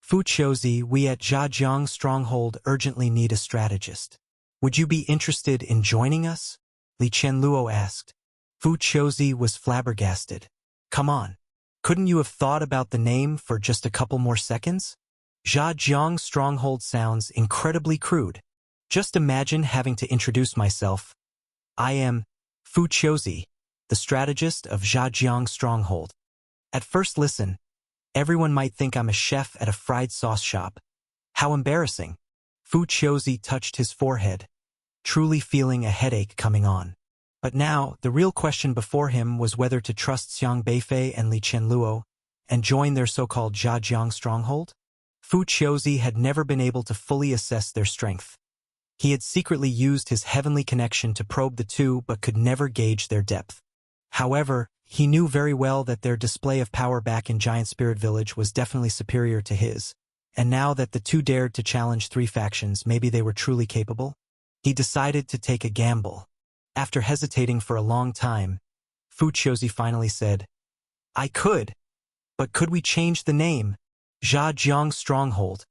Fu Qiuzi, we at Zhajiang Stronghold urgently need a strategist. Would you be interested in joining us? Li Qianluo asked. Fu Qiuzi was flabbergasted. Come on. Couldn't you have thought about the name for just a couple more seconds? Zhajiang Stronghold sounds incredibly crude. Just imagine having to introduce myself. I am Fu Qiuzi, the strategist of Zhajiang Stronghold. At first listen, everyone might think I'm a chef at a fried sauce shop. How embarrassing. Fu Qiuzi touched his forehead, truly feeling a headache coming on. But now, the real question before him was whether to trust Xiang Beifei and Li Qianluo and join their so-called Zhajiang Stronghold. Fu Qiuzi had never been able to fully assess their strength. He had secretly used his heavenly connection to probe the two but could never gauge their depth. However, he knew very well that their display of power back in Giant Spirit Village was definitely superior to his, and now that the two dared to challenge three factions, maybe they were truly capable. He decided to take a gamble. After hesitating for a long time, Fu Qiuzi finally said, I could, but could we change the name? Zhajiang Stronghold.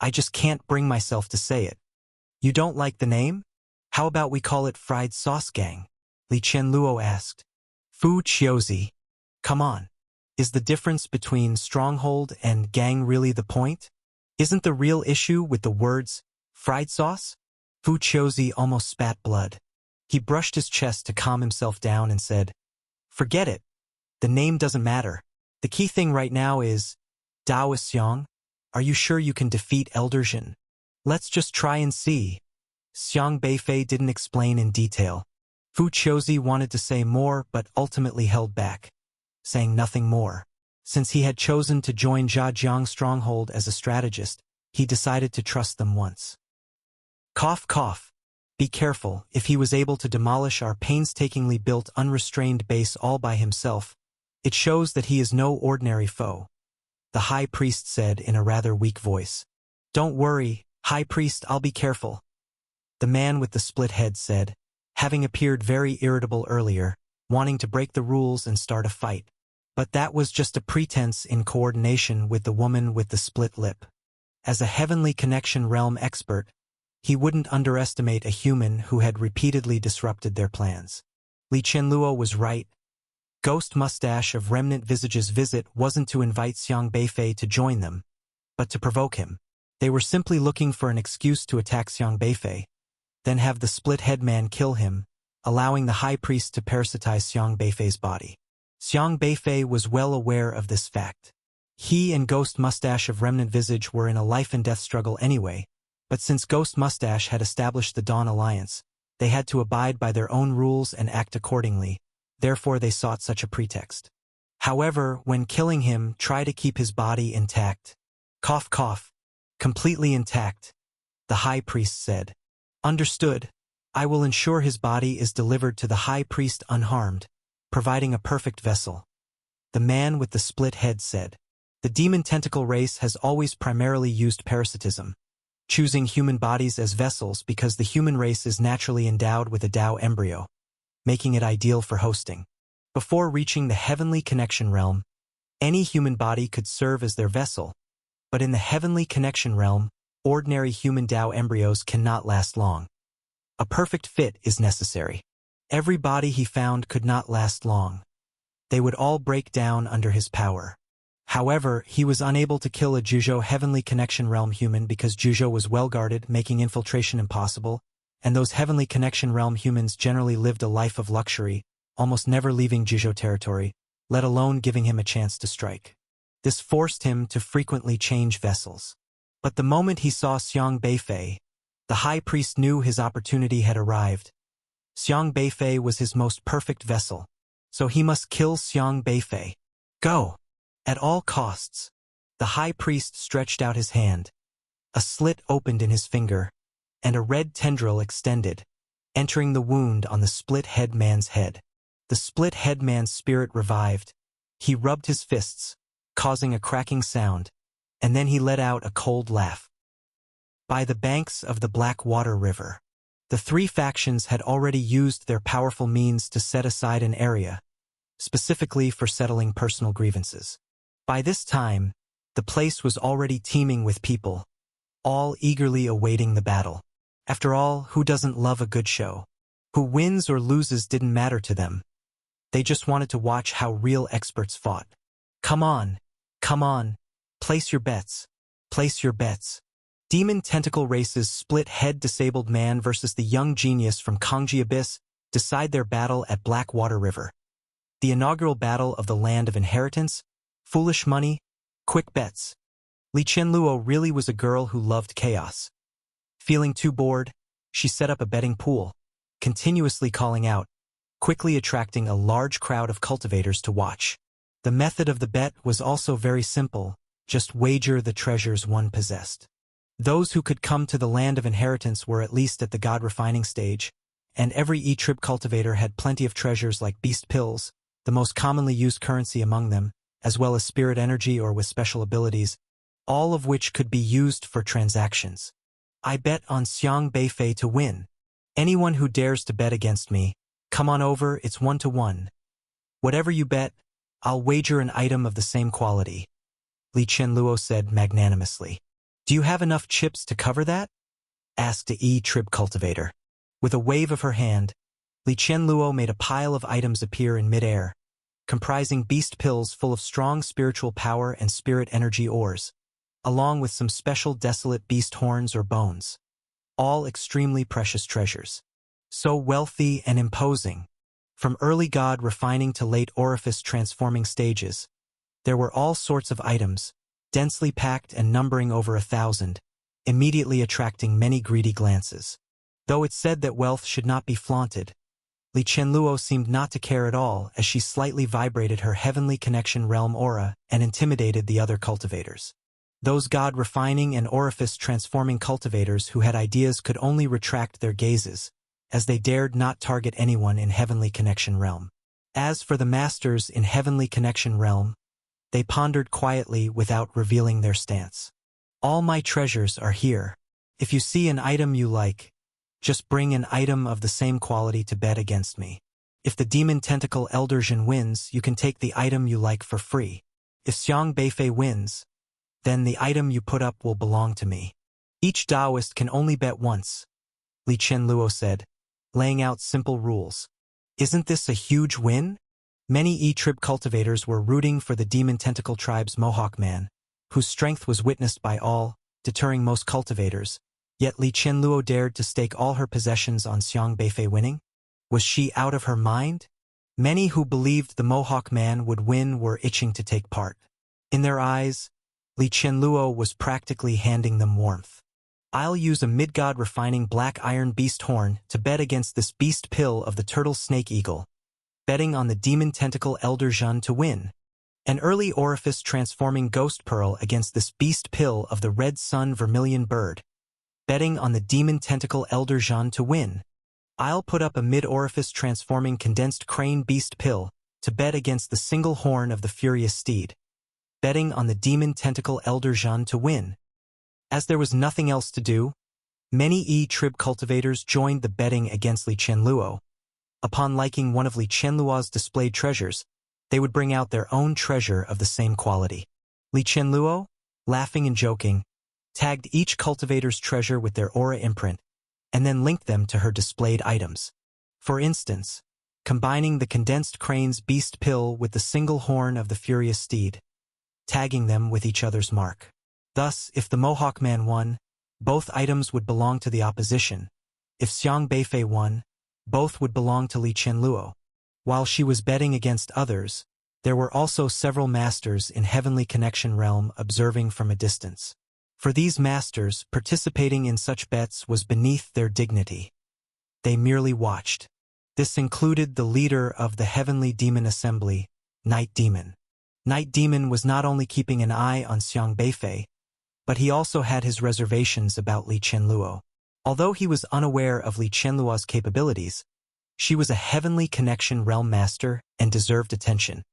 I just can't bring myself to say it. You don't like the name? How about we call it Fried Sauce Gang? Li Qianluo asked. Fu Qiuzi, come on. Is the difference between stronghold and gang really the point? Isn't the real issue with the words fried sauce? Fu Qiuzi almost spat blood. He brushed his chest to calm himself down and said, forget it. The name doesn't matter. The key thing right now is, Daoist Xiang, are you sure you can defeat Elder Jin? Let's just try and see. Xiang Beifei didn't explain in detail. Fu Qiuzi wanted to say more but ultimately held back, saying nothing more. Since he had chosen to join Zhajiang Stronghold as a strategist, he decided to trust them once. Cough, cough. Be careful. If he was able to demolish our painstakingly built unrestrained base all by himself, it shows that he is no ordinary foe. The high priest said in a rather weak voice. Don't worry, high priest, I'll be careful. The man with the split head said, having appeared very irritable earlier, wanting to break the rules and start a fight. But that was just a pretense in coordination with the woman with the split lip. As a heavenly connection realm expert, he wouldn't underestimate a human who had repeatedly disrupted their plans. Li Qianluo was right. Ghost Mustache of Remnant Visage's visit wasn't to invite Xiang Beifei to join them, but to provoke him. They were simply looking for an excuse to attack Xiang Beifei, then have the split-head man kill him, allowing the high priest to parasitize Xiang Beifei's body. Xiang Beifei was well aware of this fact. He and Ghost Mustache of Remnant Visage were in a life-and-death struggle anyway, but since Ghost Mustache had established the Dawn Alliance, they had to abide by their own rules and act accordingly, therefore they sought such a pretext. However, when killing him, try to keep his body intact. Cough, cough. Completely intact, the high priest said. Understood. I will ensure his body is delivered to the high priest unharmed, providing a perfect vessel. The man with the split head said. The demon tentacle race has always primarily used parasitism, choosing human bodies as vessels because the human race is naturally endowed with a Dao embryo, making it ideal for hosting. Before reaching the heavenly connection realm, any human body could serve as their vessel, but in the heavenly connection realm, ordinary human Dao embryos cannot last long. A perfect fit is necessary. Every body he found could not last long. They would all break down under his power. However, he was unable to kill a Zhuzhou Heavenly Connection Realm human because Zhuzhou was well guarded, making infiltration impossible, and those Heavenly Connection Realm humans generally lived a life of luxury, almost never leaving Zhuzhou territory, let alone giving him a chance to strike. This forced him to frequently change vessels. But the moment he saw Xiang Beifei, the high priest knew his opportunity had arrived. Xiang Beifei was his most perfect vessel, so he must kill Xiang Beifei. Go! At all costs. The high priest stretched out his hand. A slit opened in his finger, and a red tendril extended, entering the wound on the split-head man's head. The split-head man's spirit revived. He rubbed his fists, causing a cracking sound, and then he let out a cold laugh. By the banks of the Blackwater River, the three factions had already used their powerful means to set aside an area, specifically for settling personal grievances. By this time, The place was already teeming with people, all eagerly awaiting the battle. After all, who doesn't love a good show? Who wins or loses didn't matter to them. They just wanted to watch how real experts fought. Come on, come on, place your bets, place your bets. Demon Tentacle Race's split-head disabled man versus the young genius from Kongji Abyss decide their battle at Blackwater River. The inaugural battle of the Land of Inheritance, foolish money, quick bets. Li Qianluo really was a girl who loved chaos. Feeling too bored, she set up a betting pool, continuously calling out, quickly attracting a large crowd of cultivators to watch. The method of the bet was also very simple, just wager the treasures one possessed. Those who could come to the Land of Inheritance were at least at the god refining stage, and every E-Trib cultivator had plenty of treasures like beast pills, the most commonly used currency among them, as well as spirit energy or with special abilities, all of which could be used for transactions. I bet on Xiang Beifei to win. Anyone who dares to bet against me, come on over, it's 1-to-1. Whatever you bet, I'll wager an item of the same quality, Li Qianluo said magnanimously. Do you have enough chips to cover that? Asked a E-Trib cultivator. With a wave of her hand, Li Qianluo made a pile of items appear in midair, comprising beast pills full of strong spiritual power and spirit energy ores, along with some special desolate beast horns or bones. All extremely precious treasures. So wealthy and imposing. From early god refining to late orifice transforming stages, there were all sorts of items, densely packed and numbering over 1,000, immediately attracting many greedy glances. Though it's said that wealth should not be flaunted, Li Qianluo seemed not to care at all as she slightly vibrated her heavenly connection realm aura and intimidated the other cultivators. Those god-refining and orifice-transforming cultivators who had ideas could only retract their gazes, as they dared not target anyone in Heavenly Connection Realm. As for the masters in Heavenly Connection Realm, they pondered quietly without revealing their stance. All my treasures are here. If you see an item you like, just bring an item of the same quality to bet against me. If the Demon Tentacle Elderjin wins, you can take the item you like for free. If Xiang Beifei wins, then the item you put up will belong to me. Each Taoist can only bet once, Li Qianluo said, laying out simple rules. Isn't this a huge win? Many E-Trib cultivators were rooting for the Demon Tentacle Tribe's Mohawk Man, whose strength was witnessed by all, deterring most cultivators. Yet Li Qianluo dared to stake all her possessions on Xiang Beifei winning? Was she out of her mind? Many who believed the Mohawk Man would win were itching to take part. In their eyes, Li Qianluo was practically handing them warmth. I'll use a mid-god refining black iron beast horn to bet against this beast pill of the turtle snake eagle, betting on the demon tentacle elder Zhun to win. An early orifice transforming ghost pearl against this beast pill of the red sun vermilion bird, betting on the demon tentacle elder Zhun to win. I'll put up a mid-orifice transforming condensed crane beast pill to bet against the single horn of the furious steed, betting on the demon tentacle elder Zhun to win. As there was nothing else to do, many E-Trib cultivators joined the betting against Li Qianluo. Upon liking one of Li Qianluo's displayed treasures, they would bring out their own treasure of the same quality. Li Qianluo, laughing and joking, tagged each cultivator's treasure with their aura imprint, and then linked them to her displayed items. For instance, combining the condensed crane's beast pill with the single horn of the furious steed, tagging them with each other's mark. Thus, if the Mohawk Man won, both items would belong to the opposition. If Xiang Beifei won, both would belong to Li Qianluo. While she was betting against others, there were also several masters in Heavenly Connection Realm observing from a distance. For these masters, participating in such bets was beneath their dignity. They merely watched. This included the leader of the Heavenly Demon Assembly, Night Demon. Night Demon was not only keeping an eye on Xiang Beifei, but he also had his reservations about Li Qianluo. Although he was unaware of Li Qianluo's capabilities, she was a Heavenly Connection Realm master and deserved attention.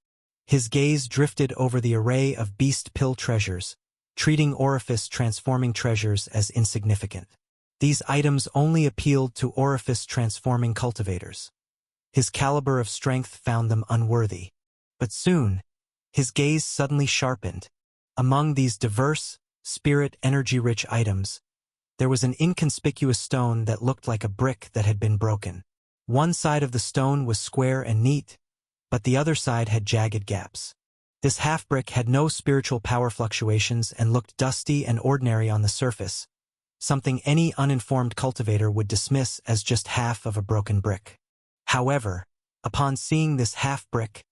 His gaze drifted over the array of beast pill treasures, treating orifice transforming treasures as insignificant. These items only appealed to orifice transforming cultivators. His caliber of strength found them unworthy. But soon, his gaze suddenly sharpened, Among these diverse, spirit energy-rich items, there was an inconspicuous stone that looked like a brick that had been broken. One side of the stone was square and neat, but the other side had jagged gaps. This half-brick had no spiritual power fluctuations and looked dusty and ordinary on the surface, something any uninformed cultivator would dismiss as just half of a broken brick. However, upon seeing this half-brick,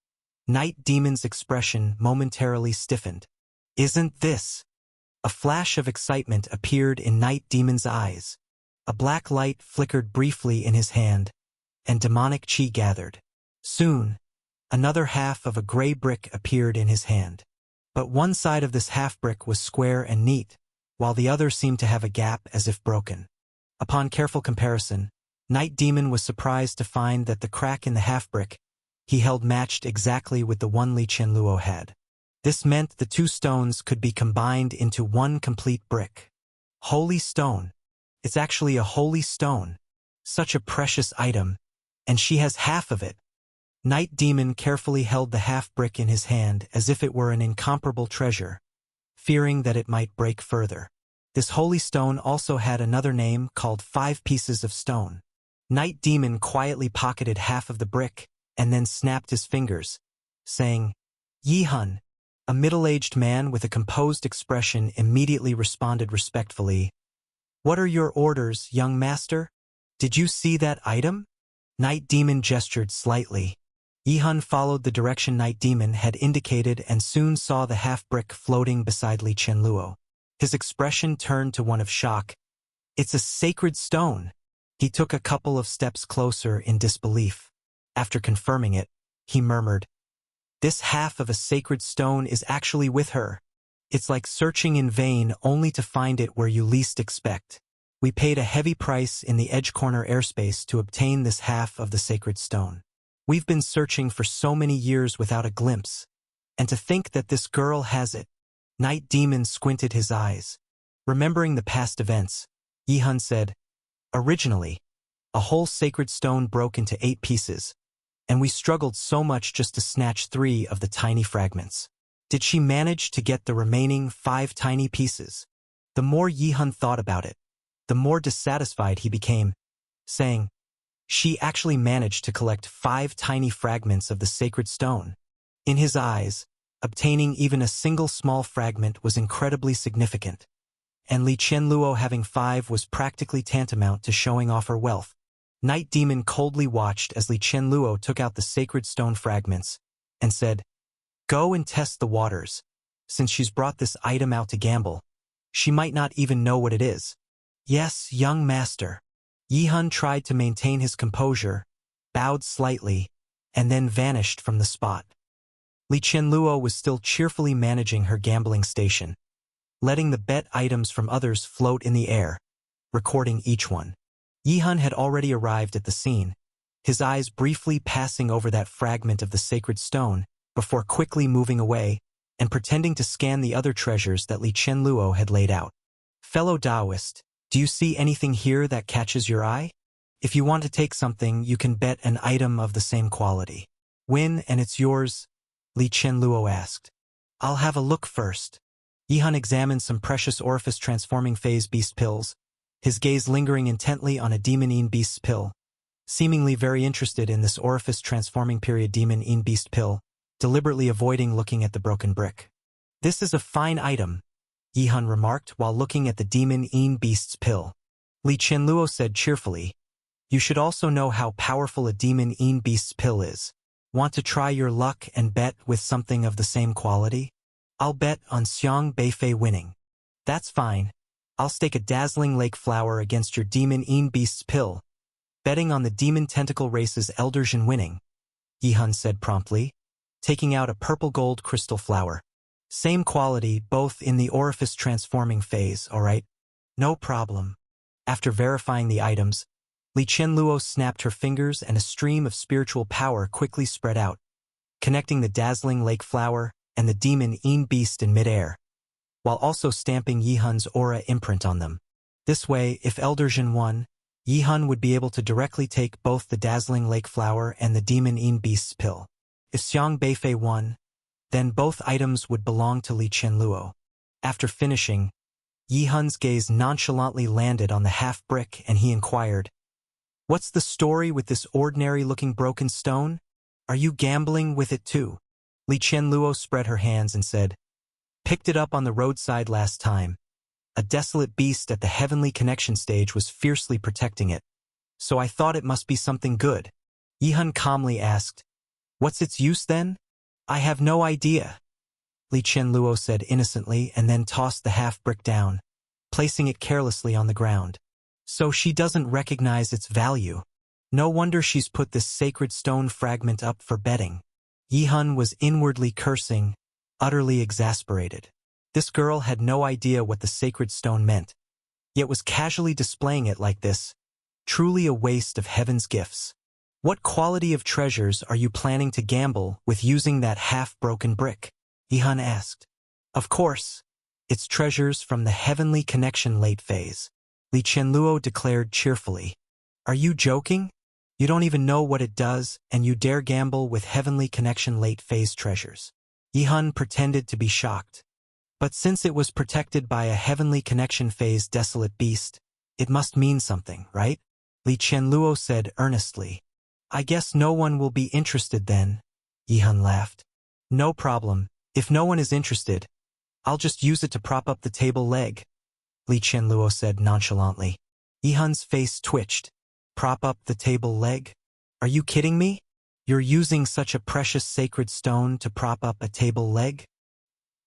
Night Demon's expression momentarily stiffened. "Isn't this?" A flash of excitement appeared in Night Demon's eyes. A black light flickered briefly in his hand, and demonic chi gathered. Soon, another half of a gray brick appeared in his hand. But one side of this half-brick was square and neat, while the other seemed to have a gap as if broken. Upon careful comparison, Night Demon was surprised to find that the crack in the half-brick he held matched exactly with the one Li Qianluo had. This meant the two stones could be combined into one complete brick. Holy stone. It's actually a holy stone. Such a precious item, and she has half of it. Night Demon carefully held the half-brick in his hand as if it were an incomparable treasure, fearing that it might break further. This holy stone also had another name called 5 Pieces of Stone. Night Demon quietly pocketed half of the brick and then snapped his fingers, saying, "Yi Hun." A middle-aged man with a composed expression immediately responded respectfully, "What are your orders, young master? Did you see that item?" Night Demon gestured slightly. Yi Hun followed the direction Night Demon had indicated and soon saw the half-brick floating beside Li Qianluo. His expression turned to one of shock. "It's a sacred stone." He took a couple of steps closer in disbelief. After confirming it, he murmured, "This half of a sacred stone is actually with her. It's like searching in vain only to find it where you least expect. We paid a heavy price in the Edge Corner airspace to obtain this half of the sacred stone. We've been searching for so many years without a glimpse. And to think that this girl has it." Night Demon squinted his eyes. Remembering the past events, Yi Hun said, "Originally, a whole sacred stone broke into 8 pieces, and we struggled so much just to snatch 3 of the tiny fragments. Did she manage to get the remaining 5 tiny pieces?" The more Yi Hun thought about it, the more dissatisfied he became, saying, "She actually managed to collect 5 tiny fragments of the sacred stone." In his eyes, obtaining even a single small fragment was incredibly significant, and Li Qianluo having 5 was practically tantamount to showing off her wealth. Night Demon coldly watched as Li Qianluo took out the sacred stone fragments and said, "Go and test the waters. Since she's brought this item out to gamble, she might not even know what it is." "Yes, young master." Yi Hun tried to maintain his composure, bowed slightly, and then vanished from the spot. Li Qianluo was still cheerfully managing her gambling station, letting the bet items from others float in the air, recording each one. Yi Hun had already arrived at the scene, his eyes briefly passing over that fragment of the sacred stone before quickly moving away and pretending to scan the other treasures that Li Qianluo had laid out. "Fellow Taoist, do you see anything here that catches your eye? If you want to take something, you can bet an item of the same quality. Win and it's yours," Li Qianluo asked. "I'll have a look first." Yi Hun examined some precious orifice transforming phase beast pills, his gaze lingering intently on a demon Een beast's pill. Seemingly very interested in this orifice transforming period demon Een beast pill, deliberately avoiding looking at the broken brick. "This is a fine item," Yi Hun remarked while looking at the demon Een beast's pill. Li Qianluo said cheerfully, "You should also know how powerful a demon Een beast's pill is. Want to try your luck and bet with something of the same quality?" "I'll bet on Xiang Beifei winning." "That's fine. I'll stake a dazzling lake flower against your demon Een beast's pill, betting on the demon tentacle race's Eldergen winning," Yi Hun said promptly, taking out a purple gold crystal flower. "Same quality, both in the orifice transforming phase, all right? No problem." After verifying the items, Li Qianluo snapped her fingers and a stream of spiritual power quickly spread out, connecting the dazzling lake flower and the demon Een beast in midair, while also stamping Yi Hun's aura imprint on them. This way, if Eldergen won, Yi Hun would be able to directly take both the dazzling lake flower and the demon Een beast's pill. If Xiang Beifei won, Then both items would belong to Li Qianluo. After finishing, Yi Hun's gaze nonchalantly landed on the half-brick and he inquired, "What's the story with this ordinary-looking broken stone? Are you gambling with it too?" Li Qianluo spread her hands and said, "Picked it up on the roadside last time. A desolate beast at the Heavenly Connection stage was fiercely protecting it, so I thought it must be something good." Yi Hun calmly asked, "What's its use then?" "I have no idea," Li Qianluo said innocently and then tossed the half-brick down, placing it carelessly on the ground. "So she doesn't recognize its value. No wonder she's put this sacred stone fragment up for betting." Yi Hun was inwardly cursing, utterly exasperated. This girl had no idea what the sacred stone meant, yet was casually displaying it like this. Truly a waste of heaven's gifts. "What quality of treasures are you planning to gamble with using that half-broken brick?" Yi Hun asked. "Of course, it's treasures from the Heavenly Connection late phase," Li Qianluo declared cheerfully. "Are you joking? You don't even know what it does, and you dare gamble with Heavenly Connection late phase treasures." Yi Hun pretended to be shocked. "But since it was protected by a Heavenly Connection phase desolate beast, it must mean something, right?" Li Qianluo said earnestly. "I guess no one will be interested then," Yi Hun laughed. "No problem. If no one is interested, I'll just use it to prop up the table leg," Li Qianluo said nonchalantly. Yi Hun's face twitched. "Prop up the table leg? Are you kidding me? You're using such a precious sacred stone to prop up a table leg?"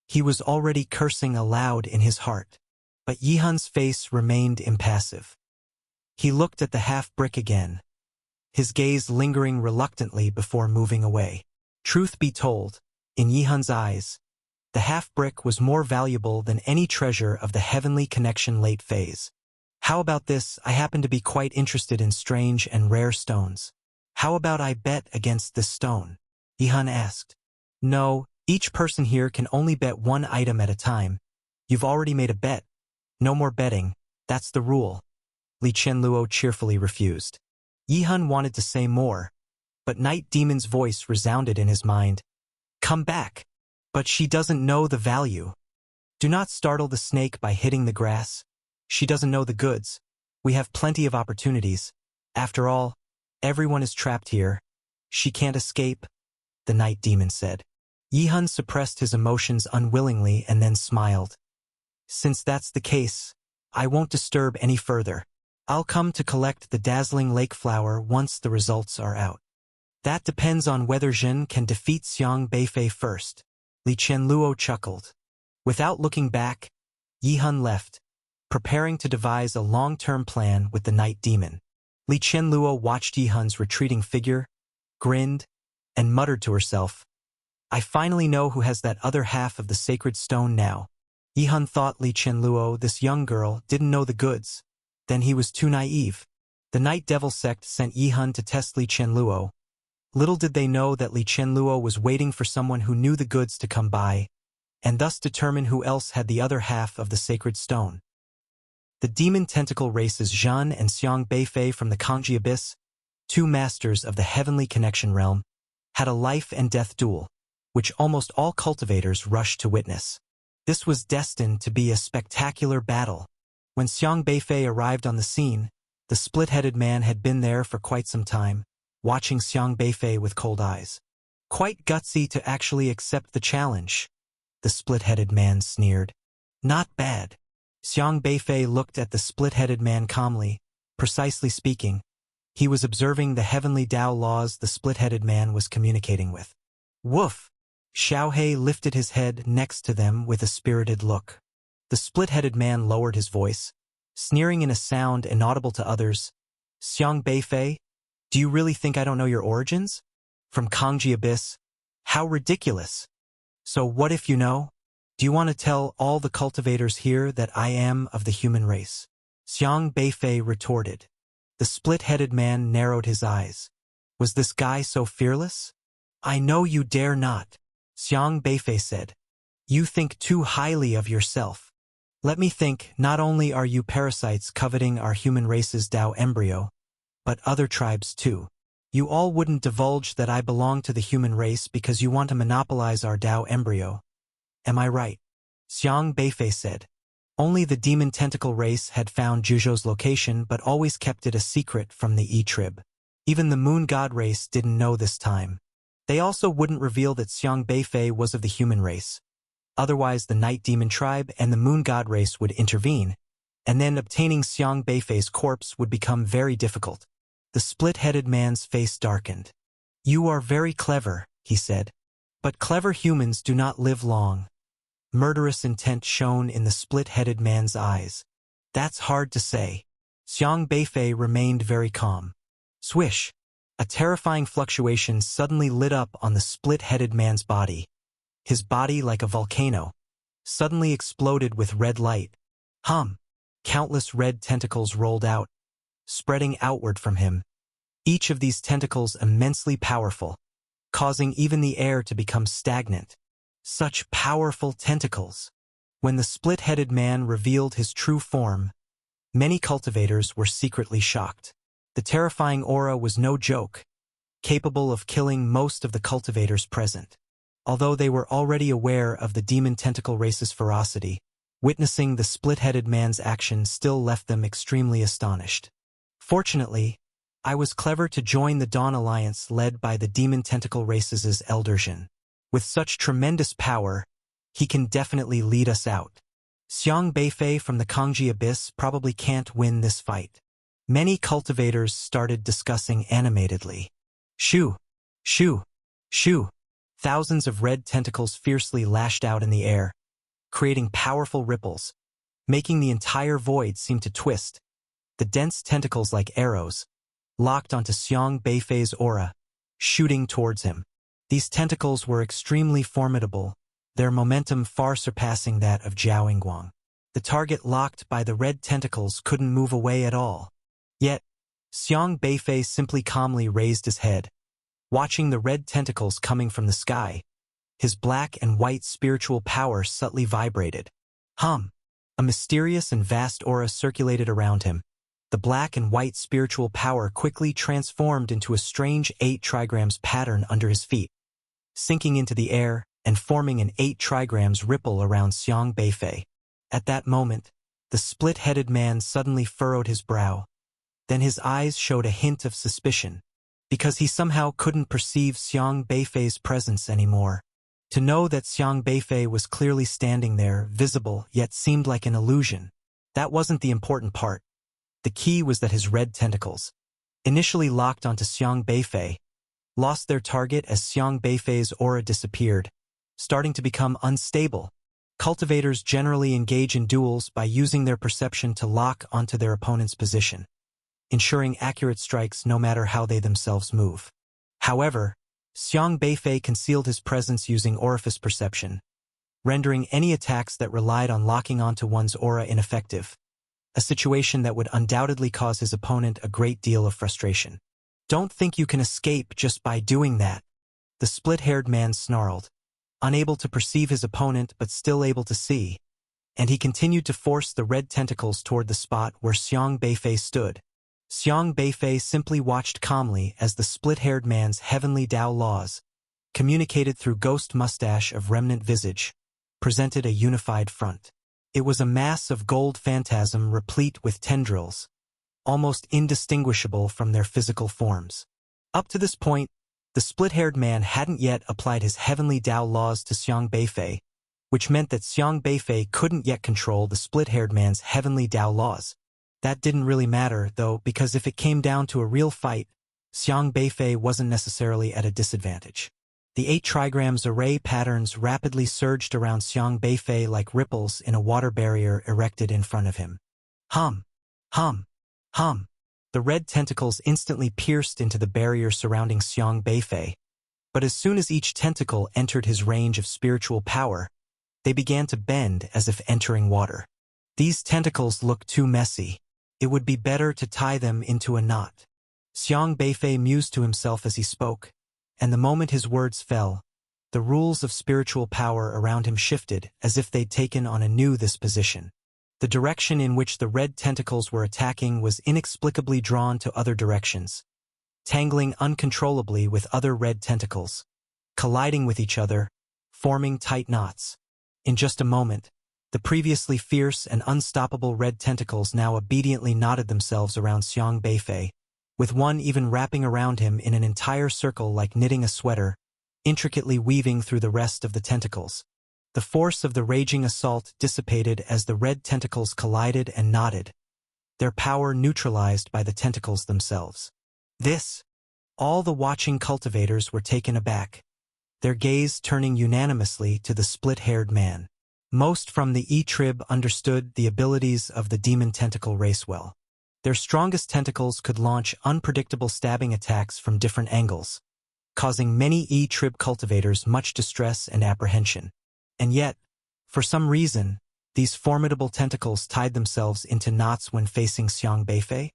He was already cursing aloud in his heart, but Yi Hun's face remained impassive. He looked at the half-brick again, his gaze lingering reluctantly before moving away. Truth be told, in Yi Hun's eyes, the half-brick was more valuable than any treasure of the Heavenly Connection late phase. "How about this? I happen to be quite interested in strange and rare stones. How about I bet against this stone?" Yi Hun asked. "No, each person here can only bet one item at a time. You've already made a bet. No more betting. That's the rule." Li Qianluo cheerfully refused. Yi Hun wanted to say more, but Night Demon's voice resounded in his mind. "Come back. But she doesn't know the value. Do not startle the snake by hitting the grass. She doesn't know the goods. We have plenty of opportunities. After all, everyone is trapped here. She can't escape," the Night Demon said. Yi Hun suppressed his emotions unwillingly and then smiled. "Since that's the case, I won't disturb any further. I'll come to collect the dazzling lake flower once the results are out. That depends on whether Jin can defeat Xiang Beifei first." Li Qianluo chuckled. Without looking back, Yi Hun left, preparing to devise a long-term plan with the Night Demon. Li Qianluo watched Yi Hun's retreating figure, grinned, and muttered to herself, "I finally know who has that other half of the sacred stone now." Yi Hun thought Li Qianluo, this young girl, didn't know the goods. Then he was too naive. The Night Devil sect sent Yi Hun to test Li Qianluo. Little did they know that Li Qianluo was waiting for someone who knew the goods to come by, and thus determine who else had the other half of the sacred stone. The demon tentacle races Zhan and Xiang Beifei from the Kangji Abyss, two masters of the Heavenly Connection realm, had a life-and-death duel, which almost all cultivators rushed to witness. This was destined to be a spectacular battle. When Xiang Beifei arrived on the scene, the split-headed man had been there for quite some time, watching Xiang Beifei with cold eyes. "Quite gutsy to actually accept the challenge," the split-headed man sneered. "Not bad." Xiang Beifei looked at the split-headed man calmly. Precisely speaking, he was observing the heavenly Tao laws the split-headed man was communicating with. "Woof!" Xiaohe lifted his head next to them with a spirited look. The split-headed man lowered his voice, sneering in a sound inaudible to others. "Xiang Beifei, do you really think I don't know your origins? From Kangji Abyss? How ridiculous! So what if you know? Do you want to tell all the cultivators here that I am of the human race?" Xiang Beifei retorted. The split-headed man narrowed his eyes. Was this guy so fearless? "I know you dare not," Xiang Beifei said. "You think too highly of yourself. Let me think, not only are you parasites coveting our human race's Tao embryo, but other tribes too. You all wouldn't divulge that I belong to the human race because you want to monopolize our Dao embryo. Am I right? Xiang Beifei said. Only the demon tentacle race had found Zhuzhou's location but always kept it a secret from the E-Trib. Even the moon god race didn't know this time. They also wouldn't reveal that Xiang Beifei was of the human race. Otherwise the night demon tribe and the moon god race would intervene, and then obtaining Xiang Beifei's corpse would become very difficult. The split-headed man's face darkened. You are very clever, he said. But clever humans do not live long. Murderous intent shone in the split-headed man's eyes. That's hard to say. Xiang Beifei remained very calm. Swish! A terrifying fluctuation suddenly lit up on the split-headed man's body. His body, like a volcano, suddenly exploded with red light. Countless red tentacles rolled out, spreading outward from him. Each of these tentacles immensely powerful, causing even the air to become stagnant. Such powerful tentacles! When the split-headed man revealed his true form, many cultivators were secretly shocked. The terrifying aura was no joke, capable of killing most of the cultivators present. Although they were already aware of the demon tentacle race's ferocity, witnessing the split-headed man's action still left them extremely astonished. Fortunately, I was clever to join the Dawn Alliance led by the demon tentacle race's Elder Jin. With such tremendous power, he can definitely lead us out. Xiang Beifei from the Kangji Abyss probably can't win this fight. Many cultivators started discussing animatedly. Shoo! Shoo! Shoo! Thousands of red tentacles fiercely lashed out in the air, creating powerful ripples, making the entire void seem to twist. The dense tentacles, like arrows, locked onto Xiang Beifei's aura, shooting towards him. These tentacles were extremely formidable, their momentum far surpassing that of Zhao Yingguang. The target locked by the red tentacles couldn't move away at all. Yet, Xiang Beifei simply calmly raised his head, watching the red tentacles coming from the sky. His black and white spiritual power subtly vibrated. A mysterious and vast aura circulated around him. The black and white spiritual power quickly transformed into a strange 8 trigrams pattern under his feet, sinking into the air and forming an 8 trigrams ripple around Xiang Beifei. At that moment, the split-headed man suddenly furrowed his brow. Then his eyes showed a hint of suspicion, because he somehow couldn't perceive Xiang Beifei's presence anymore. To know that Xiang Beifei was clearly standing there, visible, yet seemed like an illusion. That wasn't the important part. The key was that his red tentacles, initially locked onto Xiang Beifei, lost their target as Xiang Beifei's aura disappeared, starting to become unstable. Cultivators generally engage in duels by using their perception to lock onto their opponent's position, ensuring accurate strikes no matter how they themselves move. However, Xiang Beifei concealed his presence using orifice perception, rendering any attacks that relied on locking onto one's aura ineffective, a situation that would undoubtedly cause his opponent a great deal of frustration. Don't think you can escape just by doing that, the split-haired man snarled, unable to perceive his opponent but still able to see, and he continued to force the red tentacles toward the spot where Xiang Beifei stood. Xiang Beifei simply watched calmly as the split-haired man's heavenly Dao laws, communicated through ghost mustache of remnant visage, presented a unified front. It was a mass of gold phantasm replete with tendrils, almost indistinguishable from their physical forms. Up to this point, the split-haired man hadn't yet applied his heavenly Dao laws to Xiang Beifei, which meant that Xiang Beifei couldn't yet control the split-haired man's heavenly Dao laws. That didn't really matter, though, because if it came down to a real fight, Xiang Beifei wasn't necessarily at a disadvantage. The 8 trigrams array patterns rapidly surged around Xiang Beifei like ripples in a water barrier erected in front of him. Hum! Hum! Hum! The red tentacles instantly pierced into the barrier surrounding Xiang Beifei, but as soon as each tentacle entered his range of spiritual power, they began to bend as if entering water. These tentacles looked too messy. It would be better to tie them into a knot. Xiang Beifei mused to himself as he spoke, and the moment his words fell, the rules of spiritual power around him shifted as if they'd taken on anew this position. The direction in which the red tentacles were attacking was inexplicably drawn to other directions, tangling uncontrollably with other red tentacles, colliding with each other, forming tight knots. In just a moment, the previously fierce and unstoppable red tentacles now obediently knotted themselves around Xiang Beifei, with one even wrapping around him in an entire circle like knitting a sweater, intricately weaving through the rest of the tentacles. The force of the raging assault dissipated as the red tentacles collided and knotted, their power neutralized by the tentacles themselves. All the watching cultivators were taken aback, their gaze turning unanimously to the split-haired man. Most from the E-Trib understood the abilities of the demon tentacle race well. Their strongest tentacles could launch unpredictable stabbing attacks from different angles, causing many E-Trib cultivators much distress and apprehension. And yet, for some reason, these formidable tentacles tied themselves into knots when facing Xiang Beifei.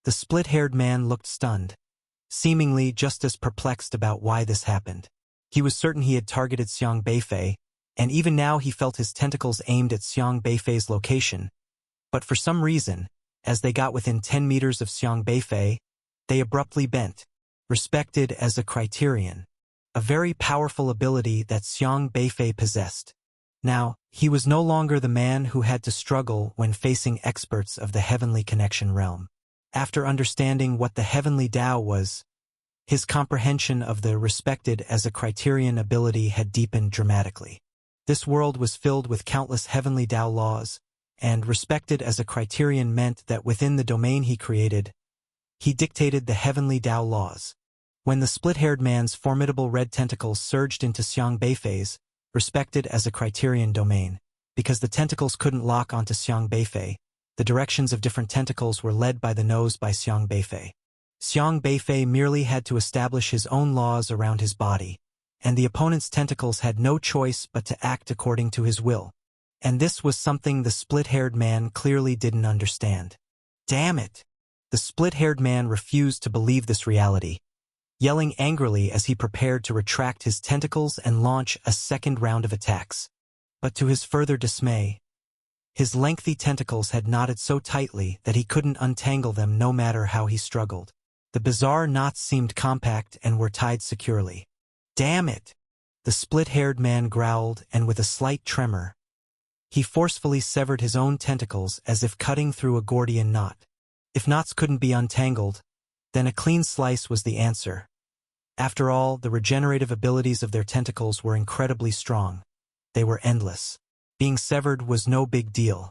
The split-haired man looked stunned, seemingly just as perplexed about why this happened. He was certain he had targeted Xiang Beifei, and even now he felt his tentacles aimed at Xiang Beifei's location. But for some reason, as they got within 10 meters of Xiang Beifei, they abruptly bent, respected as a criterion, a very powerful ability that Xiang Beifei possessed. Now, he was no longer the man who had to struggle when facing experts of the Heavenly Connection realm. After understanding what the Heavenly Tao was, his comprehension of the respected as a criterion ability had deepened dramatically. This world was filled with countless Heavenly Tao laws, and respected as a criterion meant that within the domain he created, he dictated the Heavenly Tao laws. When the split-haired man's formidable red tentacles surged into Xiang Beifei's, respected as a criterion domain, because the tentacles couldn't lock onto Xiang Beifei, the directions of different tentacles were led by the nose by Xiang Beifei. Xiang Beifei merely had to establish his own laws around his body, and the opponent's tentacles had no choice but to act according to his will. And this was something the split-haired man clearly didn't understand. Damn it! The split-haired man refused to believe this reality, yelling angrily as he prepared to retract his tentacles and launch a second round of attacks. But to his further dismay, his lengthy tentacles had knotted so tightly that he couldn't untangle them no matter how he struggled. The bizarre knots seemed compact and were tied securely. Damn it! The split-haired man growled, and with a slight tremor, he forcefully severed his own tentacles as if cutting through a Gordian knot. If knots couldn't be untangled, then a clean slice was the answer. After all, the regenerative abilities of their tentacles were incredibly strong. They were endless. Being severed was no big deal.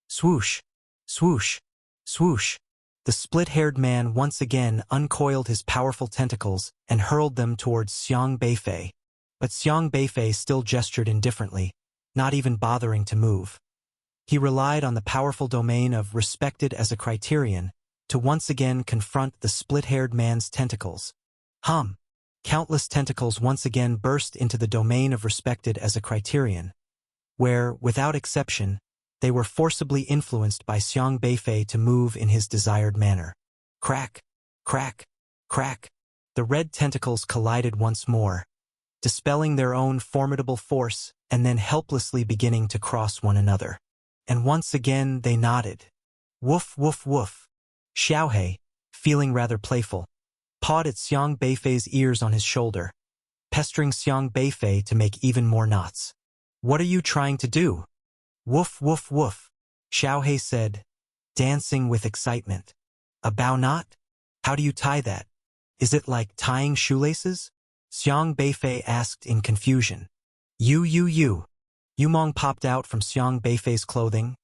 Swoosh! Swoosh! Swoosh! The split-haired man once again uncoiled his powerful tentacles and hurled them towards Xiang Beifei. But Xiang Beifei still gestured indifferently, not even bothering to move. He relied on the powerful domain of respected as a criterion to once again confront the split-haired man's tentacles. Countless tentacles once again burst into the domain of respected as a criterion, where, without exception, they were forcibly influenced by Xiang Beifei to move in his desired manner. Crack! Crack! Crack! The red tentacles collided once more, dispelling their own formidable force and then helplessly beginning to cross one another. And once again they nodded. Woof, woof, woof. Xiaohe, feeling rather playful, pawed at Xiang Beifei's ears on his shoulder, pestering Xiang Beifei to make even more knots. What are you trying to do? Woof, woof, woof, Xiaohe said, dancing with excitement. A bow knot? How do you tie that? Is it like tying shoelaces? Xiang Beifei asked in confusion. Yumong popped out from Xiang Beifei's clothing,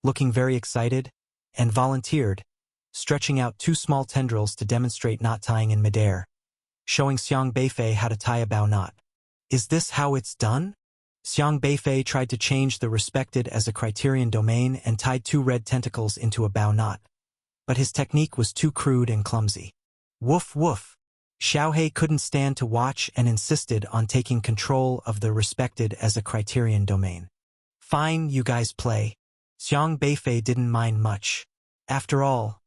looking very excited, and volunteered, stretching out 2 small tendrils to demonstrate knot tying in midair, showing Xiang Beifei how to tie a bow knot. Is this how it's done? Xiang Beifei tried to change the respected as a criterion domain and tied 2 red tentacles into a bow knot, but his technique was too crude and clumsy. Woof woof. Xiaohe couldn't stand to watch and insisted on taking control of the respected as a criterion domain. Fine, you guys play. Xiang Beifei didn't mind much. After all,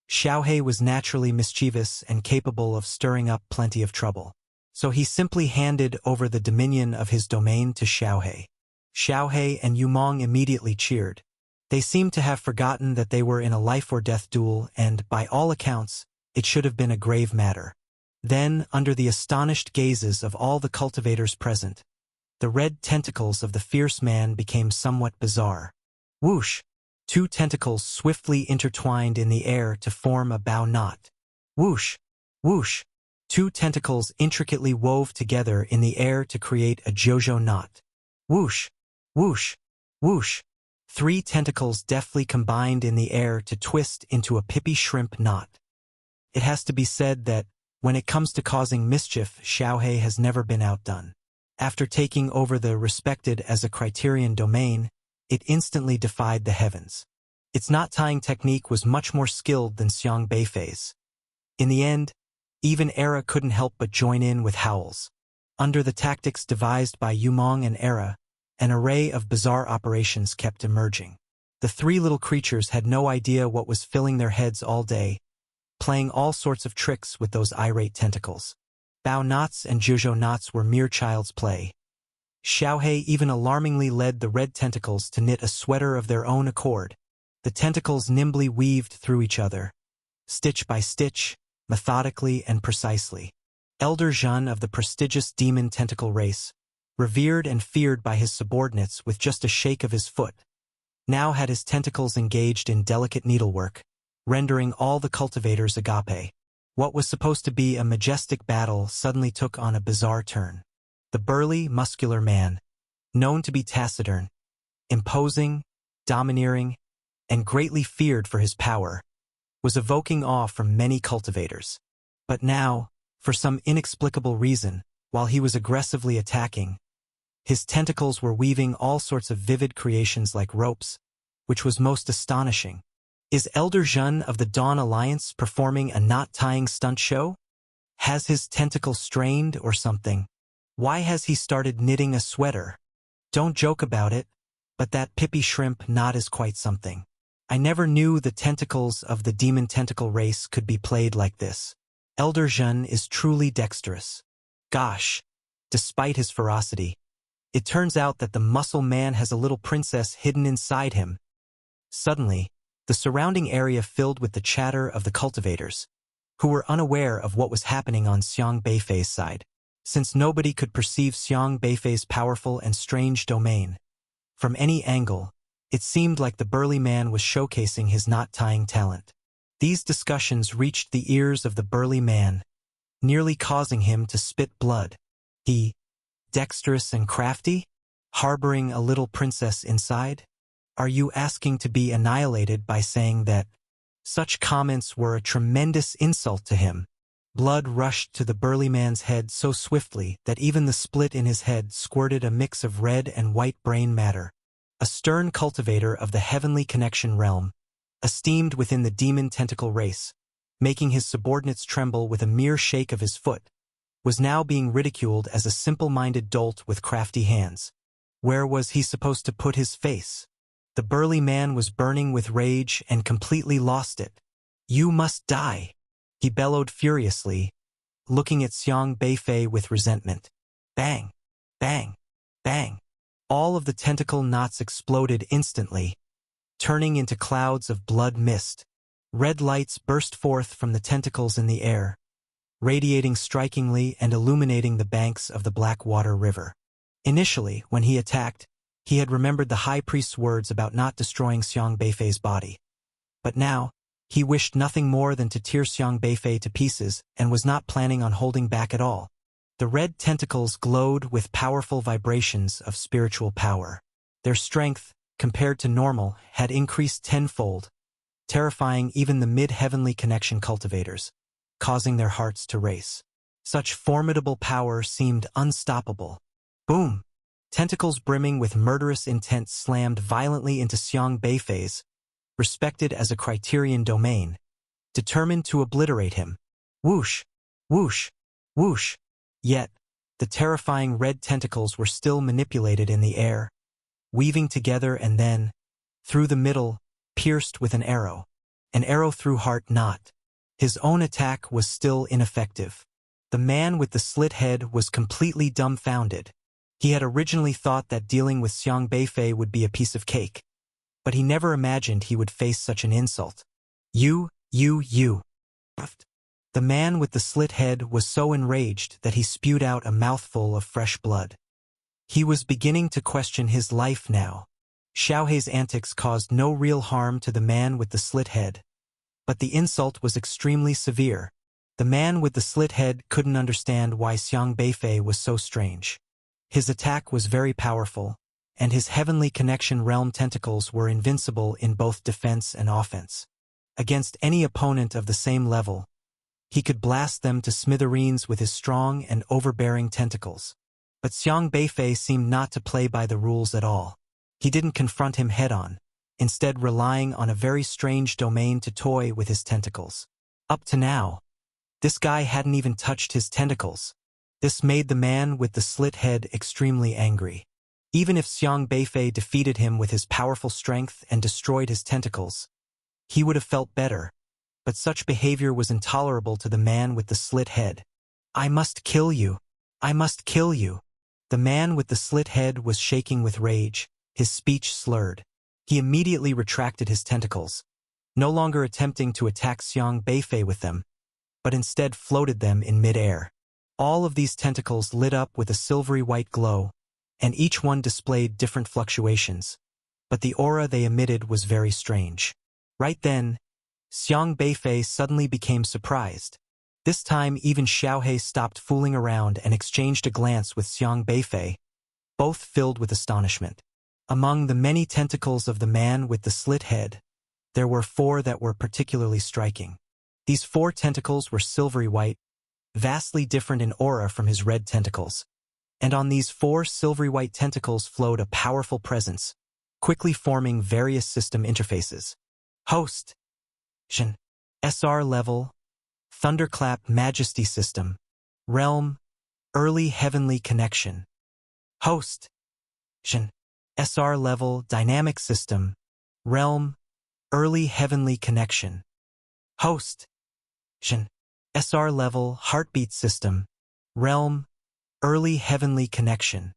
Xiaohe was naturally mischievous and capable of stirring up plenty of trouble. So he simply handed over the dominion of his domain to Xiaohe. Xiaohe and Yumong immediately cheered. They seemed to have forgotten that they were in a life-or-death duel and, by all accounts, it should have been a grave matter. Then, under the astonished gazes of all the cultivators present, the red tentacles of the fierce man became somewhat bizarre. Whoosh! Two tentacles swiftly intertwined in the air to form a bow knot. Whoosh! Whoosh! Two tentacles intricately wove together in the air to create a JoJo knot. Whoosh! Whoosh! Whoosh! Three tentacles deftly combined in the air to twist into a Pippi shrimp knot. It has to be said that, when it comes to causing mischief, Xiaohei has never been outdone. After taking over the respected as a Criterion domain, it instantly defied the heavens. Its knot-tying technique was much more skilled than Xiang Beifei's. In the end, even Era couldn't help but join in with howls. Under the tactics devised by Yumong and Era, an array of bizarre operations kept emerging. The three little creatures had no idea what was filling their heads all day, playing all sorts of tricks with those irate tentacles. Bow knots and JoJo knots were mere child's play. Xiaohei even alarmingly led the red tentacles to knit a sweater of their own accord. The tentacles nimbly weaved through each other, stitch by stitch, methodically and precisely. Elder Zhen of the prestigious demon tentacle race, revered and feared by his subordinates with just a shake of his foot, now had his tentacles engaged in delicate needlework, rendering all the cultivators agape. What was supposed to be a majestic battle suddenly took on a bizarre turn. The burly, muscular man, known to be taciturn, imposing, domineering, and greatly feared for his power, was evoking awe from many cultivators. But now, for some inexplicable reason, while he was aggressively attacking, his tentacles were weaving all sorts of vivid creations like ropes, which was most astonishing. Is Elder Zhen of the Dawn Alliance performing a knot-tying stunt show? Has his tentacle strained or something? Why has he started knitting a sweater? Don't joke about it, but that Pippi shrimp knot is quite something. I never knew the tentacles of the demon tentacle race could be played like this. Elder Zhen is truly dexterous. Gosh, despite his ferocity, it turns out that the muscle man has a little princess hidden inside him. Suddenly, the surrounding area filled with the chatter of the cultivators, who were unaware of what was happening on Xiang Beifei's side, since nobody could perceive Xiang Beifei's powerful and strange domain. From any angle, it seemed like the burly man was showcasing his knot-tying talent. These discussions reached the ears of the burly man, nearly causing him to spit blood. He, dexterous and crafty, harboring a little princess inside? Are you asking to be annihilated by saying that? Such comments were a tremendous insult to him. Blood rushed to the burly man's head so swiftly that even the split in his head squirted a mix of red and white brain matter. A stern cultivator of the heavenly connection realm, esteemed within the demon tentacle race, making his subordinates tremble with a mere shake of his foot, was now being ridiculed as a simple-minded dolt with crafty hands. Where was he supposed to put his face? The burly man was burning with rage and completely lost it. You must die, he bellowed furiously, looking at Xiang Beifei with resentment. Bang! Bang! Bang! All of the tentacle knots exploded instantly, turning into clouds of blood mist. Red lights burst forth from the tentacles in the air, radiating strikingly and illuminating the banks of the Blackwater River. Initially, when he attacked, he had remembered the high priest's words about not destroying Xiang Beifei's body. But now, he wished nothing more than to tear Xiang Beifei to pieces and was not planning on holding back at all. The red tentacles glowed with powerful vibrations of spiritual power. Their strength, compared to normal, had increased tenfold, terrifying even the mid-heavenly connection cultivators, causing their hearts to race. Such formidable power seemed unstoppable. Boom! Tentacles brimming with murderous intent slammed violently into Xiang Beifei's, respected as a Criterion domain, determined to obliterate him. Whoosh! Whoosh! Whoosh! Yet, the terrifying red tentacles were still manipulated in the air, weaving together and then, through the middle, pierced with an arrow. An arrow through heart not. His own attack was still ineffective. The man with the slit head was completely dumbfounded. He had originally thought that dealing with Xiang Beifei would be a piece of cake, but he never imagined he would face such an insult. You. The man with the slit head was so enraged that he spewed out a mouthful of fresh blood. He was beginning to question his life now. Xiaohei's antics caused no real harm to the man with the slit head, but the insult was extremely severe. The man with the slit head couldn't understand why Xiang Beifei was so strange. His attack was very powerful, and his heavenly connection realm tentacles were invincible in both defense and offense. Against any opponent of the same level, he could blast them to smithereens with his strong and overbearing tentacles. But Xiang Beifei seemed not to play by the rules at all. He didn't confront him head-on, instead relying on a very strange domain to toy with his tentacles. Up to now, this guy hadn't even touched his tentacles. This made the man with the slit head extremely angry. Even if Xiang Beifei defeated him with his powerful strength and destroyed his tentacles, he would have felt better. But such behavior was intolerable to the man with the slit head. "I must kill you. I must kill you." The man with the slit head was shaking with rage, his speech slurred. He immediately retracted his tentacles, no longer attempting to attack Xiang Beifei with them, but instead floated them in mid-air. All of these tentacles lit up with a silvery white glow, and each one displayed different fluctuations, but the aura they emitted was very strange. Right then, Xiang Beifei suddenly became surprised. This time even Xiaohei stopped fooling around and exchanged a glance with Xiang Beifei, both filled with astonishment. Among the many tentacles of the man with the slit head, there were 4 that were particularly striking. These 4 tentacles were silvery white, vastly different in aura from his red tentacles. And on these 4 silvery white tentacles flowed a powerful presence, quickly forming various system interfaces. Host, Shen, SR level, Thunderclap Majesty System, Realm, Early Heavenly Connection. Host, Shen, SR level Dynamic System, Realm, Early Heavenly Connection. Host, Shen, SR level Heartbeat System, Realm, Early Heavenly Connection.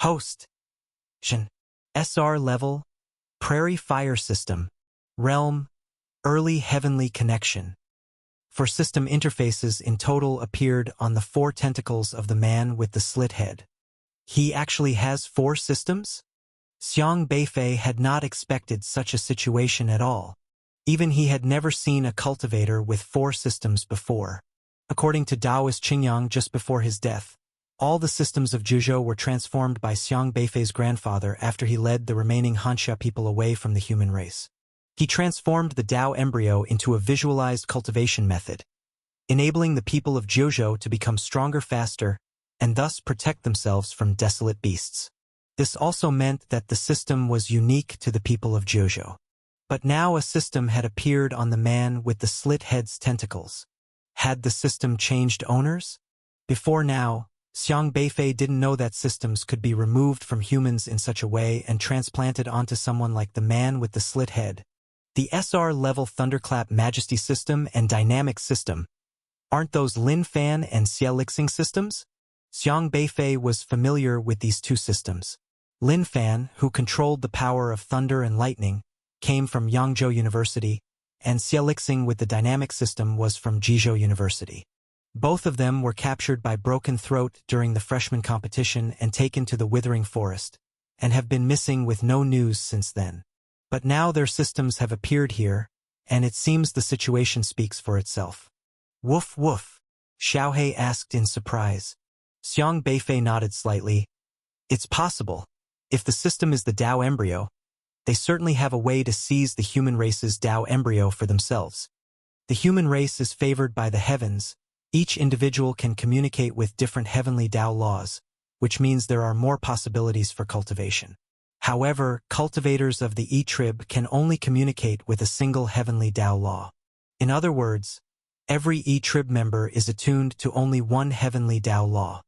Host, Shen, SR level Prairie Fire System, Realm, Early Heavenly Connection. 4 system interfaces in total appeared on the 4 tentacles of the man with the slit head. He actually has 4 systems? Xiang Beifei had not expected such a situation at all. Even he had never seen a cultivator with 4 systems before. According to Taoist Qingyang just before his death, all the systems of Zhuzhou were transformed by Xiang Beifei's grandfather after he led the remaining Hanxia people away from the human race. He transformed the Tao embryo into a visualized cultivation method, enabling the people of Zhuzhou to become stronger faster and thus protect themselves from desolate beasts. This also meant that the system was unique to the people of Zhuzhou. But now a system had appeared on the man with the slit head's tentacles. Had the system changed owners? Before now, Xiang Beifei didn't know that systems could be removed from humans in such a way and transplanted onto someone like the man with the slit head. The SR-level Thunderclap Majesty System and Dynamic System. Aren't those Lin Fan and Xie Lixing systems? Xiang Beifei was familiar with these 2 systems. Lin Fan, who controlled the power of thunder and lightning, came from Yangzhou University, and Xie Lixing with the dynamic system was from Jizhou University. Both of them were captured by Broken Throat during the freshman competition and taken to the Withering Forest, and have been missing with no news since then. But now their systems have appeared here, and it seems the situation speaks for itself. Woof woof, Xiaohei asked in surprise. Xiang Beifei nodded slightly. It's possible. If the system is the Tao embryo, they certainly have a way to seize the human race's Tao embryo for themselves. The human race is favored by the heavens. Each individual can communicate with different heavenly Tao laws, which means there are more possibilities for cultivation. However, cultivators of the E-Trib can only communicate with a single heavenly Tao law. In other words, every E-Trib member is attuned to only one heavenly Tao law.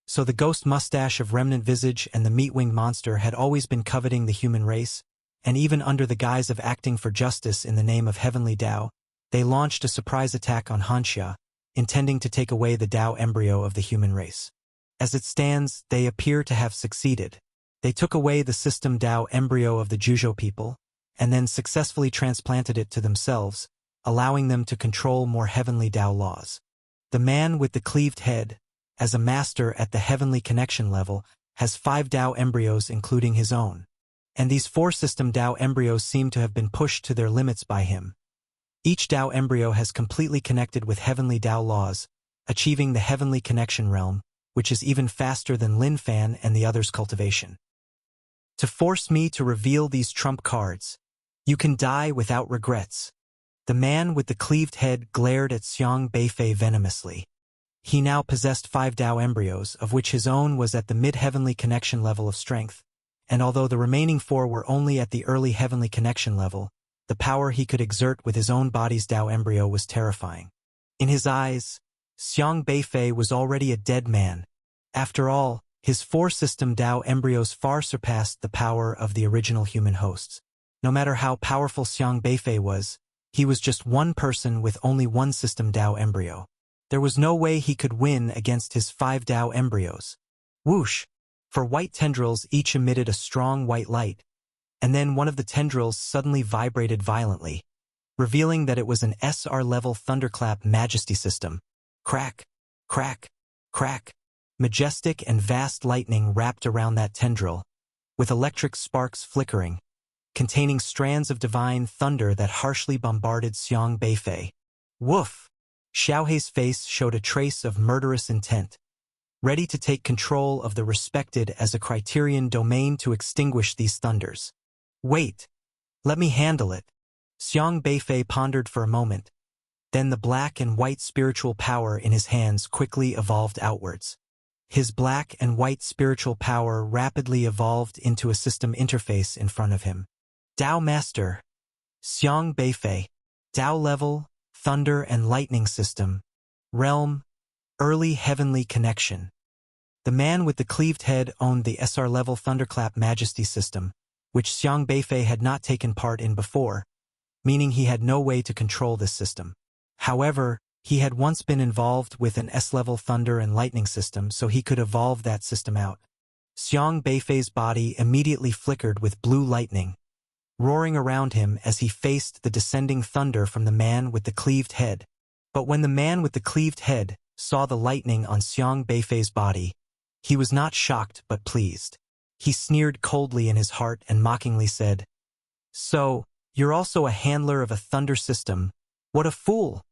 So the ghost mustache of Remnant Visage and the meat-winged monster had always been coveting the human race, and even under the guise of acting for justice in the name of heavenly Tao, they launched a surprise attack on Hanxia, intending to take away the Tao embryo of the human race. As it stands, they appear to have succeeded. They took away the system Tao embryo of the Zhuzhou people, and then successfully transplanted it to themselves, allowing them to control more heavenly Tao laws. The man with the cleaved head, as a master at the heavenly connection level, has 5 Tao embryos including his own. And these 4 system Tao embryos seem to have been pushed to their limits by him. Each Tao embryo has completely connected with heavenly Tao laws, achieving the heavenly connection realm, which is even faster than Lin Fan and the others' cultivation. To force me to reveal these trump cards, you can die without regrets. The man with the cleaved head glared at Xiang Beifei venomously. He now possessed 5 Tao embryos, of which his own was at the mid-heavenly connection level of strength, and although the remaining 4 were only at the early heavenly connection level, the power he could exert with his own body's Tao embryo was terrifying. In his eyes, Xiang Beifei was already a dead man. After all, his 4 system Tao embryos far surpassed the power of the original human hosts. No matter how powerful Xiang Beifei was, he was just one person with only 1 system Tao embryo. There was no way he could win against his 5 Tao embryos. Whoosh! 4 white tendrils each emitted a strong white light, and then one of the tendrils suddenly vibrated violently, revealing that it was an SR-level thunderclap majesty system. Crack, crack, crack. Majestic and vast lightning wrapped around that tendril, with electric sparks flickering, containing strands of divine thunder that harshly bombarded Xiang Beifei. Woof! Xiaohei's face showed a trace of murderous intent, ready to take control of the respected as a criterion domain to extinguish these thunders. Wait! Let me handle it. Xiang Beifei pondered for a moment. Then the black and white spiritual power in his hands quickly evolved outwards. His black and white spiritual power rapidly evolved into a system interface in front of him. Tao Master, Xiang Beifei, Tao Level, Thunder and Lightning System, Realm, Early Heavenly Connection. The man with the cleaved head owned the SR-level Thunderclap Majesty System, which Xiang Beifei had not taken part in before, meaning he had no way to control this system. However, he had once been involved with an S-level thunder and lightning system, so he could evolve that system out. Xiang Beifei's body immediately flickered with blue lightning, roaring around him as he faced the descending thunder from the man with the cleaved head. But when the man with the cleaved head saw the lightning on Xiang Beifei's body, he was not shocked but pleased. He sneered coldly in his heart and mockingly said, "So, you're also a handler of a thunder system. What a fool!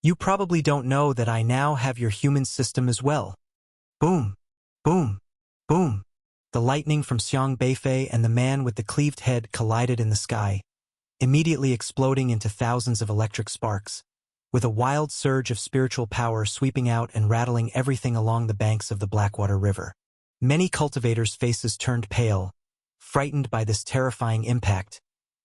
You probably don't know that I now have your human system as well." Boom! Boom! Boom! The lightning from Xiang Beifei and the man with the cleaved head collided in the sky, immediately exploding into thousands of electric sparks, with a wild surge of spiritual power sweeping out and rattling everything along the banks of the Blackwater River. Many cultivators' faces turned pale, frightened by this terrifying impact,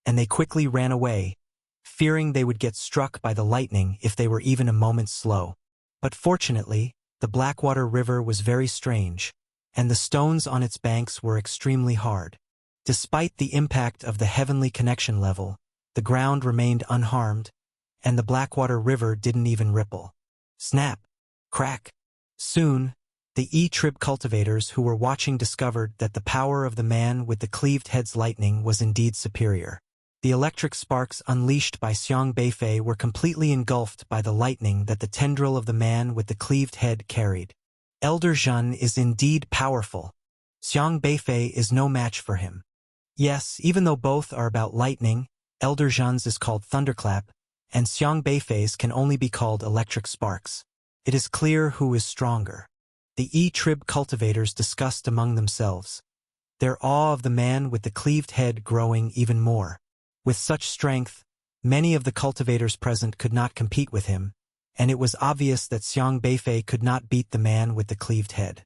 and they quickly ran away, fearing they would get struck by the lightning if they were even a moment slow. But fortunately, the Blackwater River was very strange, and the stones on its banks were extremely hard. Despite the impact of the heavenly connection level, the ground remained unharmed, and the Blackwater River didn't even ripple. Snap! Crack! Soon, the E-Trib cultivators who were watching discovered that the power of the man with the cleaved head's lightning was indeed superior. The electric sparks unleashed by Xiang Beifei were completely engulfed by the lightning that the tendril of the man with the cleaved head carried. Elder Zhen is indeed powerful. Xiang Beifei is no match for him. Yes, even though both are about lightning, Elder Zhen's is called Thunderclap, and Xiang Beifei's can only be called electric sparks. It is clear who is stronger. The E-Trib cultivators discussed among themselves, their awe of the man with the cleaved head growing even more. With such strength, many of the cultivators present could not compete with him, and it was obvious that Xiang Beifei could not beat the man with the cleaved head.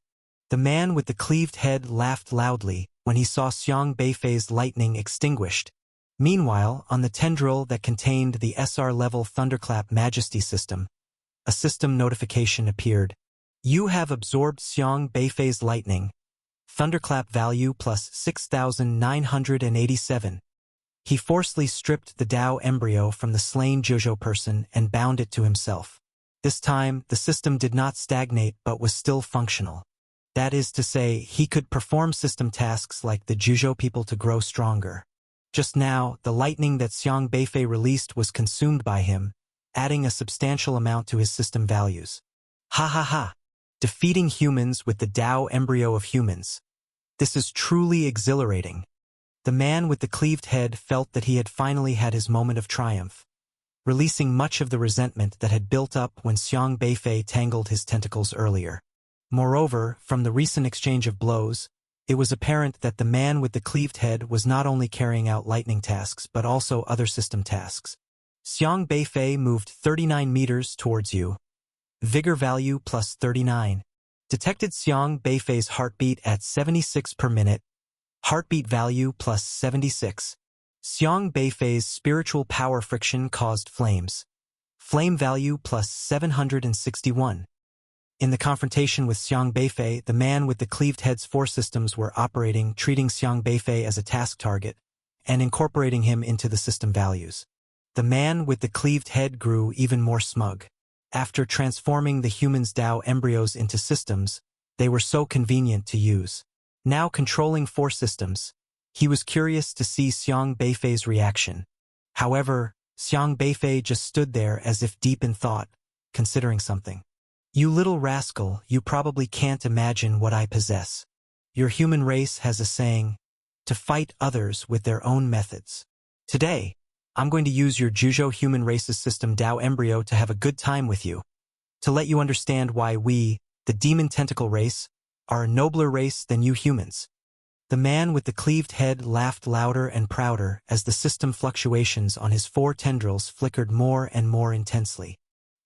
The man with the cleaved head laughed loudly when he saw Xiang Beifei's lightning extinguished. Meanwhile, on the tendril that contained the SR-level Thunderclap Majesty System, a system notification appeared. You have absorbed Xiang Beifei's lightning. Thunderclap value plus 6,987. He forcefully stripped the Tao embryo from the slain Zhuzhou person and bound it to himself. This time, the system did not stagnate but was still functional. That is to say, he could perform system tasks like the Zhuzhou people to grow stronger. Just now, the lightning that Xiang Beifei released was consumed by him, adding a substantial amount to his system values. Ha ha ha! Defeating humans with the Tao embryo of humans. This is truly exhilarating. The man with the cleaved head felt that he had finally had his moment of triumph, releasing much of the resentment that had built up when Xiang Beifei tangled his tentacles earlier. Moreover, from the recent exchange of blows, it was apparent that the man with the cleaved head was not only carrying out lightning tasks but also other system tasks. Xiang Beifei moved 39 meters towards you. Vigor value plus 39. Detected Xiang Beifei's heartbeat at 76 per minute. Heartbeat value plus 76. Xiang Beifei's spiritual power friction caused flames. Flame value plus 761. In the confrontation with Xiang Beifei, the man with the cleaved head's 4 systems were operating, treating Xiang Beifei as a task target, and incorporating him into the system values. The man with the cleaved head grew even more smug. After transforming the human's Tao embryos into systems, they were so convenient to use. Now controlling 4 systems, he was curious to see Xiang Beifei's reaction. However, Xiang Beifei just stood there as if deep in thought, considering something. You little rascal, you probably can't imagine what I possess. Your human race has a saying, to fight others with their own methods. Today, I'm going to use your Zhuzhou human race's system Tao embryo to have a good time with you. To let you understand why we, the demon tentacle race, are a nobler race than you humans. The man with the cleaved head laughed louder and prouder as the system fluctuations on his 4 tendrils flickered more and more intensely.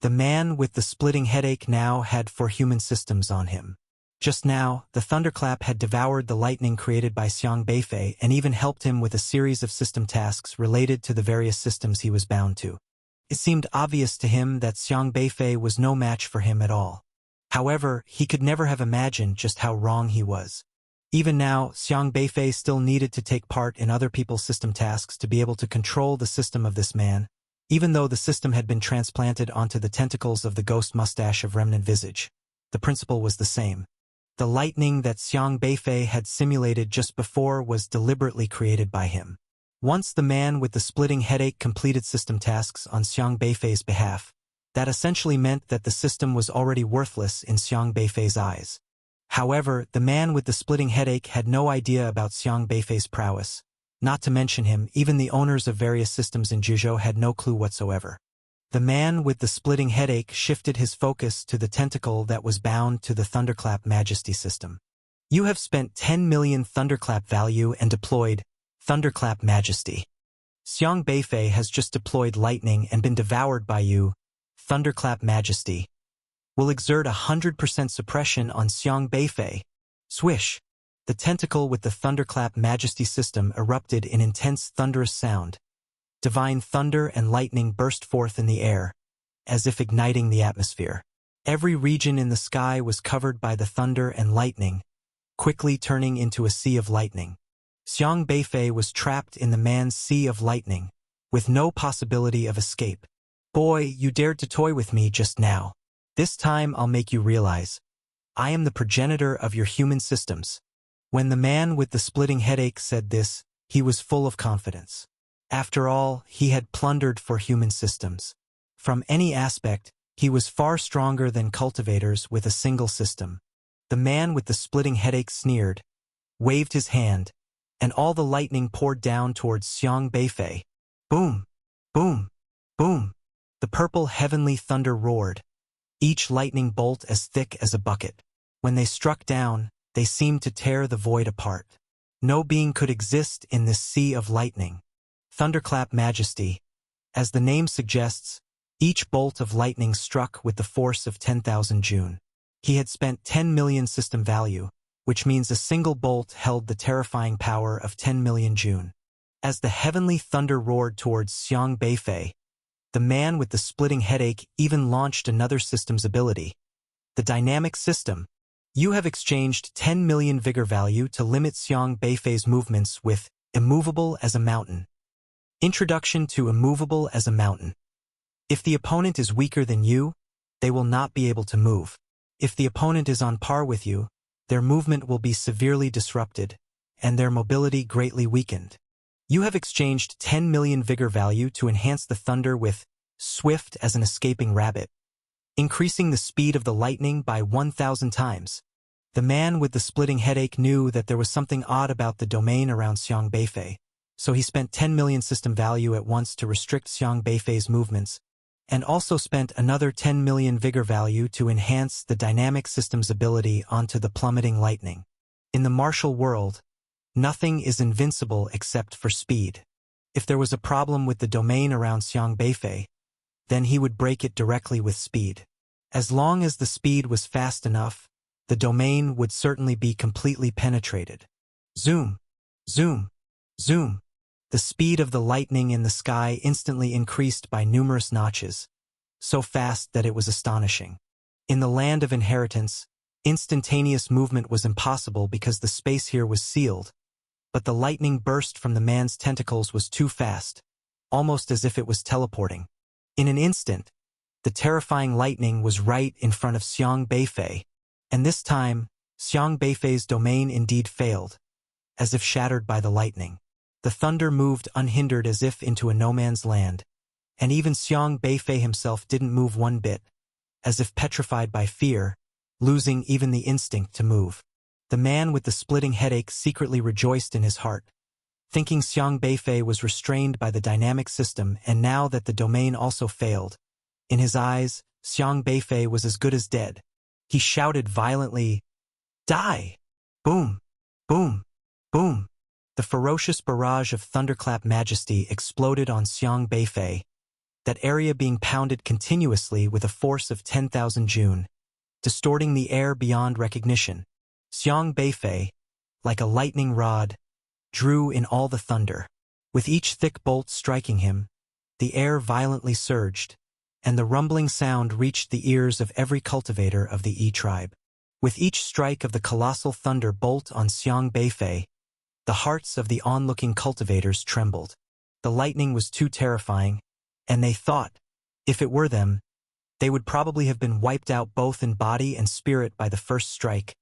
The man with the splitting headache now had 4 human systems on him. Just now, the thunderclap had devoured the lightning created by Xiang Beifei and even helped him with a series of system tasks related to the various systems he was bound to. It seemed obvious to him that Xiang Beifei was no match for him at all. However, he could never have imagined just how wrong he was. Even now, Xiang Beifei still needed to take part in other people's system tasks to be able to control the system of this man, even though the system had been transplanted onto the tentacles of the ghost mustache of Remnant Visage. The principle was the same. The lightning that Xiang Beifei had simulated just before was deliberately created by him. Once the man with the splitting headache completed system tasks on Xiang Beifei's behalf, that essentially meant that the system was already worthless in Xiang Beifei's eyes. However, the man with the splitting headache had no idea about Xiang Beifei's prowess. Not to mention him, even the owners of various systems in Zhuzhou had no clue whatsoever. The man with the splitting headache shifted his focus to the tentacle that was bound to the Thunderclap Majesty system. You have spent 10 million Thunderclap value and deployed Thunderclap Majesty. Xiang Beifei has just deployed lightning and been devoured by you. Thunderclap Majesty will exert 100% suppression on Xiang Beifei. Swish! The tentacle with the Thunderclap Majesty system erupted in intense thunderous sound. Divine thunder and lightning burst forth in the air, as if igniting the atmosphere. Every region in the sky was covered by the thunder and lightning, quickly turning into a sea of lightning. Xiang Beifei was trapped in the man's sea of lightning, with no possibility of escape. Boy, you dared to toy with me just now. This time I'll make you realize. I am the progenitor of your human systems. When the man with the splitting headache said this, he was full of confidence. After all, he had plundered for human systems. From any aspect, he was far stronger than cultivators with a single system. The man with the splitting headache sneered, waved his hand, and all the lightning poured down towards Xiang Beifei. Boom! Boom! Boom! The purple heavenly thunder roared, each lightning bolt as thick as a bucket. When they struck down, they seemed to tear the void apart. No being could exist in this sea of lightning. Thunderclap Majesty. As the name suggests, each bolt of lightning struck with the force of 10,000 June. He had spent 10 million system value, which means a single bolt held the terrifying power of 10 million June. As the heavenly thunder roared towards Xiang Beifei, the man with the splitting headache even launched another system's ability. The dynamic system. You have exchanged 10 million vigor value to limit Xiang Beifei's movements with immovable as a mountain. Introduction to immovable as a mountain. If the opponent is weaker than you, they will not be able to move. If the opponent is on par with you, their movement will be severely disrupted, and their mobility greatly weakened. You have exchanged 10 million vigor value to enhance the thunder with swift as an escaping rabbit, increasing the speed of the lightning by 1,000 times. The man with the splitting headache knew that there was something odd about the domain around Xiang Beifei, so he spent 10 million system value at once to restrict Xiang Beifei's movements, and also spent another 10 million vigor value to enhance the dynamic system's ability onto the plummeting lightning. In the martial world, nothing is invincible except for speed. If there was a problem with the domain around Xiang Beifei, then he would break it directly with speed. As long as the speed was fast enough, the domain would certainly be completely penetrated. Zoom, zoom, zoom. The speed of the lightning in the sky instantly increased by numerous notches, so fast that it was astonishing. In the land of inheritance, instantaneous movement was impossible because the space here was sealed, but the lightning burst from the man's tentacles was too fast, almost as if it was teleporting. In an instant, the terrifying lightning was right in front of Xiang Beifei, and this time, Xiang Beifei's domain indeed failed, as if shattered by the lightning. The thunder moved unhindered as if into a no-man's land, and even Xiang Beifei himself didn't move one bit, as if petrified by fear, losing even the instinct to move. The man with the splitting headache secretly rejoiced in his heart, thinking Xiang Beifei was restrained by the dynamic system, and now that the domain also failed, in his eyes, Xiang Beifei was as good as dead. He shouted violently, "Die!" Boom, boom, boom. The ferocious barrage of thunderclap majesty exploded on Xiang Beifei, that area being pounded continuously with a force of 10,000 Jun, distorting the air beyond recognition. Xiang Beifei, like a lightning rod, drew in all the thunder. With each thick bolt striking him, the air violently surged, and the rumbling sound reached the ears of every cultivator of the Yi tribe. With each strike of the colossal thunder bolt on Xiang Beifei, the hearts of the onlooking cultivators trembled. The lightning was too terrifying, and they thought, if it were them, they would probably have been wiped out both in body and spirit by the first strike,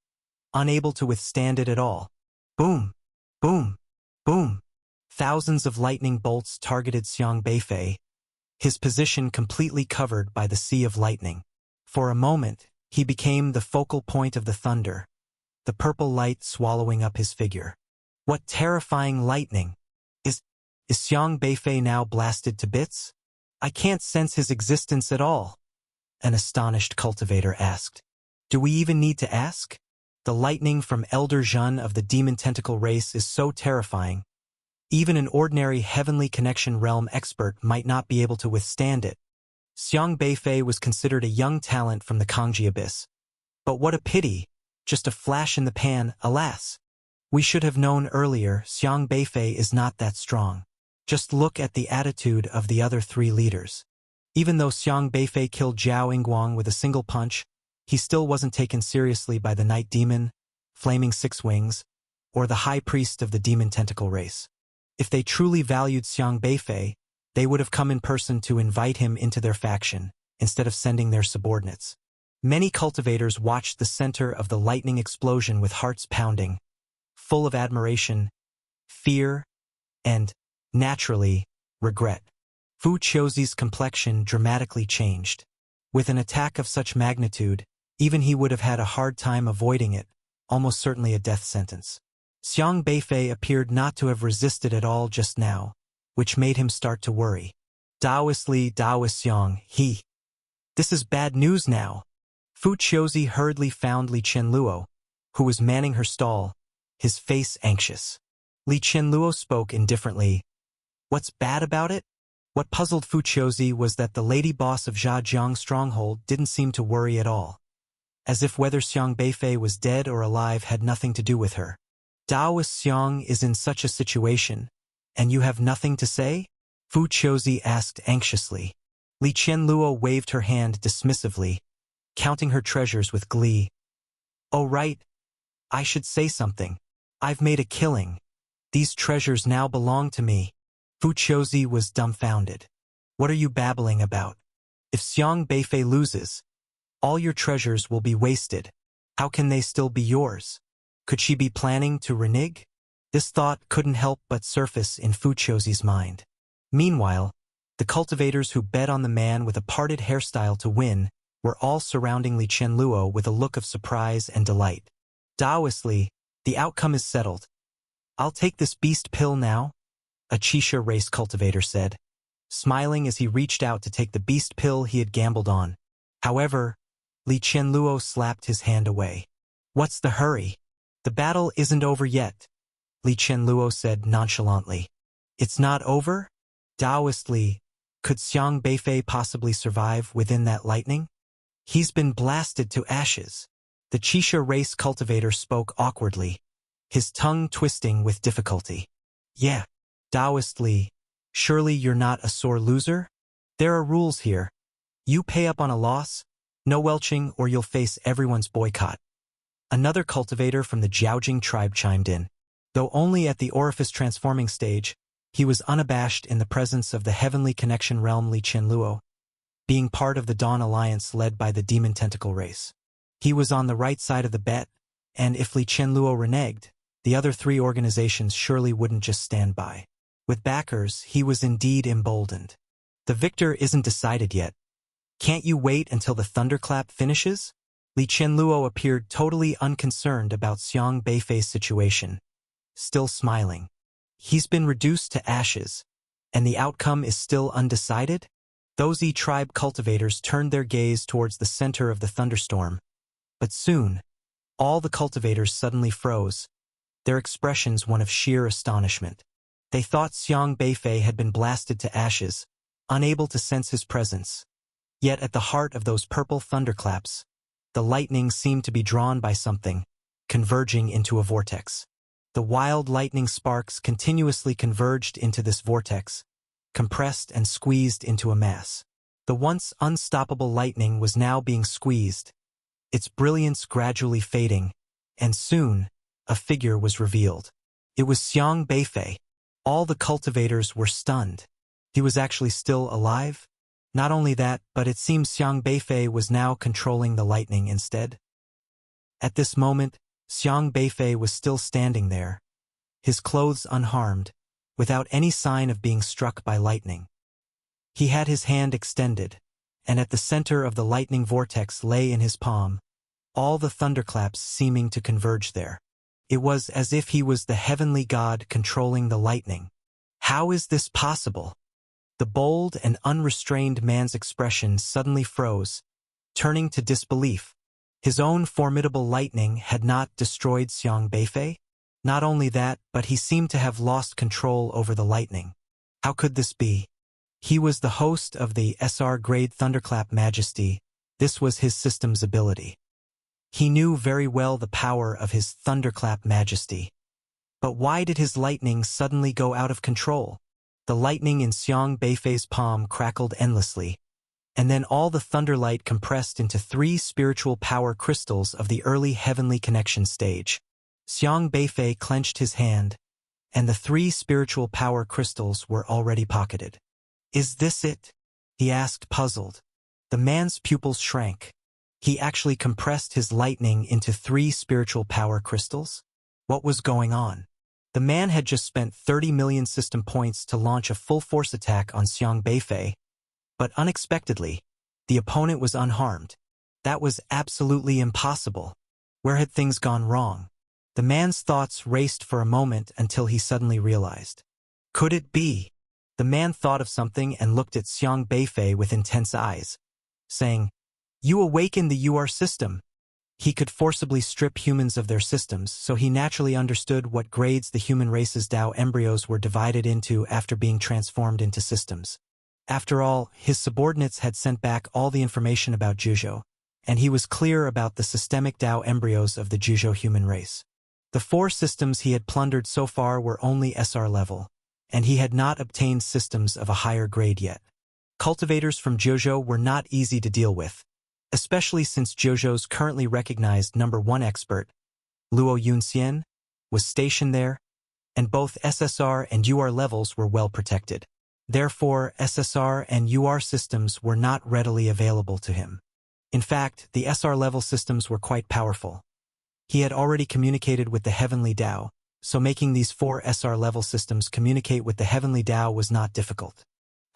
unable to withstand it at all. Boom, boom, boom. Thousands of lightning bolts targeted Xiang Beifei, his position completely covered by the sea of lightning. For a moment, he became the focal point of the thunder, the purple light swallowing up his figure. What terrifying lightning! Is Xiang Beifei now blasted to bits? I can't sense his existence at all, an astonished cultivator asked. Do we even need to ask? The lightning from Elder Zhun of the demon tentacle race is so terrifying. Even an ordinary heavenly connection realm expert might not be able to withstand it. Xiang Beifei was considered a young talent from the Kangji Abyss. But what a pity, just a flash in the pan, alas. We should have known earlier Xiang Beifei is not that strong. Just look at the attitude of the other three leaders. Even though Xiang Beifei killed Zhao Yingguang with a single punch, he still wasn't taken seriously by the Night Demon, Flaming Six Wings, or the High Priest of the Demon Tentacle race. If they truly valued Xiang Beifei, they would have come in person to invite him into their faction, instead of sending their subordinates. Many cultivators watched the center of the lightning explosion with hearts pounding, full of admiration, fear, and, naturally, regret. Fu Qiuzi's complexion dramatically changed. With an attack of such magnitude, even he would have had a hard time avoiding it, almost certainly a death sentence. Xiang Beifei appeared not to have resisted at all just now, which made him start to worry. Daoist Li, Daoist Xiang, This is bad news now. Fu Qiuzi hurriedly found Li Qianluo, who was manning her stall, his face anxious. Li Qianluo spoke indifferently. What's bad about it? What puzzled Fu Qiuzi was that the lady boss of Zhajiang Stronghold didn't seem to worry at all, as if whether Xiang Beifei was dead or alive had nothing to do with her. Daoist Xiang is in such a situation, and you have nothing to say? Fu Qiuzi asked anxiously. Li Qianluo waved her hand dismissively, counting her treasures with glee. Oh right, I should say something. I've made a killing. These treasures now belong to me. Fu Qiuzi was dumbfounded. What are you babbling about? If Xiang Beifei loses, all your treasures will be wasted. How can they still be yours? Could she be planning to renege? This thought couldn't help but surface in Fu Qiuzi's mind. Meanwhile, The cultivators who bet on the man with a parted hairstyle to win were all surrounding Li Qianluo with a look of surprise and delight. Daoistly, the outcome is settled. I'll take this beast pill now, a Qixia race cultivator said, smiling as he reached out to take the beast pill he had gambled on. However, Li Qianluo slapped his hand away. What's the hurry? The battle isn't over yet, Li Qianluo said nonchalantly. It's not over? Daoistly, could Xiang Beifei possibly survive within that lightning? He's been blasted to ashes. The Qixia race cultivator spoke awkwardly, his tongue twisting with difficulty. Yeah, Daoistly, surely you're not a sore loser? There are rules here. You pay up on a loss, no welching, or you'll face everyone's boycott. Another cultivator from the Jiaojing tribe chimed in. Though only at the orifice transforming stage, he was unabashed in the presence of the heavenly connection realm Li Qianluo, being part of the Dawn Alliance led by the Demon Tentacle race. He was on the right side of the bet, and if Li Qianluo reneged, the other three organizations surely wouldn't just stand by. With backers, he was indeed emboldened. The victor isn't decided yet. Can't you wait until the thunderclap finishes? Li Qianluo appeared totally unconcerned about Xiang Beifei's situation, still smiling. He's been reduced to ashes, and the outcome is still undecided? Those tribe cultivators turned their gaze towards the center of the thunderstorm. But soon, all the cultivators suddenly froze, their expressions one of sheer astonishment. They thought Xiang Beifei had been blasted to ashes, unable to sense his presence. Yet at the heart of those purple thunderclaps, the lightning seemed to be drawn by something, converging into a vortex. The wild lightning sparks continuously converged into this vortex, compressed and squeezed into a mass. The once unstoppable lightning was now being squeezed, its brilliance gradually fading, and soon, a figure was revealed. It was Xiang Beifei. All the cultivators were stunned. He was actually still alive? Not only that, but it seems Xiang Beifei was now controlling the lightning instead. At this moment, Xiang Beifei was still standing there, his clothes unharmed, without any sign of being struck by lightning. He had his hand extended, and at the center of the lightning vortex lay in his palm, all the thunderclaps seeming to converge there. It was as if he was the heavenly god controlling the lightning. How is this possible? The bold and unrestrained man's expression suddenly froze, turning to disbelief. His own formidable lightning had not destroyed Xiang Beifei? Not only that, but he seemed to have lost control over the lightning. How could this be? He was the host of the SR-grade Thunderclap Majesty. This was his system's ability. He knew very well the power of his Thunderclap Majesty. But why did his lightning suddenly go out of control? The lightning in Xiang Beifei's palm crackled endlessly, and then all the thunderlight compressed into 3 spiritual power crystals of the early heavenly connection stage. Xiang Beifei clenched his hand, and the 3 spiritual power crystals were already pocketed. Is this it? He asked, puzzled. The man's pupils shrank. He actually compressed his lightning into 3 spiritual power crystals? What was going on? The man had just spent 30 million system points to launch a full-force attack on Xiang Beifei, but unexpectedly, the opponent was unharmed. That was absolutely impossible. Where had things gone wrong? The man's thoughts raced for a moment until he suddenly realized. Could it be? The man thought of something and looked at Xiang Beifei with intense eyes, saying, "You awaken the UR system." He could forcibly strip humans of their systems, so he naturally understood what grades the human race's Dao embryos were divided into after being transformed into systems. After all, his subordinates had sent back all the information about Zhuzhou, and he was clear about the systemic Dao embryos of the Zhuzhou human race. The 4 systems he had plundered so far were only SR level, and he had not obtained systems of a higher grade yet. Cultivators from Zhuzhou were not easy to deal with, especially since Zhuzhou's currently recognized #1 expert, Luo Yunxian, was stationed there, and both SSR and UR levels were well protected. Therefore, SSR and UR systems were not readily available to him. In fact, the SR level systems were quite powerful. He had already communicated with the Heavenly Dao, so making these 4 SR level systems communicate with the Heavenly Dao was not difficult.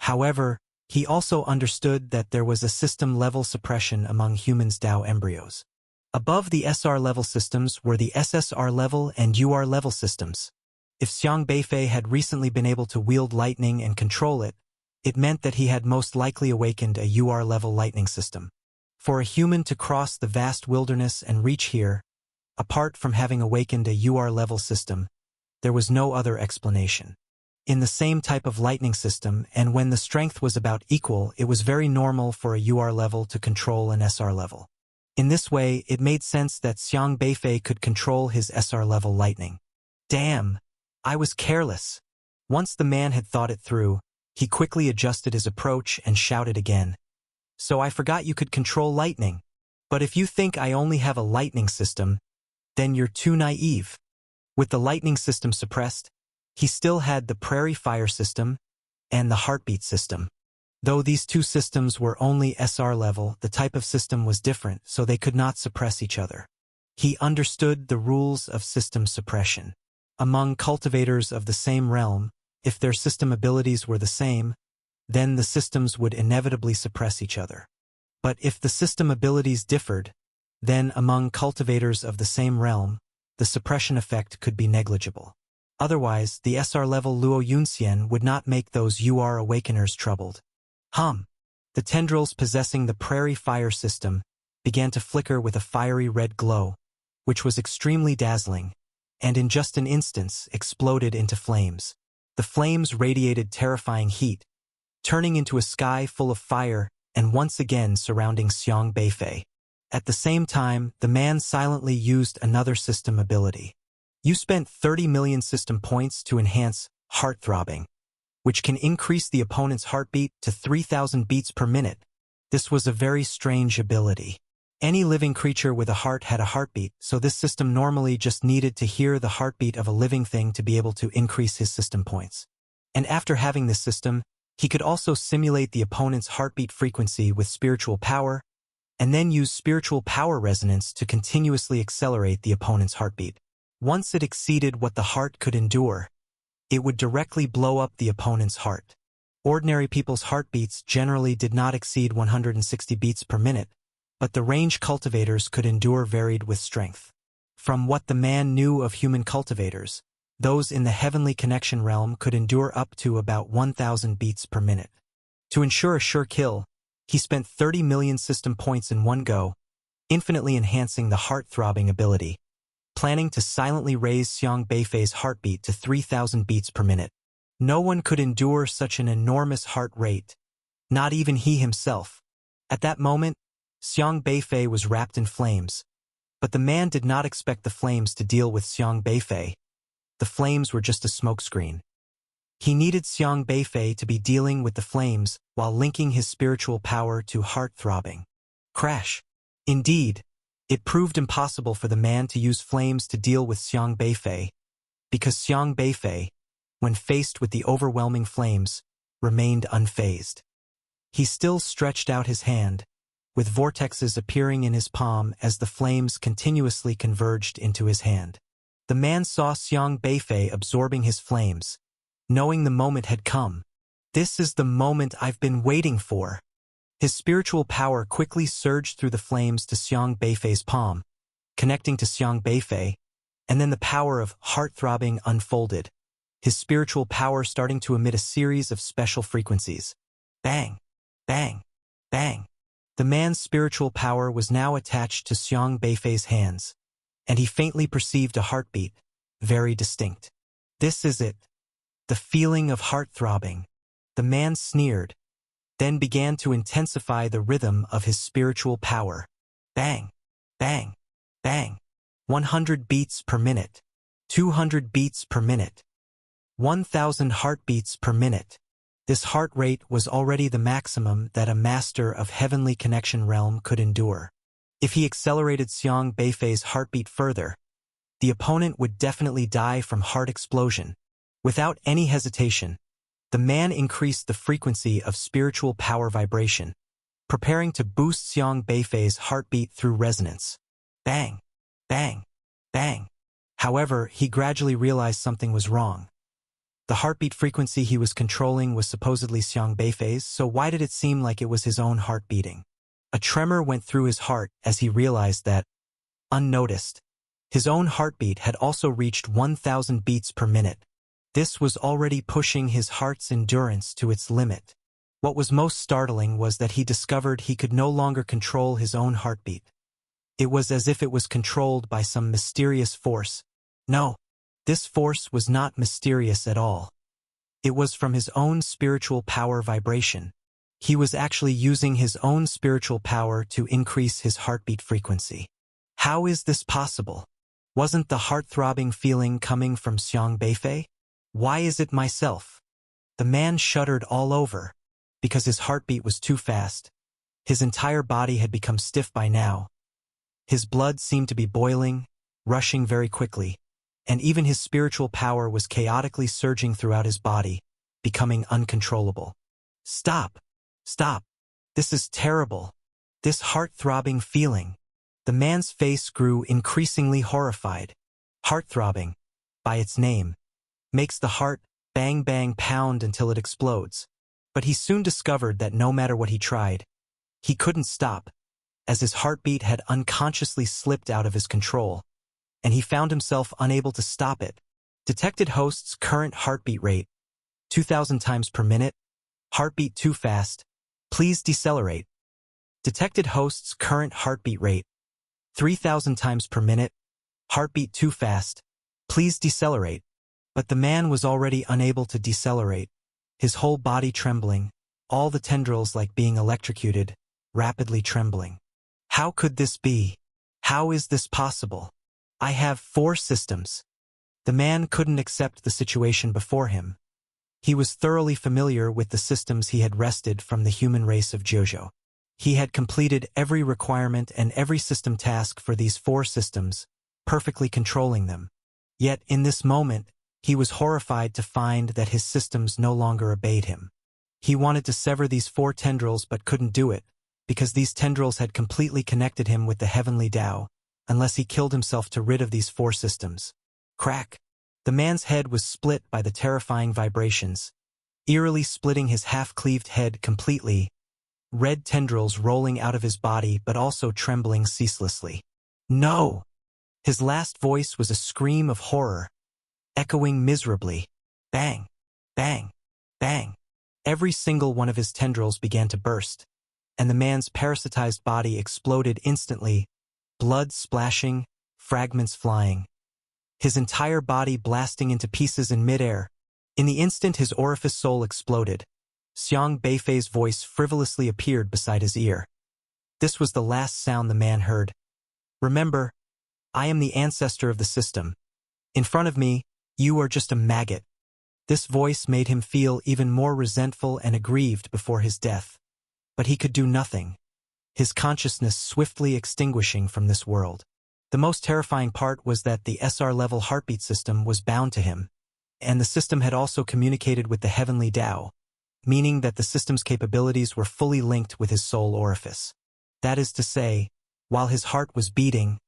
However, he also understood that there was a system-level suppression among humans' Dao embryos. Above the SR-level systems were the SSR-level and UR-level systems. If Xiang Beifei had recently been able to wield lightning and control it, it meant that he had most likely awakened a UR-level lightning system. For a human to cross the vast wilderness and reach here, apart from having awakened a UR-level system, there was no other explanation. In the same type of lightning system, and when the strength was about equal, it was very normal for a UR level to control an SR level. In this way, it made sense that Xiang Beifei could control his SR level lightning. Damn! I was careless. Once the man had thought it through, he quickly adjusted his approach and shouted again. So I forgot you could control lightning. But if you think I only have a lightning system, then you're too naive. With the lightning system suppressed, he still had the prairie fire system and the heartbeat system. Though these two systems were only SR level, the type of system was different, so they could not suppress each other. He understood the rules of system suppression. Among cultivators of the same realm, if their system abilities were the same, then the systems would inevitably suppress each other. But if the system abilities differed, then among cultivators of the same realm, the suppression effect could be negligible. Otherwise, the SR level Luo Yunxian would not make those UR awakeners troubled. The tendrils possessing the prairie fire system began to flicker with a fiery red glow, which was extremely dazzling, and in just an instant exploded into flames. The flames radiated terrifying heat, turning into a sky full of fire and once again surrounding Xiang Beifei. At the same time, the man silently used another system ability. You spent 30 million system points to enhance heart throbbing, which can increase the opponent's heartbeat to 3,000 beats per minute. This was a very strange ability. Any living creature with a heart had a heartbeat, so this system normally just needed to hear the heartbeat of a living thing to be able to increase his system points. And after having this system, he could also simulate the opponent's heartbeat frequency with spiritual power, and then use spiritual power resonance to continuously accelerate the opponent's heartbeat. Once it exceeded what the heart could endure, it would directly blow up the opponent's heart. Ordinary people's heartbeats generally did not exceed 160 beats per minute, but the range cultivators could endure varied with strength. From what the man knew of human cultivators, those in the heavenly connection realm could endure up to about 1,000 beats per minute. To ensure a sure kill, he spent 30 million system points in one go, infinitely enhancing the heart-throbbing ability, planning to silently raise Xiang Beifei's heartbeat to 3,000 beats per minute. No one could endure such an enormous heart rate, not even he himself. At that moment, Xiang Beifei was wrapped in flames, but the man did not expect the flames to deal with Xiang Beifei. The flames were just a smokescreen. He needed Xiang Beifei to be dealing with the flames while linking his spiritual power to heart-throbbing. Crash. Indeed, it proved impossible for the man to use flames to deal with Xiang Beifei, because Xiang Beifei, when faced with the overwhelming flames, remained unfazed. He still stretched out his hand, with vortexes appearing in his palm as the flames continuously converged into his hand. The man saw Xiang Beifei absorbing his flames, knowing the moment had come. This is the moment I've been waiting for. His spiritual power quickly surged through the flames to Xiang Beifei's palm, connecting to Xiang Beifei, and then the power of heart-throbbing unfolded, his spiritual power starting to emit a series of special frequencies. Bang! Bang! Bang! The man's spiritual power was now attached to Xiang Beifei's hands, and he faintly perceived a heartbeat, very distinct. This is it. The feeling of heart-throbbing. The man sneered, then began to intensify the rhythm of his spiritual power. Bang! Bang! Bang! 100 beats per minute. 200 beats per minute. 1,000 heartbeats per minute. This heart rate was already the maximum that a master of heavenly connection realm could endure. If he accelerated Xiang Beifei's heartbeat further, the opponent would definitely die from heart explosion. Without any hesitation, the man increased the frequency of spiritual power vibration, preparing to boost Xiang Beifei's heartbeat through resonance. Bang! Bang! Bang! However, he gradually realized something was wrong. The heartbeat frequency he was controlling was supposedly Xiang Beifei's, so why did it seem like it was his own heart beating? A tremor went through his heart as he realized that, unnoticed, his own heartbeat had also reached 1,000 beats per minute. This was already pushing his heart's endurance to its limit. What was most startling was that he discovered he could no longer control his own heartbeat. It was as if it was controlled by some mysterious force. No, this force was not mysterious at all. It was from his own spiritual power vibration. He was actually using his own spiritual power to increase his heartbeat frequency. How is this possible? Wasn't the heart-throbbing feeling coming from Xiang Beifei? Why is it myself? The man shuddered all over, because his heartbeat was too fast. His entire body had become stiff by now. His blood seemed to be boiling, rushing very quickly, and even his spiritual power was chaotically surging throughout his body, becoming uncontrollable. Stop! Stop! This is terrible. This heart-throbbing feeling. The man's face grew increasingly horrified. Heart-throbbing, by its name, makes the heart bang-bang pound until it explodes. But he soon discovered that no matter what he tried, he couldn't stop, as his heartbeat had unconsciously slipped out of his control, and he found himself unable to stop it. Detected host's current heartbeat rate, 2,000 times per minute. Heartbeat too fast. Please decelerate. Detected host's current heartbeat rate, 3,000 times per minute. Heartbeat too fast. Please decelerate. But the man was already unable to decelerate, his whole body trembling, all the tendrils like being electrocuted, rapidly trembling. How could this be? How is this possible? I have 4 systems. The man couldn't accept the situation before him. He was thoroughly familiar with the systems he had wrested from the human race of Jojo. He had completed every requirement and every system task for these 4 systems, perfectly controlling them. Yet in this moment, he was horrified to find that his systems no longer obeyed him. He wanted to sever these 4 tendrils but couldn't do it, because these tendrils had completely connected him with the heavenly Tao, unless he killed himself to rid of these 4 systems. Crack! The man's head was split by the terrifying vibrations, eerily splitting his half-cleaved head completely, red tendrils rolling out of his body but also trembling ceaselessly. No! His last voice was a scream of horror, echoing miserably. Bang! Bang! Bang! Every single one of his tendrils began to burst, and the man's parasitized body exploded instantly, blood splashing, fragments flying. His entire body blasting into pieces in midair. In the instant his orifice soul exploded, Xiang Beifei's voice frivolously appeared beside his ear. This was the last sound the man heard. Remember, I am the ancestor of the system. In front of me, you are just a maggot. This voice made him feel even more resentful and aggrieved before his death. But he could do nothing, his consciousness swiftly extinguishing from this world. The most terrifying part was that the SR-level heartbeat system was bound to him, and the system had also communicated with the heavenly Tao, meaning that the system's capabilities were fully linked with his soul orifice. That is to say, while his heart was beating,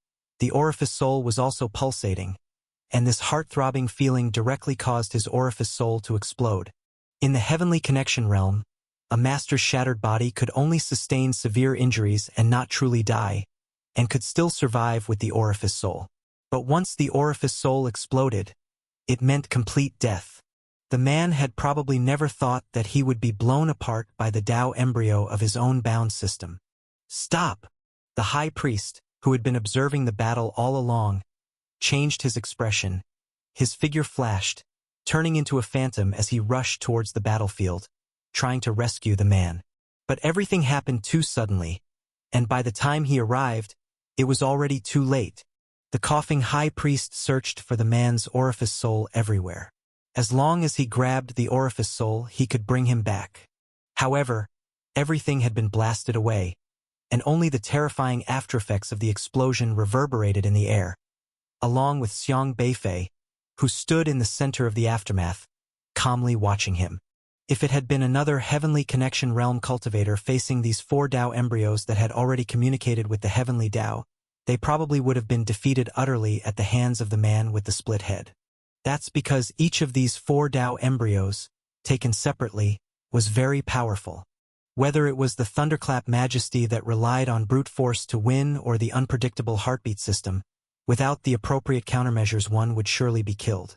the orifice soul was also pulsating, and this heart-throbbing feeling directly caused his orifice soul to explode. In the heavenly connection realm, a master's shattered body could only sustain severe injuries and not truly die, and could still survive with the orifice soul. But once the orifice soul exploded, it meant complete death. The man had probably never thought that he would be blown apart by the Tao embryo of his own bound system. Stop! The high priest, who had been observing the battle all along, changed his expression. His figure flashed, turning into a phantom as he rushed towards the battlefield, trying to rescue the man. But everything happened too suddenly, and by the time he arrived, it was already too late. The coughing high priest searched for the man's orifice soul everywhere. As long as he grabbed the orifice soul, he could bring him back. However, everything had been blasted away, and only the terrifying aftereffects of the explosion reverberated in the air, along with Xiang Beifei, who stood in the center of the aftermath, calmly watching him. If it had been another heavenly connection realm cultivator facing these 4 Tao embryos that had already communicated with the heavenly Tao, they probably would have been defeated utterly at the hands of the man with the split head. That's because each of these 4 Tao embryos, taken separately, was very powerful. Whether it was the thunderclap majesty that relied on brute force to win or the unpredictable heartbeat system, without the appropriate countermeasures one would surely be killed.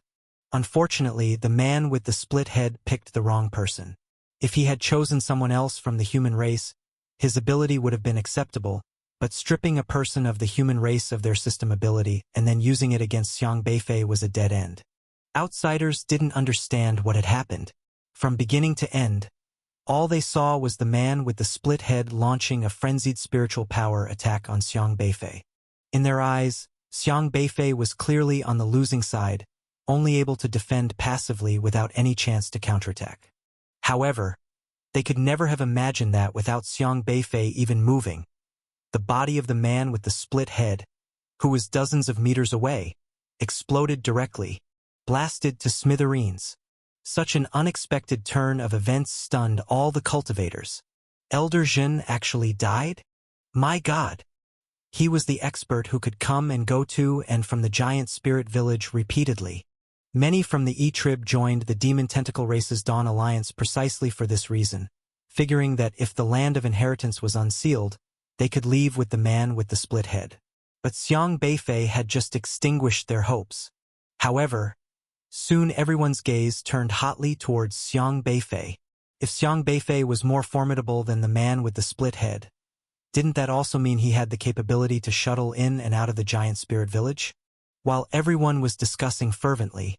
Unfortunately, the man with the split head picked the wrong person. If he had chosen someone else from the human race, his ability would have been acceptable, but stripping a person of the human race of their system ability and then using it against Xiang Beifei was a dead end. Outsiders didn't understand what had happened. From beginning to end, all they saw was the man with the split head launching a frenzied spiritual power attack on Xiang Beifei. In their eyes, Xiang Beifei was clearly on the losing side, only able to defend passively without any chance to counterattack. However, they could never have imagined that without Xiang Beifei even moving, the body of the man with the split head, who was dozens of meters away, exploded directly, blasted to smithereens. Such an unexpected turn of events stunned all the cultivators. Elder Jin actually died? My God! He was the expert who could come and go to and from the giant spirit village repeatedly. Many from the E-Trib joined the Demon Tentacle Race's Dawn Alliance precisely for this reason, figuring that if the Land of Inheritance was unsealed, they could leave with the man with the split head. But Xiang Beifei had just extinguished their hopes. However, soon everyone's gaze turned hotly towards Xiang Beifei. If Xiang Beifei was more formidable than the man with the split head, didn't that also mean he had the capability to shuttle in and out of the giant spirit village? While everyone was discussing fervently,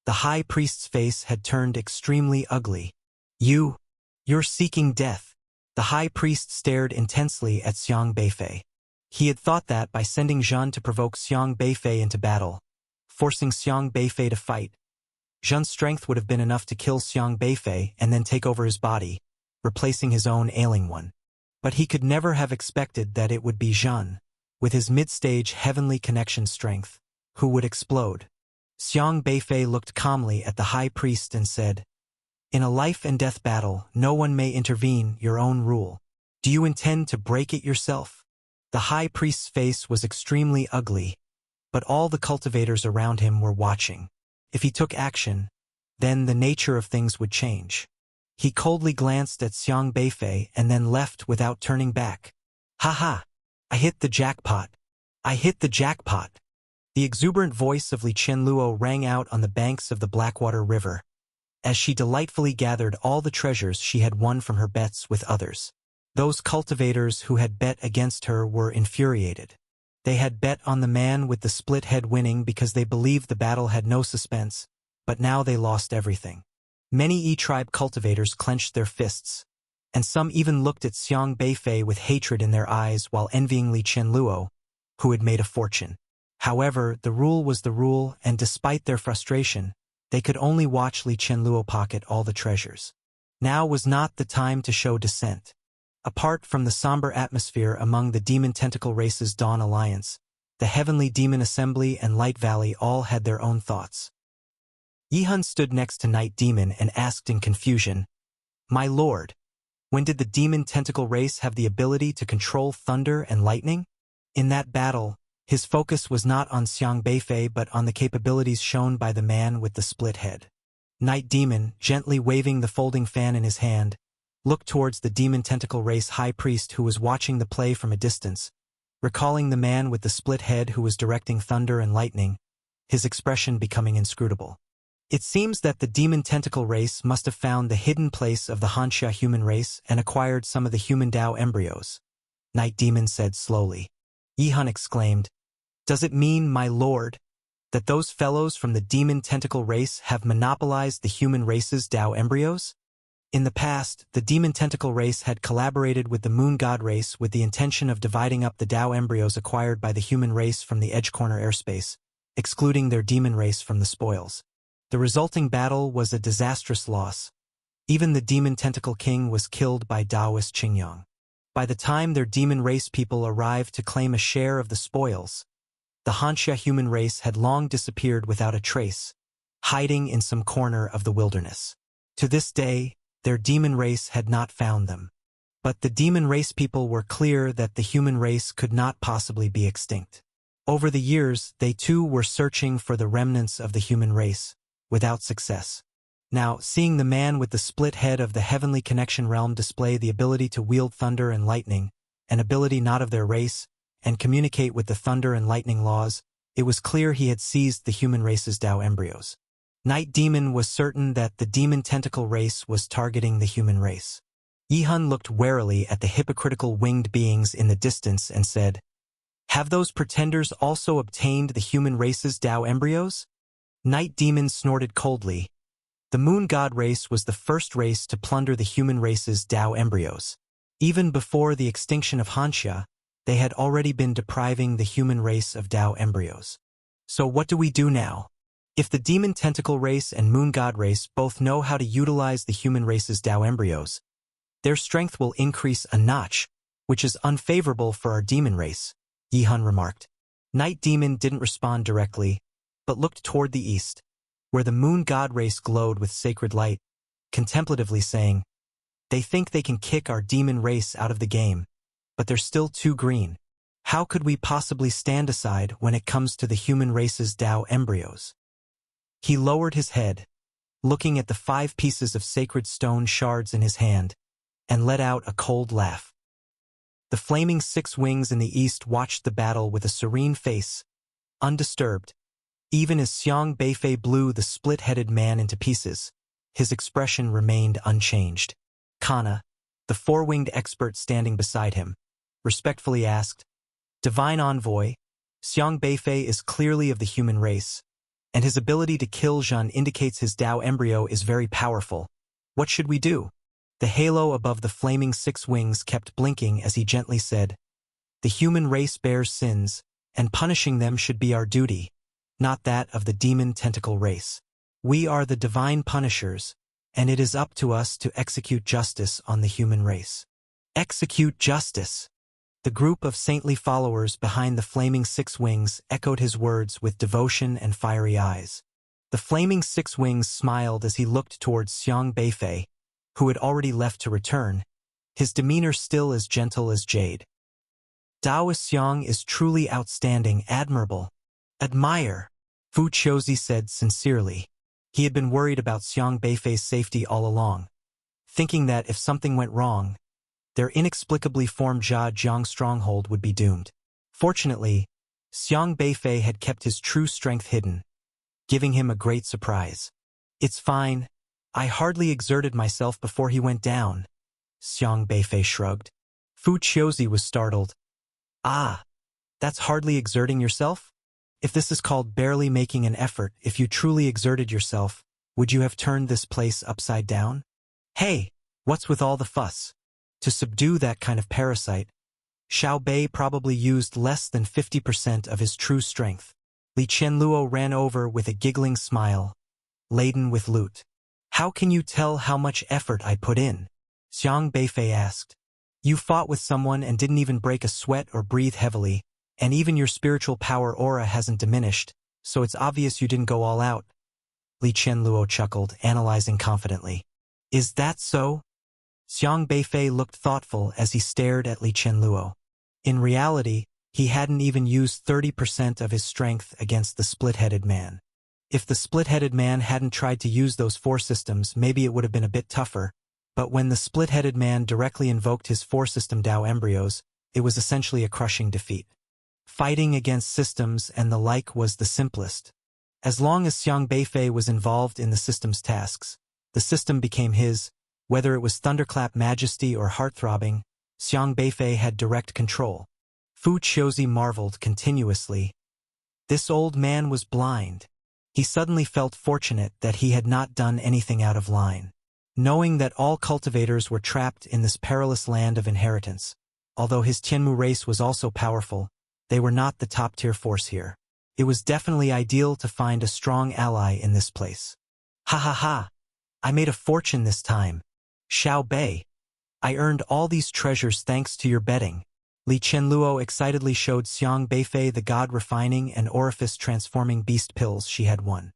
the high priest's face had turned extremely ugly. You're seeking death. The high priest stared intensely at Xiang Beifei. He had thought that by sending Zhen to provoke Xiang Beifei into battle, forcing Xiang Beifei to fight, Zhen's strength would have been enough to kill Xiang Beifei and then take over his body, replacing his own ailing one. But he could never have expected that it would be Zhen, with his mid-stage heavenly connection strength, who would explode. Xiang Beifei looked calmly at the high priest and said, "In a life-and-death battle, no one may intervene, your own rule. Do you intend to break it yourself?" The high priest's face was extremely ugly, but all the cultivators around him were watching. If he took action, then the nature of things would change. He coldly glanced at Xiang Beifei and then left without turning back. "Ha! I hit the jackpot! I hit the jackpot!" The exuberant voice of Li Qianluo rang out on the banks of the Blackwater River, as she delightfully gathered all the treasures she had won from her bets with others. Those cultivators who had bet against her were infuriated. They had bet on the man with the split head winning because they believed the battle had no suspense, but now they lost everything. Many E-Tribe cultivators clenched their fists, and some even looked at Xiang Beifei with hatred in their eyes while envying Li Qianluo, who had made a fortune. However, the rule was the rule, and despite their frustration, they could only watch Li Qianluo pocket all the treasures. Now was not the time to show dissent. Apart from the somber atmosphere among the Demon Tentacle Race's Dawn Alliance, the Heavenly Demon Assembly and Light Valley all had their own thoughts. Yihun stood next to Night Demon and asked in confusion, "My lord, when did the Demon Tentacle Race have the ability to control thunder and lightning?" In that battle, his focus was not on Xiang Beifei but on the capabilities shown by the man with the split head. Night Demon, gently waving the folding fan in his hand, looked towards the Demon Tentacle Race High Priest who was watching the play from a distance, recalling the man with the split head who was directing thunder and lightning, his expression becoming inscrutable. It seems that the Demon Tentacle Race must have found the hidden place of the Hanxia human race and acquired some of the human Tao embryos, Night Demon said slowly. Yihun exclaimed, "Does it mean, my lord, that those fellows from the Demon Tentacle Race have monopolized the human race's Tao embryos?" In the past, the Demon Tentacle Race had collaborated with the Moon God Race with the intention of dividing up the Tao embryos acquired by the human race from the Edge Corner airspace, excluding their demon race from the spoils. The resulting battle was a disastrous loss. Even the Demon Tentacle King was killed by Taoist Qingyang. By the time their demon race people arrived to claim a share of the spoils, the Hanxia human race had long disappeared without a trace, hiding in some corner of the wilderness. To this day, their demon race had not found them. But the demon race people were clear that the human race could not possibly be extinct. Over the years, they too were searching for the remnants of the human race, without success. Now, seeing the man with the split head of the heavenly connection realm display the ability to wield thunder and lightning, an ability not of their race, and communicate with the thunder and lightning laws, it was clear he had seized the human race's Tao embryos. Night Demon was certain that the demon tentacle race was targeting the human race. Yi-Hun looked warily at the hypocritical winged beings in the distance and said, "Have those pretenders also obtained the human race's Tao embryos?" Night Demon snorted coldly. The Moon God race was the first race to plunder the human race's Tao embryos. Even before the extinction of Hanxia, they had already been depriving the human race of Tao embryos. So what do we do now? If the demon tentacle race and Moon God race both know how to utilize the human race's Tao embryos, their strength will increase a notch, which is unfavorable for our demon race, Yi-Hun remarked. Night Demon didn't respond directly, but looked toward the east, where the Moon God race glowed with sacred light, contemplatively saying, "They think they can kick our demon race out of the game, but they're still too green. How could we possibly stand aside when it comes to the human race's Tao embryos?" He lowered his head, looking at the 5 pieces of sacred stone shards in his hand, and let out a cold laugh. The flaming 6 wings in the east watched the battle with a serene face, undisturbed. Even as Xiang Beifei blew the split-headed man into pieces, his expression remained unchanged. Kana, the 4-winged expert standing beside him, respectfully asked, "Divine Envoy, Xiang Beifei is clearly of the human race, and his ability to kill Zhan indicates his Tao embryo is very powerful. What should we do?" The halo above the flaming 6 wings kept blinking as he gently said, "The human race bears sins, and punishing them should be our duty, not that of the demon tentacle race. We are the divine punishers, and it is up to us to execute justice on the human race." Execute justice! The group of saintly followers behind the flaming 6 wings echoed his words with devotion and fiery eyes. The flaming 6 wings smiled as he looked towards Xiang Beifei, who had already left to return, his demeanor still as gentle as jade. "Taoist Xiang is truly outstanding, admirable. Admire," Fu Qiuzi said sincerely. He had been worried about Xiang Beifei's safety all along, thinking that if something went wrong, their inexplicably formed Zhajiang stronghold would be doomed. Fortunately, Xiang Beifei had kept his true strength hidden, giving him a great surprise. "It's fine. I hardly exerted myself before he went down," Xiang Beifei shrugged. Fu Qiuzi was startled. "Ah, that's hardly exerting yourself? If this is called barely making an effort, if you truly exerted yourself, would you have turned this place upside down? Hey, what's with all the fuss? To subdue that kind of parasite, Xiao Bei probably used less than 50% of his true strength." Li Qianluo ran over with a giggling smile, laden with loot. "How can you tell how much effort I put in?" Xiang Beifei asked. "You fought with someone and didn't even break a sweat or breathe heavily, and even your spiritual power aura hasn't diminished, so it's obvious you didn't go all out." Li Qianluo chuckled, analyzing confidently. "Is that so?" Xiang Beifei looked thoughtful as he stared at Li Qianluo. In reality, he hadn't even used 30% of his strength against the split-headed man. If the split-headed man hadn't tried to use those 4 systems, maybe it would have been a bit tougher, but when the split-headed man directly invoked his 4-system Tao embryos, it was essentially a crushing defeat. Fighting against systems and the like was the simplest. As long as Xiang Beifei was involved in the system's tasks, the system became his. Whether it was Thunderclap Majesty or Heartthrobbing, Xiang Beifei had direct control. Fu Qiuzi marveled continuously. This old man was blind. He suddenly felt fortunate that he had not done anything out of line. Knowing that all cultivators were trapped in this perilous land of inheritance, although his Tianmu race was also powerful, they were not the top-tier force here. It was definitely ideal to find a strong ally in this place. "Ha ha ha! I made a fortune this time. Xiao Bei, I earned all these treasures thanks to your betting." Li Qianluo excitedly showed Xiang Beifei the god-refining and orifice-transforming beast pills she had won.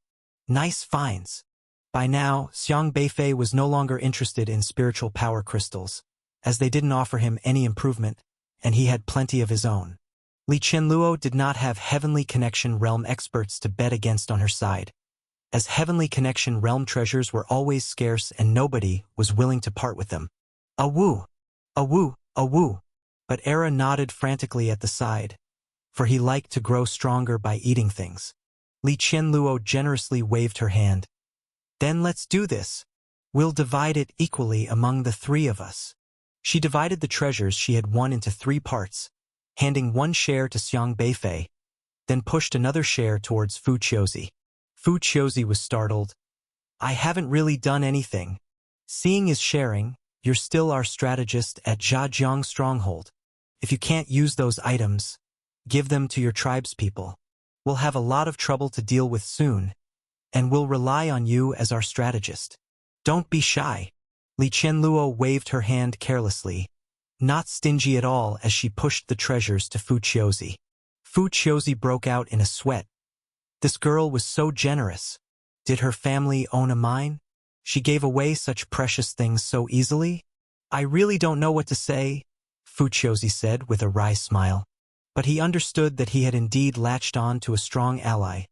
Nice finds. By now, Xiang Beifei was no longer interested in spiritual power crystals, as they didn't offer him any improvement, and he had plenty of his own. Li Qianluo did not have Heavenly Connection realm experts to bet against on her side, as Heavenly Connection realm treasures were always scarce and nobody was willing to part with them. Awoo! Awoo! Awoo! But Era nodded frantically at the side, for he liked to grow stronger by eating things. Li Qianluo generously waved her hand. Then let's do this. We'll divide it equally among the three of us. She divided the treasures she had won into 3 parts, handing 1 share to Xiang Beifei, then pushed another share towards Fu Qiuzi. Fu Qiuzi was startled. I haven't really done anything. Seeing is sharing, you're still our strategist at Zhajiang Stronghold. If you can't use those items, give them to your tribespeople. We'll have a lot of trouble to deal with soon, and we'll rely on you as our strategist. Don't be shy. Li Qianluo waved her hand carelessly, not stingy at all as she pushed the treasures to Fu Qiuzi. Fu Qiuzi broke out in a sweat. This girl was so generous. Did her family own a mine? She gave away such precious things so easily? I really don't know what to say, Fu Qiuzi said with a wry smile. But he understood that he had indeed latched on to a strong ally,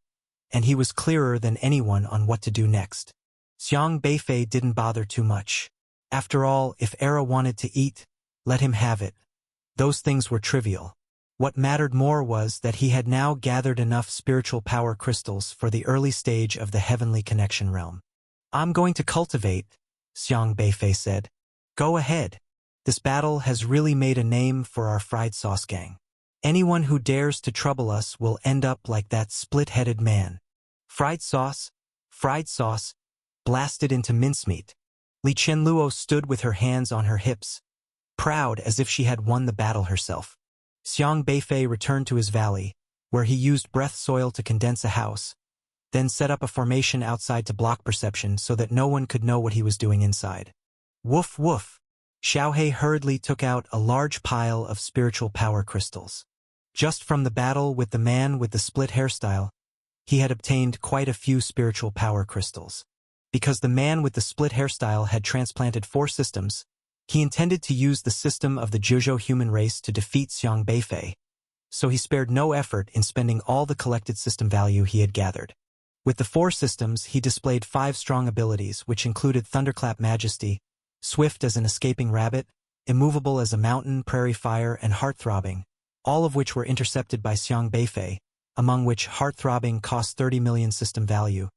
and he was clearer than anyone on what to do next. Xiang Beifei didn't bother too much. After all, if Era wanted to eat, let him have it. Those things were trivial. What mattered more was that he had now gathered enough spiritual power crystals for the early stage of the Heavenly Connection realm. I'm going to cultivate, Xiang Beifei said. Go ahead. This battle has really made a name for our fried sauce gang. Anyone who dares to trouble us will end up like that split-headed man. Fried sauce, blasted into mincemeat. Li Qianluo stood with her hands on her hips, proud as if she had won the battle herself. Xiang Beifei returned to his valley, where he used breath soil to condense a house, then set up a formation outside to block perception so that no one could know what he was doing inside. Woof woof! Xiaohe hurriedly took out a large pile of spiritual power crystals. Just from the battle with the man with the split hairstyle, he had obtained quite a few spiritual power crystals. Because the man with the split hairstyle had transplanted 4 systems, he intended to use the system of the Zhuzhou human race to defeat Xiang Beifei, so he spared no effort in spending all the collected system value he had gathered. With the 4 systems, he displayed 5 strong abilities, which included Thunderclap Majesty, Swift as an escaping rabbit, Immovable as a mountain, Prairie Fire, and Heart-Throbbing, all of which were intercepted by Xiang Beifei, among which Heart-Throbbing cost 30 million system value.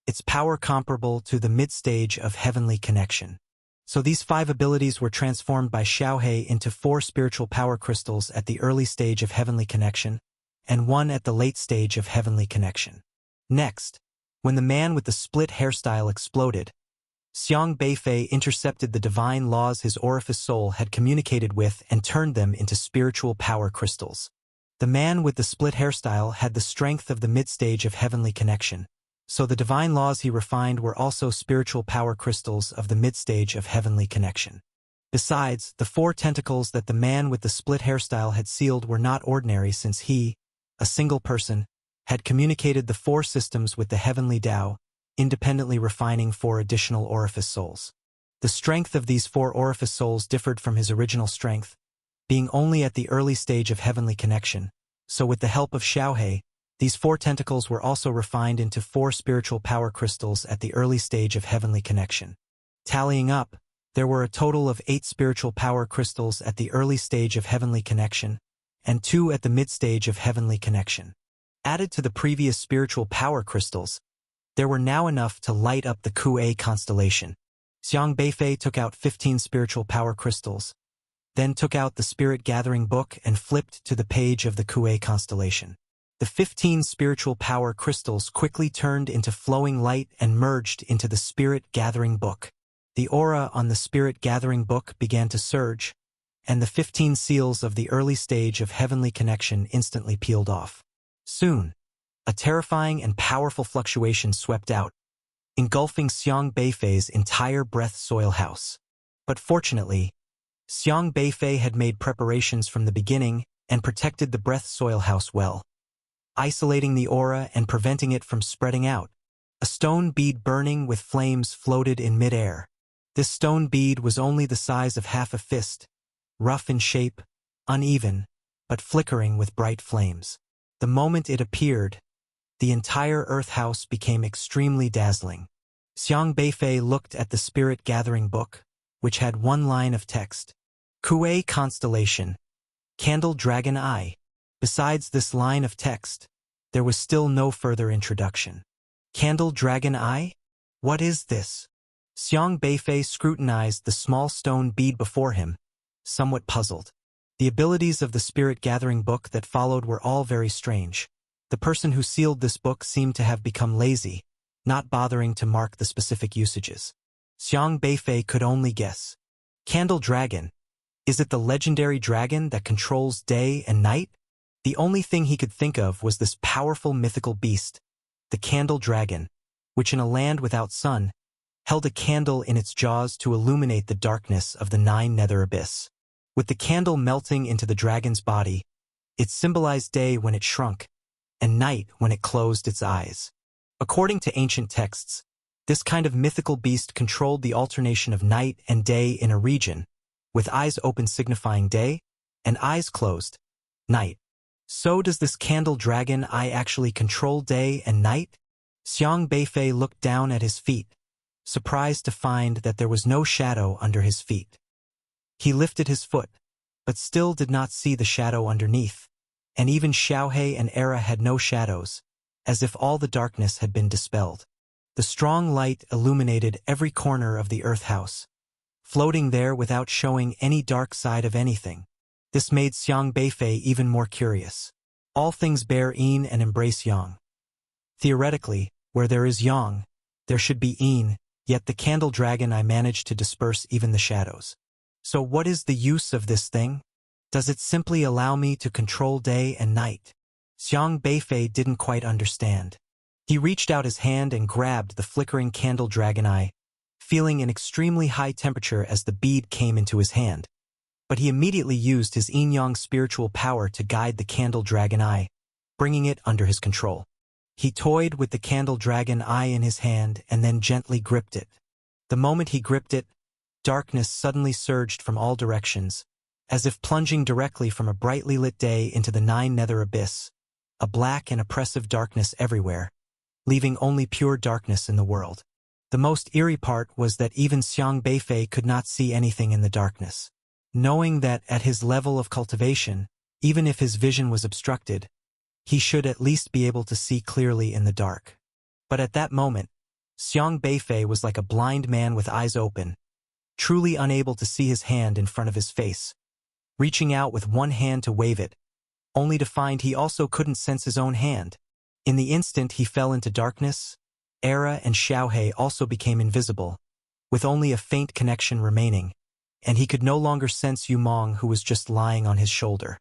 Its power comparable to the mid-stage of Heavenly Connection. So these 5 abilities were transformed by Xiaohe into 4 spiritual power crystals at the early stage of Heavenly Connection, and 1 at the late stage of Heavenly Connection. Next, when the man with the split hairstyle exploded, Xiang Beifei intercepted the divine laws his orifice soul had communicated with and turned them into spiritual power crystals. The man with the split hairstyle had the strength of the mid-stage of Heavenly Connection, so the divine laws he refined were also spiritual power crystals of the mid-stage of Heavenly Connection. Besides, the 4 tentacles that the man with the split hairstyle had sealed were not ordinary, since he, a single person, had communicated the 4 systems with the Heavenly Tao, independently refining 4 additional orifice souls. The strength of these 4 orifice souls differed from his original strength, being only at the early stage of Heavenly Connection, so with the help of Xiaohe, these 4 tentacles were also refined into 4 spiritual power crystals at the early stage of Heavenly Connection. Tallying up, there were a total of 8 spiritual power crystals at the early stage of Heavenly Connection, and 2 at the mid-stage of Heavenly Connection. Added to the previous spiritual power crystals, there were now enough to light up the Kuei constellation. Xiang Beifei took out 15 spiritual power crystals, then took out the Spirit Gathering Book and flipped to the page of the Kuei constellation. The 15 spiritual power crystals quickly turned into flowing light and merged into the Spirit Gathering Book. The aura on the Spirit Gathering Book began to surge, and the 15 seals of the early stage of Heavenly Connection instantly peeled off. Soon, a terrifying and powerful fluctuation swept out, engulfing Xiang Beifei's entire breath soil house. But fortunately, Xiang Beifei had made preparations from the beginning and protected the breath soil house well, isolating the aura and preventing it from spreading out. A stone bead burning with flames floated in mid-air. This stone bead was only the size of half a fist, rough in shape, uneven, but flickering with bright flames. The moment it appeared, the entire Earth House became extremely dazzling. Xiang Beifei looked at the spirit-gathering book, which had one line of text. Kuei Constellation, Candle Dragon Eye. Besides this line of text, there was still no further introduction. Candle Dragon Eye? What is this? Xiang Beifei scrutinized the small stone bead before him, somewhat puzzled. The abilities of the spirit-gathering book that followed were all very strange. The person who sealed this book seemed to have become lazy, not bothering to mark the specific usages. Xiang Beifei could only guess. Candle Dragon. Is it the legendary dragon that controls day and night? The only thing he could think of was this powerful mythical beast, the Candle Dragon, which in a land without sun, held a candle in its jaws to illuminate the darkness of the 9 nether abyss. With the candle melting into the dragon's body, it symbolized day when it shrunk, and night when it closed its eyes. According to ancient texts, this kind of mythical beast controlled the alternation of night and day in a region, with eyes open signifying day, and eyes closed, night. So does this Candle Dragon Eye actually control day and night? Xiang Beifei looked down at his feet, surprised to find that there was no shadow under his feet. He lifted his foot, but still did not see the shadow underneath, and even Xiaohei and Era had no shadows, as if all the darkness had been dispelled. The strong light illuminated every corner of the Earth House, floating there without showing any dark side of anything. This made Xiang Beifei even more curious. All things bear yin and embrace yang. Theoretically, where there is yang, there should be yin, yet the Candle Dragon Eye managed to disperse even the shadows. So what is the use of this thing? Does it simply allow me to control day and night? Xiang Beifei didn't quite understand. He reached out his hand and grabbed the flickering Candle Dragon Eye, feeling an extremely high temperature as the bead came into his hand. But he immediately used his yin-yang spiritual power to guide the Candle Dragon Eye, bringing it under his control. He toyed with the Candle Dragon Eye in his hand and then gently gripped it. The moment he gripped it, darkness suddenly surged from all directions, as if plunging directly from a brightly lit day into the 9 nether abyss, a black and oppressive darkness everywhere, leaving only pure darkness in the world. The most eerie part was that even Xiang Beifei could not see anything in the darkness. Knowing that at his level of cultivation, even if his vision was obstructed, he should at least be able to see clearly in the dark. But at that moment, Xiang Beifei was like a blind man with eyes open, truly unable to see his hand in front of his face, reaching out with one hand to wave it, only to find he also couldn't sense his own hand. In the instant he fell into darkness, Era and Xiaohei also became invisible, with only a faint connection remaining, and he could no longer sense Yumong, who was just lying on his shoulder.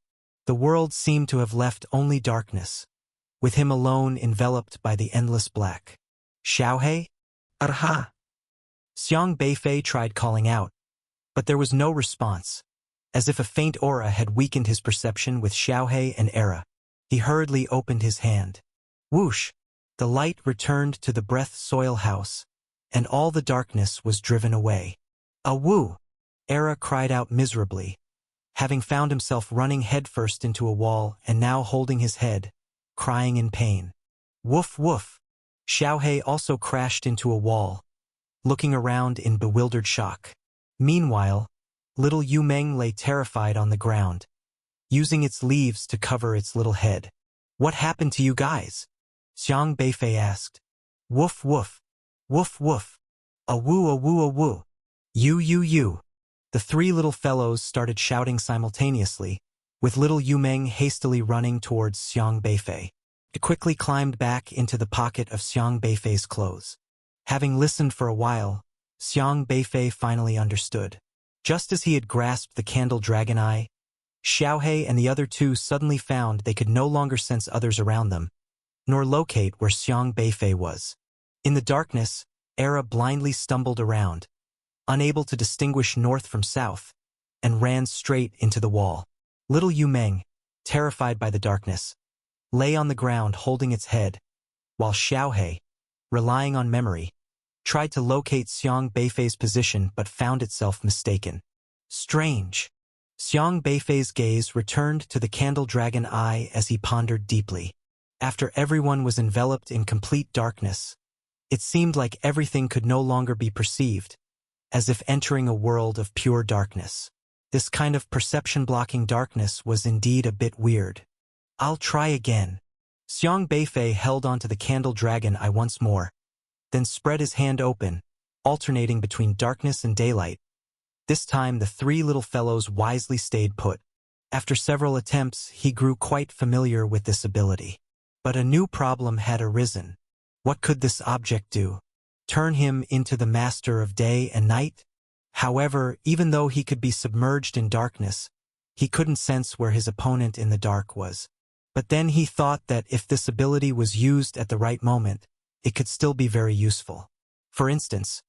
The world seemed to have left only darkness, with him alone enveloped by the endless black. Xiaohei? Arha! Xiang Beifei tried calling out, but there was no response, as if a faint aura had weakened his perception with Xiaohei and Era. He hurriedly opened his hand. Whoosh! The light returned to the Breath Soil House, and all the darkness was driven away. Awoo! Era cried out miserably, having found himself running headfirst into a wall and now holding his head, crying in pain. Woof woof! Xiaohei also crashed into a wall, looking around in bewildered shock. Meanwhile, little Yumeng lay terrified on the ground, using its leaves to cover its little head. What happened to you guys? Xiang Beifei asked. Woof woof! Woof woof! Awoo awoo awoo! You! The 3 little fellows started shouting simultaneously, with little Yumeng hastily running towards Xiang Beifei. It quickly climbed back into the pocket of Xiang Beifei's clothes. Having listened for a while, Xiang Beifei finally understood. Just as he had grasped the Candle Dragon Eye, Xiaohei and the other 2 suddenly found they could no longer sense others around them, nor locate where Xiang Beifei was. In the darkness, Era blindly stumbled around, unable to distinguish north from south, and ran straight into the wall. Little Yumeng, terrified by the darkness, lay on the ground holding its head, while Xiaohei, relying on memory, tried to locate Xiang Beifei's position but found itself mistaken. Strange. Xiang Beifei's gaze returned to the candle dragon eye as he pondered deeply. After everyone was enveloped in complete darkness, it seemed like everything could no longer be perceived, as if entering a world of pure darkness. This kind of perception-blocking darkness was indeed a bit weird. I'll try again. Xiang Beifei held onto the candle dragon eye once more, then spread his hand open, alternating between darkness and daylight. This time the three little fellows wisely stayed put. After several attempts, he grew quite familiar with this ability. But a new problem had arisen. What could this object do? Turn him into the master of day and night? However, even though he could be submerged in darkness, he couldn't sense where his opponent in the dark was. But then he thought that if this ability was used at the right moment, it could still be very useful. For instance,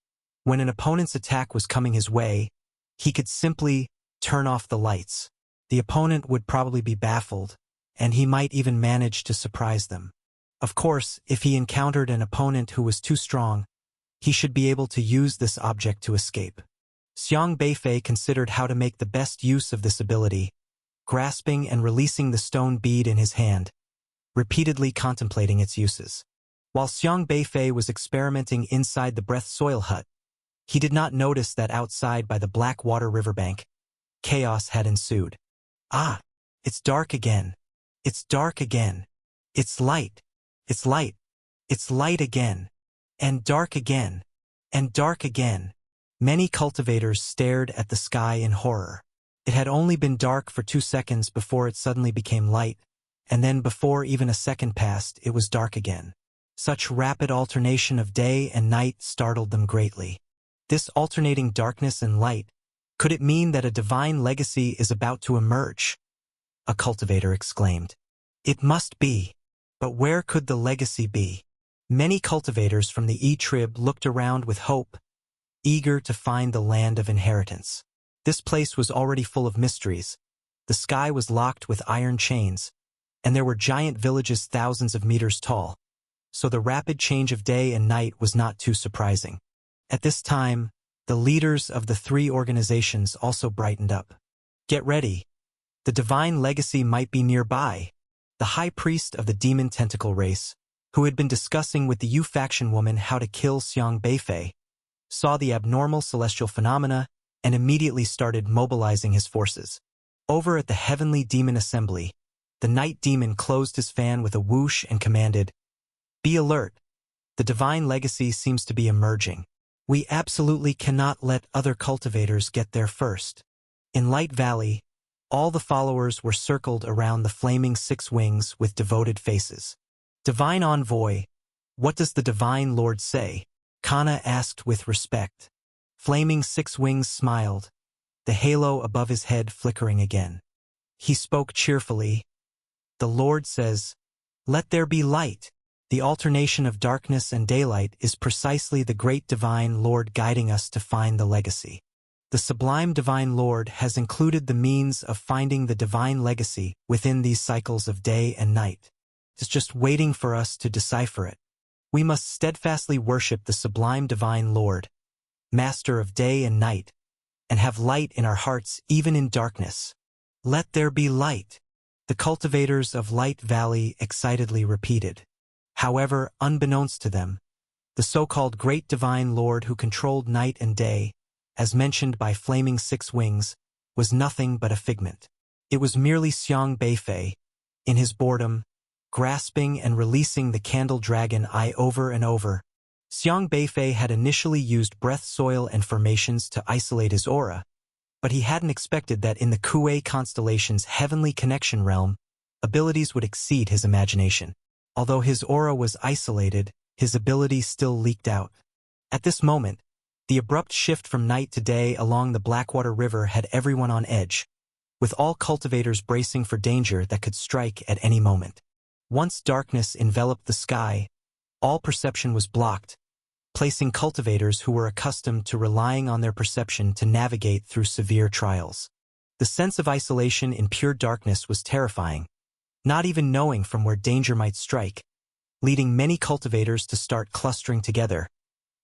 when an opponent's attack was coming his way, he could simply turn off the lights. The opponent would probably be baffled, and he might even manage to surprise them. Of course, if he encountered an opponent who was too strong, he should be able to use this object to escape. Xiang Beifei considered how to make the best use of this ability, grasping and releasing the stone bead in his hand, repeatedly contemplating its uses. While Xiang Beifei was experimenting inside the breath soil hut, he did not notice that outside by the Blackwater riverbank, chaos had ensued. Ah, it's dark again. It's dark again. It's light. It's light. It's light again. And dark again. And dark again. Many cultivators stared at the sky in horror. It had only been dark for 2 seconds before it suddenly became light, and then before even a second passed, it was dark again. Such rapid alternation of day and night startled them greatly. This alternating darkness and light, could it mean that a divine legacy is about to emerge? A cultivator exclaimed. It must be. But where could the legacy be? Many cultivators from the E-Trib looked around with hope, eager to find the land of inheritance. This place was already full of mysteries. The sky was locked with iron chains, and there were giant villages thousands of meters tall. So the rapid change of day and night was not too surprising. At this time, the leaders of the three organizations also brightened up. Get ready. The divine legacy might be nearby. The high priest of the demon tentacle race, who had been discussing with the Yu faction woman how to kill Xiang Beifei, saw the abnormal celestial phenomena and immediately started mobilizing his forces. Over at the Heavenly Demon Assembly, the night demon closed his fan with a whoosh and commanded, "Be alert. The divine legacy seems to be emerging. We absolutely cannot let other cultivators get there first." In Light Valley, all the followers were circled around the flaming 6 wings with devoted faces. "Divine Envoy, what does the Divine Lord say?" Kana asked with respect. Flaming 6 wings smiled, the halo above his head flickering again. He spoke cheerfully. "The Lord says, 'Let there be light.' The alternation of darkness and daylight is precisely the great Divine Lord guiding us to find the legacy. The sublime Divine Lord has included the means of finding the divine legacy within these cycles of day and night. It's just waiting for us to decipher it. We must steadfastly worship the sublime Divine Lord, Master of day and night, and have light in our hearts even in darkness. Let there be light," the cultivators of Light Valley excitedly repeated. However, unbeknownst to them, the so-called Great Divine Lord who controlled night and day, as mentioned by Flaming 6 Wings, was nothing but a figment. It was merely Xiang Beifei, in his boredom, grasping and releasing the candle dragon eye over and over. Xiang Beifei had initially used breath soil and formations to isolate his aura, but he hadn't expected that in the Kuei constellation's heavenly connection realm, abilities would exceed his imagination. Although his aura was isolated, his ability still leaked out. At this moment, the abrupt shift from night to day along the Blackwater River had everyone on edge, with all cultivators bracing for danger that could strike at any moment. Once darkness enveloped the sky, all perception was blocked, placing cultivators who were accustomed to relying on their perception to navigate through severe trials. The sense of isolation in pure darkness was terrifying, not even knowing from where danger might strike, leading many cultivators to start clustering together,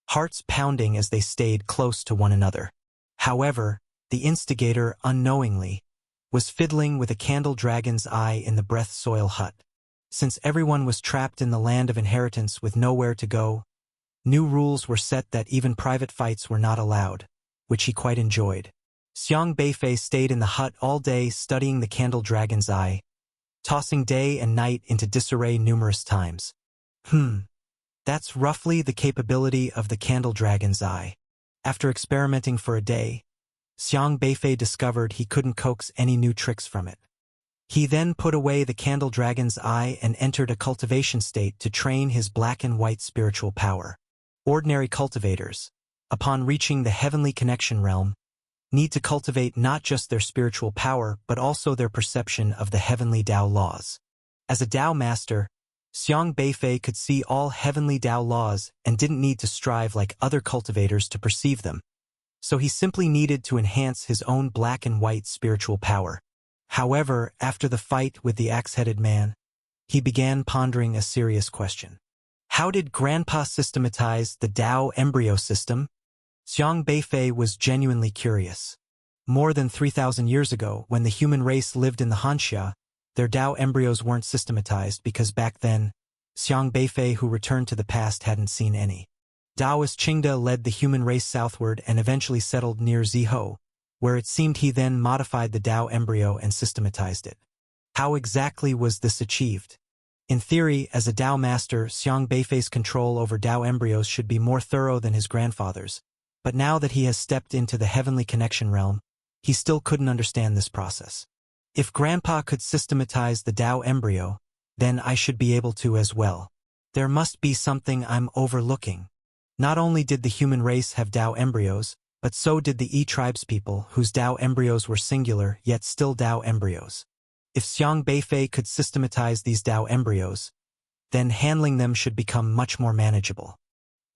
hearts pounding as they stayed close to one another. However, the instigator unknowingly was fiddling with a candle dragon's eye in the breath soil hut. Since everyone was trapped in the land of inheritance with nowhere to go, new rules were set that even private fights were not allowed, which he quite enjoyed. Xiang Beifei stayed in the hut all day studying the candle dragon's eye, tossing day and night into disarray numerous times. That's roughly the capability of the candle dragon's eye. After experimenting for a day, Xiang Beifei discovered he couldn't coax any new tricks from it. He then put away the candle dragon's eye and entered a cultivation state to train his black and white spiritual power. Ordinary cultivators, upon reaching the heavenly connection realm, need to cultivate not just their spiritual power but also their perception of the heavenly Tao laws. As a Tao master, Xiang Beifei could see all heavenly Tao laws and didn't need to strive like other cultivators to perceive them. So he simply needed to enhance his own black and white spiritual power. However, after the fight with the axe-headed man, he began pondering a serious question. How did Grandpa systematize the Tao embryo system? Xiang Beifei was genuinely curious. More than 3,000 years ago, when the human race lived in the Hanxia, their Tao embryos weren't systematized because back then, Xiang Beifei, who returned to the past, hadn't seen any. Taoist Qingde led the human race southward and eventually settled near Zihou, where it seemed he then modified the Tao embryo and systematized it. How exactly was this achieved? In theory, as a Tao master, Xiang Beifei's control over Tao embryos should be more thorough than his grandfather's, but now that he has stepped into the heavenly connection realm, he still couldn't understand this process. If Grandpa could systematize the Tao embryo, then I should be able to as well. There must be something I'm overlooking. Not only did the human race have Tao embryos, but so did the tribespeople, whose Tao embryos were singular yet still Tao embryos. If Xiang Beifei could systematize these Tao embryos, then handling them should become much more manageable.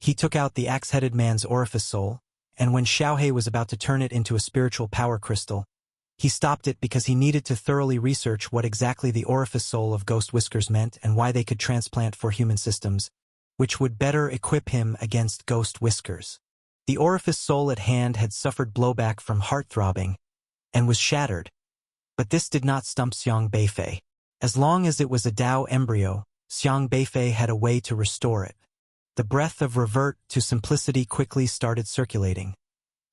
He took out the axe-headed man's orifice soul, and when Xiaohe was about to turn it into a spiritual power crystal, he stopped it because he needed to thoroughly research what exactly the orifice soul of Ghost Whiskers meant and why they could transplant for human systems, which would better equip him against Ghost Whiskers. The orifice soul at hand had suffered blowback from heart-throbbing and was shattered, but this did not stump Xiang Beifei. As long as it was a Tao embryo, Xiang Beifei had a way to restore it. The breath of revert to simplicity quickly started circulating,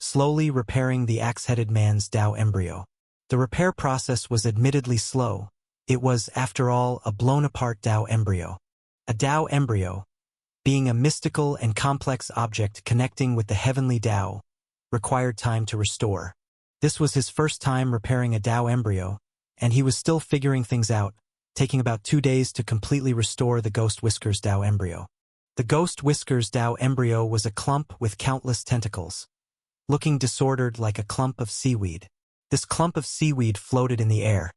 slowly repairing the axe-headed man's Tao embryo. The repair process was admittedly slow. It was, after all, a blown-apart Tao embryo. A Tao embryo, being a mystical and complex object connecting with the heavenly Tao, required time to restore. This was his first time repairing a Tao embryo, and he was still figuring things out, taking about 2 days to completely restore the Ghost Whiskers Tao embryo. The Ghost Whiskers Tao embryo was a clump with countless tentacles, looking disordered like a clump of seaweed. This clump of seaweed floated in the air,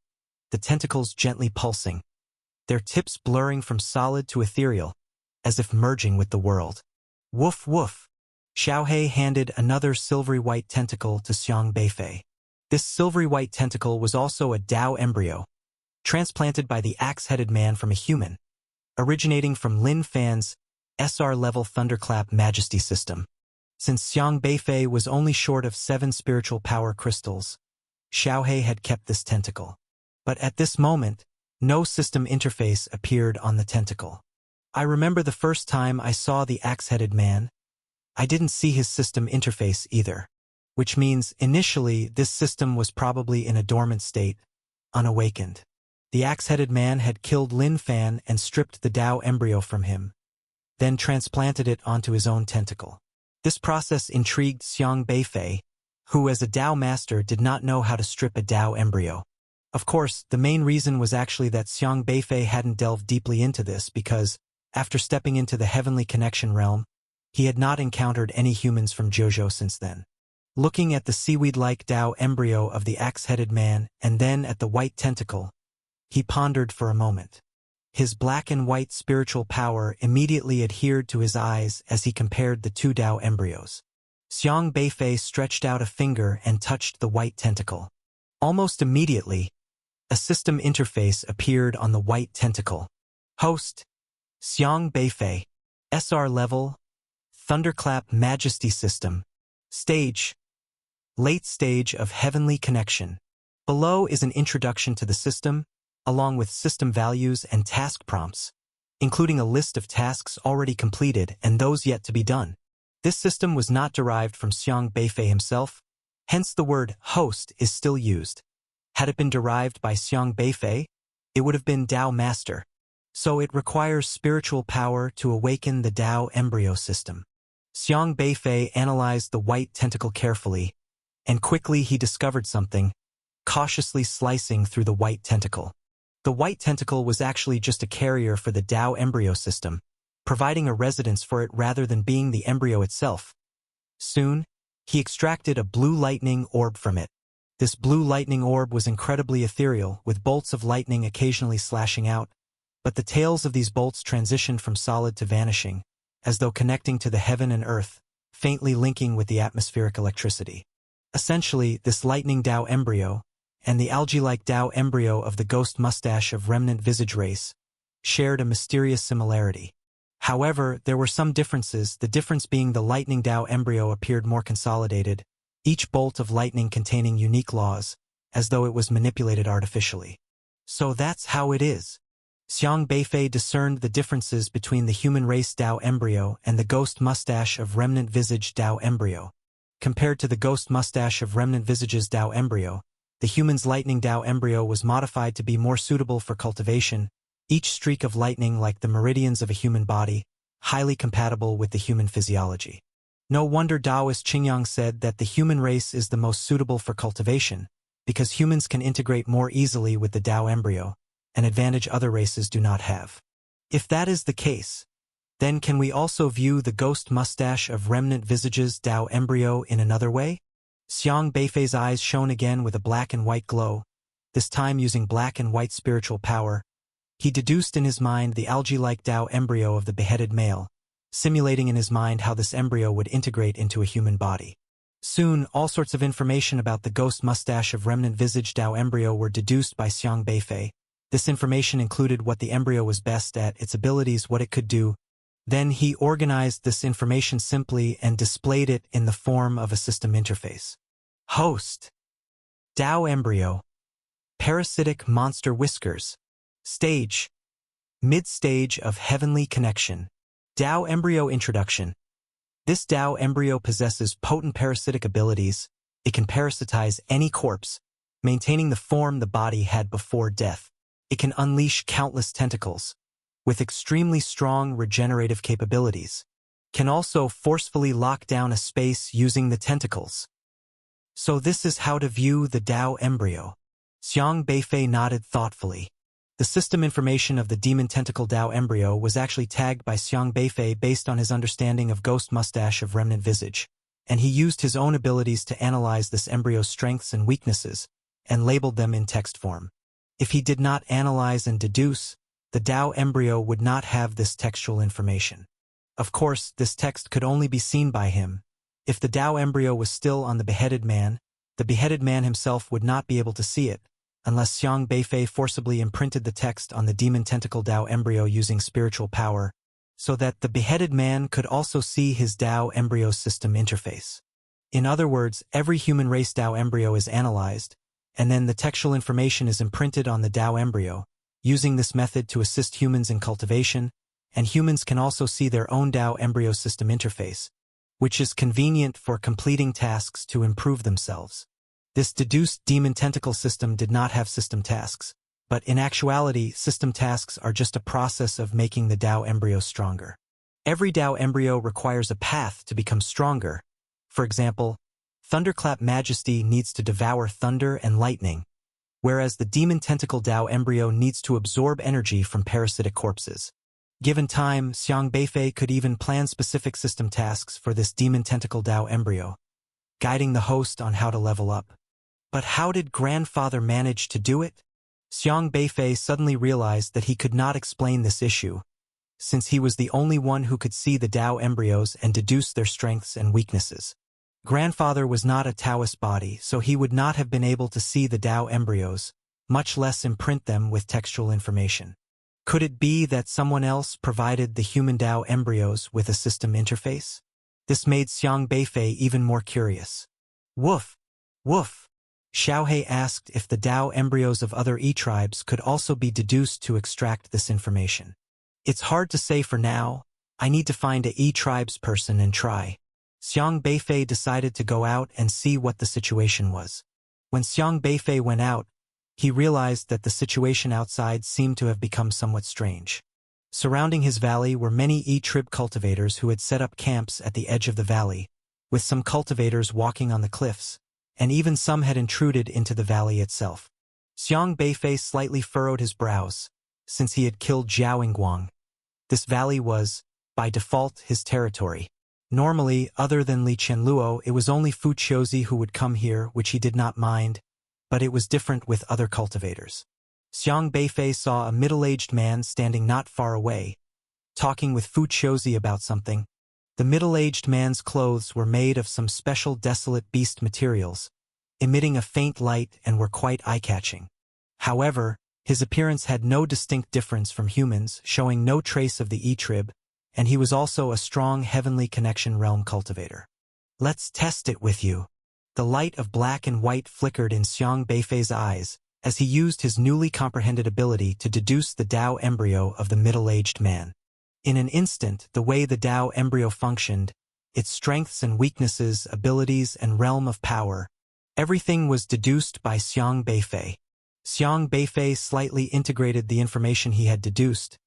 the tentacles gently pulsing, their tips blurring from solid to ethereal, as if merging with the world. Woof woof! Xiaohe handed another silvery white tentacle to Xiang Beifei. This silvery white tentacle was also a Tao embryo, transplanted by the axe-headed man from a human, originating from Lin Fan's SR-level Thunderclap Majesty system. Since Xiang Beifei was only short of 7 spiritual power crystals, Xiaohe had kept this tentacle. But at this moment, no system interface appeared on the tentacle. I remember the first time I saw the axe-headed man, I didn't see his system interface either, which means initially this system was probably in a dormant state, unawakened. The axe-headed man had killed Lin Fan and stripped the Tao embryo from him, then transplanted it onto his own tentacle. This process intrigued Xiang Beifei, who as a Tao master did not know how to strip a Tao embryo. Of course, the main reason was actually that Xiang Beifei hadn't delved deeply into this because, after stepping into the heavenly connection realm, he had not encountered any humans from Zhuozhou since then. Looking at the seaweed-like Tao embryo of the axe-headed man and then at the white tentacle, he pondered for a moment. His black and white spiritual power immediately adhered to his eyes as he compared the 2 Tao embryos. Xiang Beifei stretched out a finger and touched the white tentacle. Almost immediately, a system interface appeared on the white tentacle. Host: Xiang Beifei. SR level, Thunderclap Majesty System. Stage: late stage of heavenly connection. Below is an introduction to the system, along with system values and task prompts, including a list of tasks already completed and those yet to be done. This system was not derived from Xiang Beifei himself, hence the word host is still used. Had it been derived by Xiang Beifei, it would have been Tao Master. So it requires spiritual power to awaken the Tao embryo system. Xiang Beifei analyzed the white tentacle carefully, and quickly he discovered something, cautiously slicing through the white tentacle. The white tentacle was actually just a carrier for the Tao embryo system, providing a residence for it rather than being the embryo itself. Soon, he extracted a blue lightning orb from it. This blue lightning orb was incredibly ethereal, with bolts of lightning occasionally slashing out, but the tails of these bolts transitioned from solid to vanishing, as though connecting to the heaven and earth, faintly linking with the atmospheric electricity. Essentially, this lightning Tao embryo, and the algae-like Tao embryo of the ghost mustache of remnant visage race, shared a mysterious similarity. However, there were some differences, the difference being the lightning Tao embryo appeared more consolidated, each bolt of lightning containing unique laws, as though it was manipulated artificially. So that's how it is. Xiang Beifei discerned the differences between the human race Tao embryo and the ghost mustache of remnant visage Tao embryo. Compared to the ghost mustache of remnant visage's Tao embryo, the human's lightning Tao embryo was modified to be more suitable for cultivation, each streak of lightning like the meridians of a human body, highly compatible with the human physiology. No wonder Taoist Qingyang said that the human race is the most suitable for cultivation, because humans can integrate more easily with the Tao embryo, an advantage other races do not have. If that is the case, then can we also view the ghost mustache of remnant visage's Tao embryo in another way? Xiang Beifei's eyes shone again with a black and white glow, this time using black and white spiritual power. He deduced in his mind the algae-like Tao embryo of the beheaded male, simulating in his mind how this embryo would integrate into a human body. Soon, all sorts of information about the ghost mustache of remnant visage Tao embryo were deduced by Xiang Beifei. This information included what the embryo was best at, its abilities, what it could do. Then he organized this information simply and displayed it in the form of a system interface. Host. Tao embryo. Parasitic monster whiskers. Stage. Mid-stage of heavenly connection. Tao embryo introduction. This Tao embryo possesses potent parasitic abilities. It can parasitize any corpse, maintaining the form the body had before death. It can unleash countless tentacles, with extremely strong regenerative capabilities. Can also forcefully lock down a space using the tentacles. So this is how to view the Tao embryo. Xiang Beifei nodded thoughtfully. The system information of the demon tentacle Tao embryo was actually tagged by Xiang Beifei based on his understanding of ghost mustache of remnant visage, and he used his own abilities to analyze this embryo's strengths and weaknesses, and labeled them in text form. If he did not analyze and deduce, the Tao embryo would not have this textual information. Of course, this text could only be seen by him. If the Tao embryo was still on the beheaded man himself would not be able to see it, unless Xiang Beifei forcibly imprinted the text on the demon tentacle Tao embryo using spiritual power, so that the beheaded man could also see his Tao embryo system interface. In other words, every human race Tao embryo is analyzed, and then the textual information is imprinted on the Tao embryo, using this method to assist humans in cultivation, and humans can also see their own Tao embryo system interface, which is convenient for completing tasks to improve themselves. This deduced demon tentacle system did not have system tasks, but in actuality, system tasks are just a process of making the Tao embryo stronger. Every Tao embryo requires a path to become stronger. For example, Thunderclap Majesty needs to devour thunder and lightning, whereas the demon tentacle Tao embryo needs to absorb energy from parasitic corpses. Given time, Xiang Beifei could even plan specific system tasks for this demon tentacle Tao embryo, guiding the host on how to level up. But how did Grandfather manage to do it? Xiang Beifei suddenly realized that he could not explain this issue, since he was the only one who could see the Tao embryos and deduce their strengths and weaknesses. Grandfather was not a Taoist body, so he would not have been able to see the Tao embryos, much less imprint them with textual information. Could it be that someone else provided the human Tao embryos with a system interface? This made Xiang Beifei even more curious. Woof! Woof! Xiaohe asked if the Dao embryos of other E-tribes could also be deduced to extract this information. It's hard to say for now. I need to find a E-tribes person and try. Xiang Beifei decided to go out and see what the situation was. When Xiang Beifei went out, he realized that the situation outside seemed to have become somewhat strange. Surrounding his valley were many E-trib cultivators who had set up camps at the edge of the valley, with some cultivators walking on the cliffs, and even some had intruded into the valley itself. Xiang Beifei slightly furrowed his brows, since he had killed Zhao Yingguang. This valley was, by default, his territory. Normally, other than Li Qianluo, it was only Fu Qiuzi who would come here, which he did not mind, but it was different with other cultivators. Xiang Beifei saw a middle-aged man standing not far away, talking with Fu Qiuzi about something. The middle-aged man's clothes were made of some special desolate beast materials, emitting a faint light and were quite eye-catching. However, his appearance had no distinct difference from humans, showing no trace of the E-trib, and he was also a strong heavenly connection realm cultivator. Let's test it with you. The light of black and white flickered in Xiang Beifei's eyes as he used his newly comprehended ability to deduce the Dao embryo of the middle-aged man. In an instant, the way the Dao embryo functioned, its strengths and weaknesses, abilities and realm of power, everything was deduced by Xiang Beifei. Xiang Beifei slightly integrated the information he had deduced,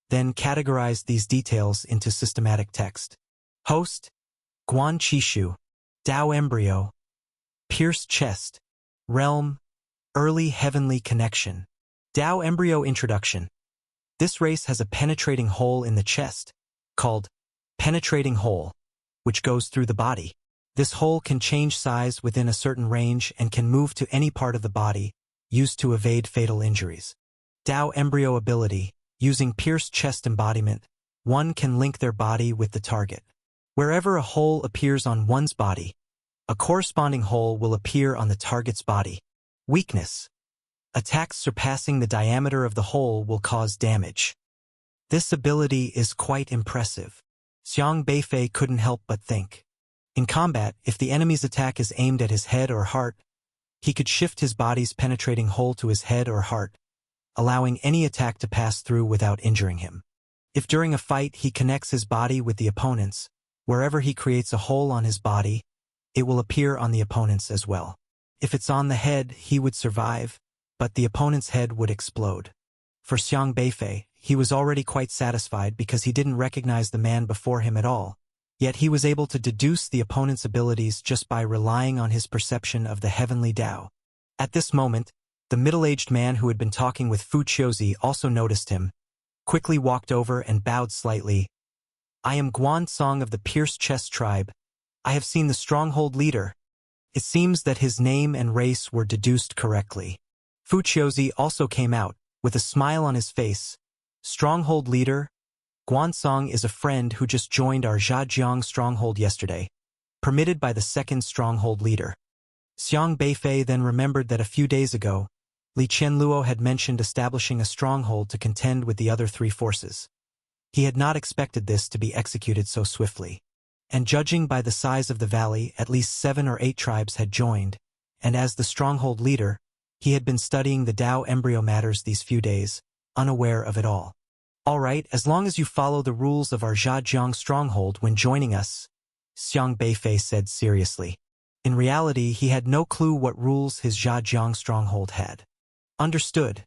then categorized these details into systematic text. Host, Guan Qishu, Dao embryo, pierced chest, realm, early heavenly connection. Dao embryo introduction. This race has a penetrating hole in the chest, called penetrating hole, which goes through the body. This hole can change size within a certain range and can move to any part of the body, used to evade fatal injuries. Dao embryo ability. Using pierced chest embodiment, one can link their body with the target. Wherever a hole appears on one's body, a corresponding hole will appear on the target's body. Weakness. Attacks surpassing the diameter of the hole will cause damage. This ability is quite impressive. Xiang Beifei couldn't help but think. In combat, if the enemy's attack is aimed at his head or heart, he could shift his body's penetrating hole to his head or heart, allowing any attack to pass through without injuring him. If during a fight he connects his body with the opponent's, wherever he creates a hole on his body, it will appear on the opponent's as well. If it's on the head, he would survive, but the opponent's head would explode. For Xiang Beifei, he was already quite satisfied because he didn't recognize the man before him at all, yet he was able to deduce the opponent's abilities just by relying on his perception of the heavenly Dao. At this moment, the middle-aged man who had been talking with Fu Qiuzi also noticed him, quickly walked over and bowed slightly. I am Guan Song of the Pierced Chest tribe. I have seen the stronghold leader. It seems that his name and race were deduced correctly. Fu Qiuzi also came out, with a smile on his face. Stronghold leader, Guan Song is a friend who just joined our Zhajiang stronghold yesterday, permitted by the second stronghold leader. Xiang Beifei then remembered that a few days ago, Li Qianluo had mentioned establishing a stronghold to contend with the other three forces. He had not expected this to be executed so swiftly. And judging by the size of the valley, at least 7 or 8 tribes had joined, and as the stronghold leader, he had been studying the Dao embryo matters these few days, unaware of it all. All right, as long as you follow the rules of our Zhajiang stronghold when joining us, Xiang Beifei said seriously. In reality, he had no clue what rules his Zhajiang stronghold had. Understood.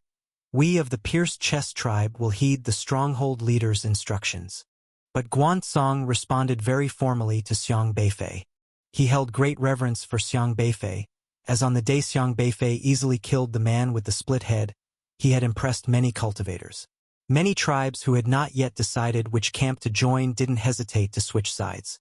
We of the Pierced Chest tribe will heed the stronghold leader's instructions. But Guan Song responded very formally to Xiang Beifei. He held great reverence for Xiang Beifei, as on the day Xiang Beifei easily killed the man with the split head, he had impressed many cultivators. Many tribes who had not yet decided which camp to join didn't hesitate to switch sides.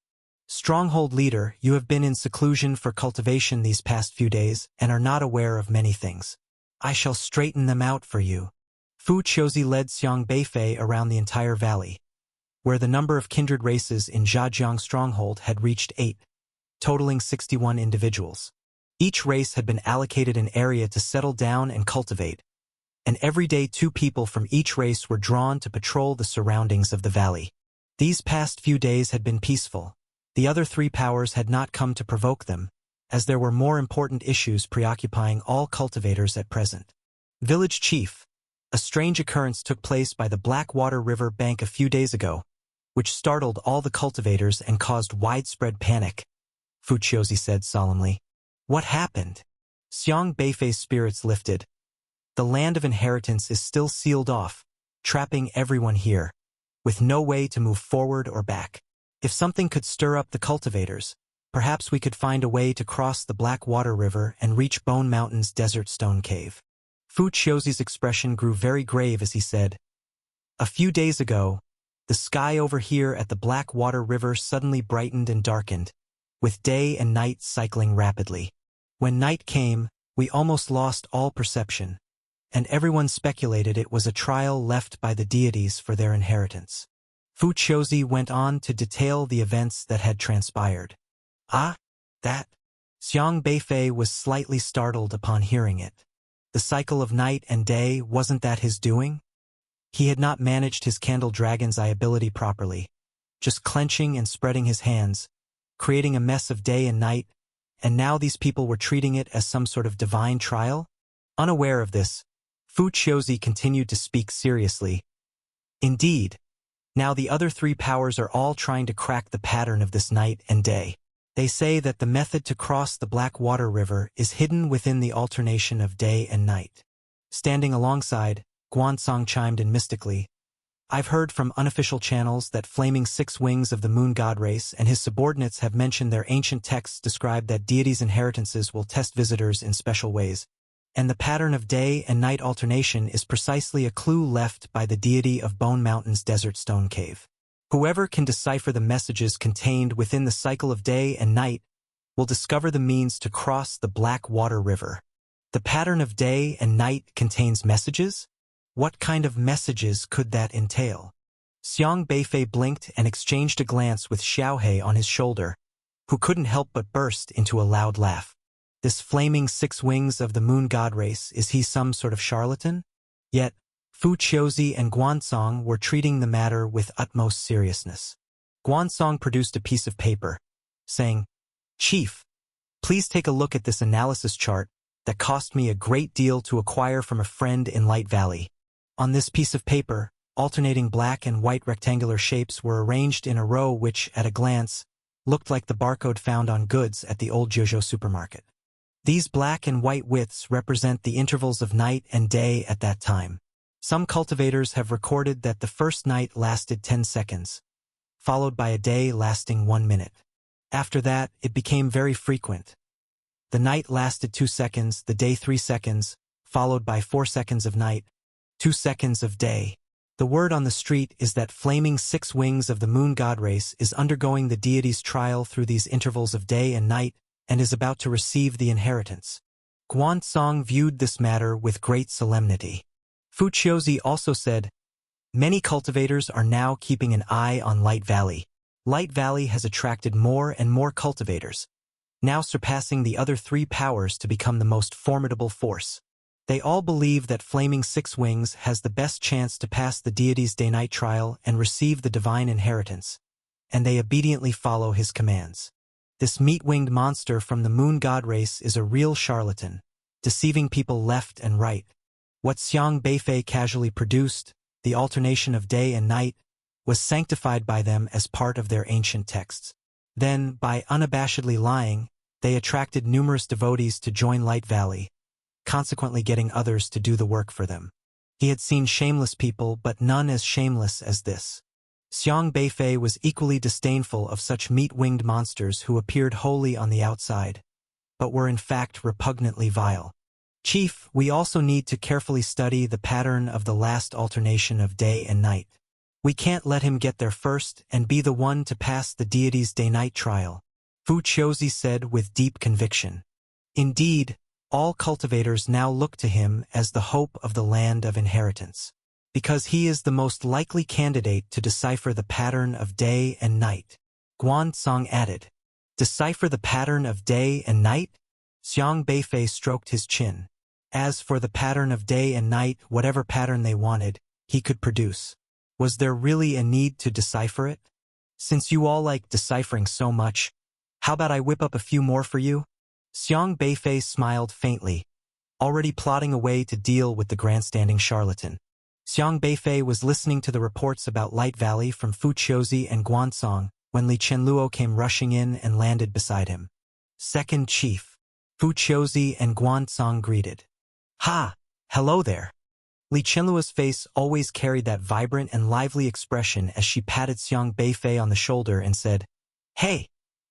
Stronghold leader, you have been in seclusion for cultivation these past few days and are not aware of many things. I shall straighten them out for you. Fu Qiuzi led Xiang Beifei around the entire valley, where the number of kindred races in Zhajiang stronghold had reached 8, totaling 61 individuals. Each race had been allocated an area to settle down and cultivate, and every day 2 people from each race were drawn to patrol the surroundings of the valley. These past few days had been peaceful. The other 3 powers had not come to provoke them, as there were more important issues preoccupying all cultivators at present. Village Chief, a strange occurrence took place by the Blackwater River bank a few days ago, which startled all the cultivators and caused widespread panic, Fuchiozi said solemnly. What happened? Xiang Beifei's spirits lifted. The land of inheritance is still sealed off, trapping everyone here, with no way to move forward or back. If something could stir up the cultivators, perhaps we could find a way to cross the Blackwater River and reach Bone Mountain's desert stone cave. Fuchiozi's expression grew very grave as he said, A few days ago, the sky over here at the Blackwater River suddenly brightened and darkened, with day and night cycling rapidly. When night came, we almost lost all perception, and everyone speculated it was a trial left by the deities for their inheritance. Fuchiozi went on to detail the events that had transpired. Ah, that? Xiang Beifei was slightly startled upon hearing it. The cycle of night and day, wasn't that his doing? He had not managed his Candle Dragon's eye ability properly, just clenching and spreading his hands, creating a mess of day and night, and now these people were treating it as some sort of divine trial? Unaware of this, Fuchiozi continued to speak seriously. Indeed, now the other three powers are all trying to crack the pattern of this night and day. They say that the method to cross the Blackwater River is hidden within the alternation of day and night. Standing alongside, Guansong chimed in mystically. I've heard from unofficial channels that Flaming Six Wings of the Moon God race and his subordinates have mentioned their ancient texts describe that deities' inheritances will test visitors in special ways, and the pattern of day and night alternation is precisely a clue left by the deity of Bone Mountain's desert stone cave. Whoever can decipher the messages contained within the cycle of day and night will discover the means to cross the Blackwater River. The pattern of day and night contains messages? What kind of messages could that entail? Xiang Beifei blinked and exchanged a glance with Xiaohei on his shoulder, who couldn't help but burst into a loud laugh. This Flaming Six Wings of the Moon God race, is he some sort of charlatan? Yet, Fuchiozi and Guansong were treating the matter with utmost seriousness. Guansong produced a piece of paper, saying, Chief, please take a look at this analysis chart that cost me a great deal to acquire from a friend in Light Valley. On this piece of paper, alternating black and white rectangular shapes were arranged in a row which, at a glance, looked like the barcode found on goods at the old Jojo supermarket. These black and white widths represent the intervals of night and day at that time. Some cultivators have recorded that the first night lasted 10 seconds, followed by a day lasting 1 minute. After that, it became very frequent. The night lasted 2 seconds, the day 3 seconds, followed by 4 seconds of night, 2 seconds of day. The word on the street is that Flaming Six Wings of the Moon God race is undergoing the deity's trial through these intervals of day and night and is about to receive the inheritance. Guansong viewed this matter with great solemnity. Fuchiozi also said, Many cultivators are now keeping an eye on Light Valley. Light Valley has attracted more and more cultivators, now surpassing the other three powers to become the most formidable force. They all believe that Flaming Six Wings has the best chance to pass the deity's day-night trial and receive the divine inheritance, and they obediently follow his commands. This meat-winged monster from the Moon God race is a real charlatan, deceiving people left and right. What Xiang Beifei casually produced, the alternation of day and night, was sanctified by them as part of their ancient texts. Then, by unabashedly lying, they attracted numerous devotees to join Light Valley, consequently getting others to do the work for them. He had seen shameless people, but none as shameless as this. Xiang Beifei was equally disdainful of such meat-winged monsters who appeared holy on the outside, but were in fact repugnantly vile. Chief, we also need to carefully study the pattern of the last alternation of day and night. We can't let him get there first and be the one to pass the deity's day-night trial, Fuchiozi said with deep conviction. Indeed, all cultivators now look to him as the hope of the land of inheritance, because he is the most likely candidate to decipher the pattern of day and night. Guansong added, Decipher the pattern of day and night? Xiang Beifei stroked his chin. As for the pattern of day and night, whatever pattern they wanted, he could produce. Was there really a need to decipher it? Since you all like deciphering so much, how about I whip up a few more for you? Xiang Beifei smiled faintly, already plotting a way to deal with the grandstanding charlatan. Xiang Beifei was listening to the reports about Light Valley from Fu Qiuzi and Guansong when Li Qianluo came rushing in and landed beside him. Second Chief. Fu Qiuzi and Guansong greeted. Ha! Hello there. Li Qianluo's face always carried that vibrant and lively expression as she patted Xiang Beifei on the shoulder and said, Hey,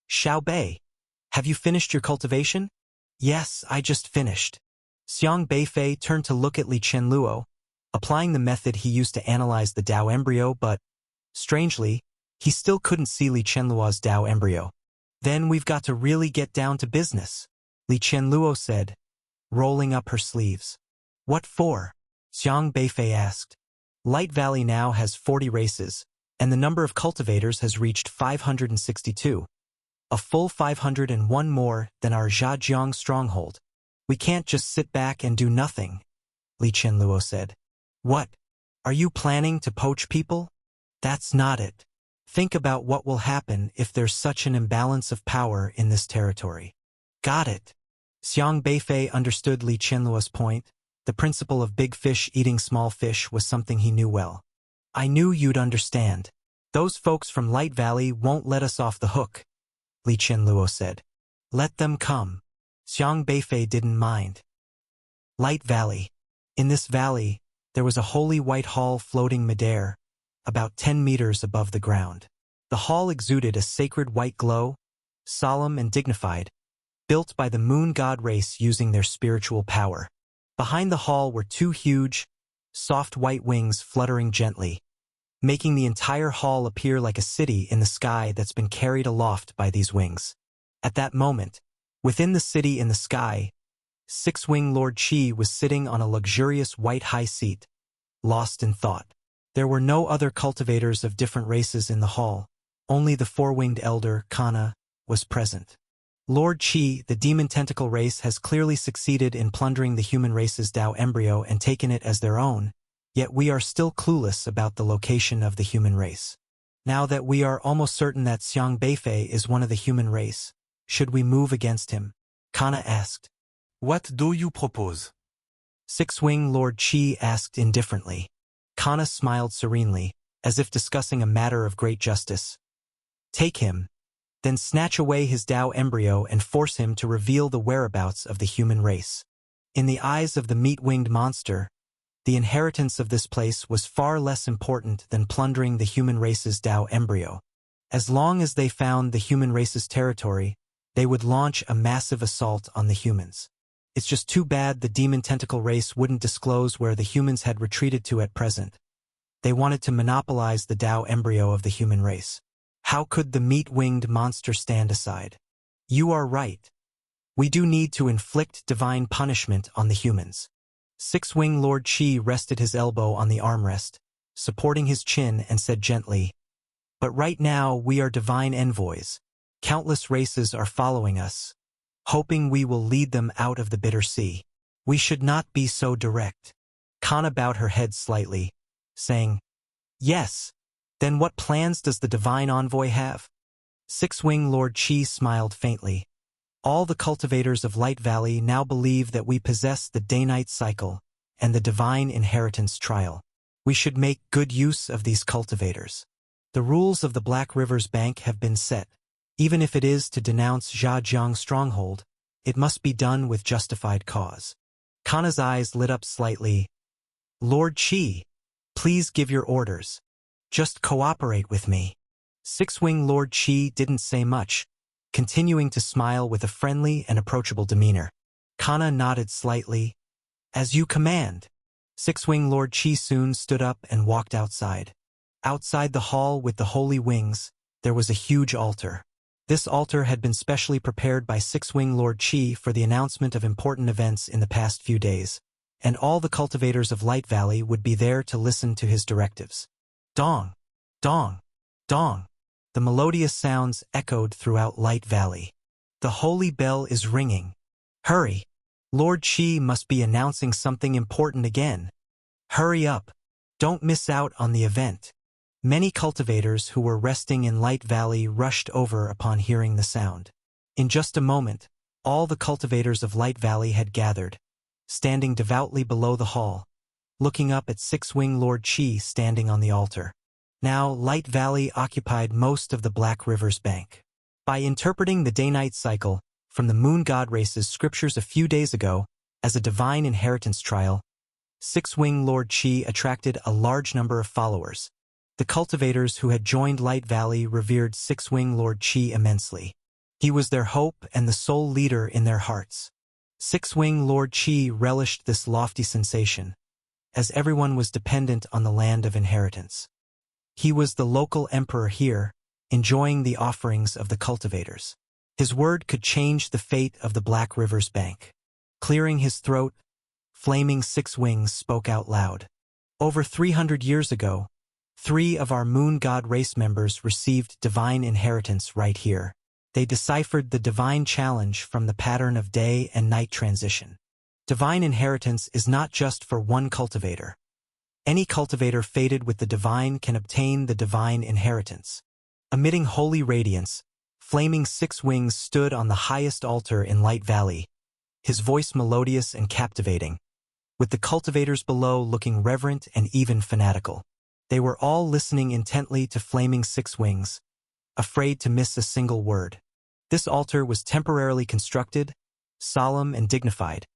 Xiao Bei, have you finished your cultivation? Yes, I just finished. Xiang Beifei turned to look at Li Qianluo, applying the method he used to analyze the Dao embryo, but, strangely, he still couldn't see Li Qianluo's Dao embryo. Then we've got to really get down to business, Li Qianluo said, rolling up her sleeves. What for? Xiang Beifei asked. Light Valley now has 40 races, and the number of cultivators has reached 562. A full 501 more than our Zhajiang stronghold. We can't just sit back and do nothing, Li Qianluo said. What? Are you planning to poach people? That's not it. Think about what will happen if there's such an imbalance of power in this territory. Got it. Xiang Beifei understood Li Qianluo's point. The principle of big fish eating small fish was something he knew well. I knew you'd understand. Those folks from Light Valley won't let us off the hook, Li Qianluo said. Let them come. Xiang Beifei didn't mind. Light Valley. In this valley, there was a holy white hall floating midair, about 10 meters above the ground. The hall exuded a sacred white glow, solemn and dignified, built by the moon god race using their spiritual power. Behind the hall were two huge, soft white wings fluttering gently, making the entire hall appear like a city in the sky that's been carried aloft by these wings. At that moment, within the city in the sky, Six-Wing Lord Qi was sitting on a luxurious white high seat, lost in thought. There were no other cultivators of different races in the hall. Only the four-winged elder, Kana, was present. Lord Qi, the demon tentacle race, has clearly succeeded in plundering the human race's Dao embryo and taken it as their own, yet we are still clueless about the location of the human race. Now that we are almost certain that Xiang Beifei is one of the human race, should we move against him? Kana asked. What do you propose? Six-Wing Lord Qi asked indifferently. Kana smiled serenely, as if discussing a matter of great justice. Take him, then snatch away his Dao embryo and force him to reveal the whereabouts of the human race. In the eyes of the meat-winged monster, the inheritance of this place was far less important than plundering the human race's Dao embryo. As long as they found the human race's territory, they would launch a massive assault on the humans. It's just too bad the demon tentacle race wouldn't disclose where the humans had retreated to at present. They wanted to monopolize the Dao embryo of the human race. How could the meat-winged monster stand aside? You are right. We do need to inflict divine punishment on the humans. Six-Wing Lord Qi rested his elbow on the armrest, supporting his chin, and said gently, But right now we are divine envoys. Countless races are following us, hoping we will lead them out of the bitter sea. We should not be so direct. Kana bowed her head slightly, saying, Yes. Then what plans does the divine envoy have? Six-Wing Lord Qi smiled faintly. All the cultivators of Light Valley now believe that we possess the day-night cycle and the divine inheritance trial. We should make good use of these cultivators. The rules of the Black River's bank have been set. Even if it is to denounce Zhajiang stronghold, it must be done with justified cause. Kana's eyes lit up slightly. Lord Qi, please give your orders. Just cooperate with me. Six-Wing Lord Qi didn't say much, continuing to smile with a friendly and approachable demeanor. Kana nodded slightly. As you command. Six-Wing Lord Qi soon stood up and walked outside. Outside the hall with the holy wings, there was a huge altar. This altar had been specially prepared by Six-Wing Lord Qi for the announcement of important events in the past few days, and all the cultivators of Light Valley would be there to listen to his directives. Dong! Dong! Dong! The melodious sounds echoed throughout Light Valley. The holy bell is ringing. Hurry! Lord Qi must be announcing something important again. Hurry up! Don't miss out on the event. Many cultivators who were resting in Light Valley rushed over upon hearing the sound. In just a moment, All the cultivators of Light Valley had gathered, standing devoutly below the hall, looking up at Six-Wing Lord Qi standing on the altar. Now, Light Valley occupied most of the Black River's bank. By interpreting the day-night cycle from the Moon God Race's scriptures a few days ago as a divine inheritance trial, Six-Wing Lord Qi attracted a large number of followers. The cultivators who had joined Light Valley revered Six-Wing Lord Qi immensely. He was their hope and the sole leader in their hearts. Six-Wing Lord Qi relished this lofty sensation, as everyone was dependent on the land of inheritance. He was the local emperor here, enjoying the offerings of the cultivators. His word could change the fate of the Black River's bank. Clearing his throat, Flaming Six Wings spoke out loud. Over 300 years ago, 3 of our Moon God race members received divine inheritance right here. They deciphered the divine challenge from the pattern of day and night transition. Divine inheritance is not just for one cultivator. Any cultivator fated with the divine can obtain the divine inheritance. Emitting holy radiance, Flaming Six Wings stood on the highest altar in Light Valley, his voice melodious and captivating, with the cultivators below looking reverent and even fanatical. They were all listening intently to Flaming Six Wings, afraid to miss a single word. This altar was temporarily constructed, solemn and dignified,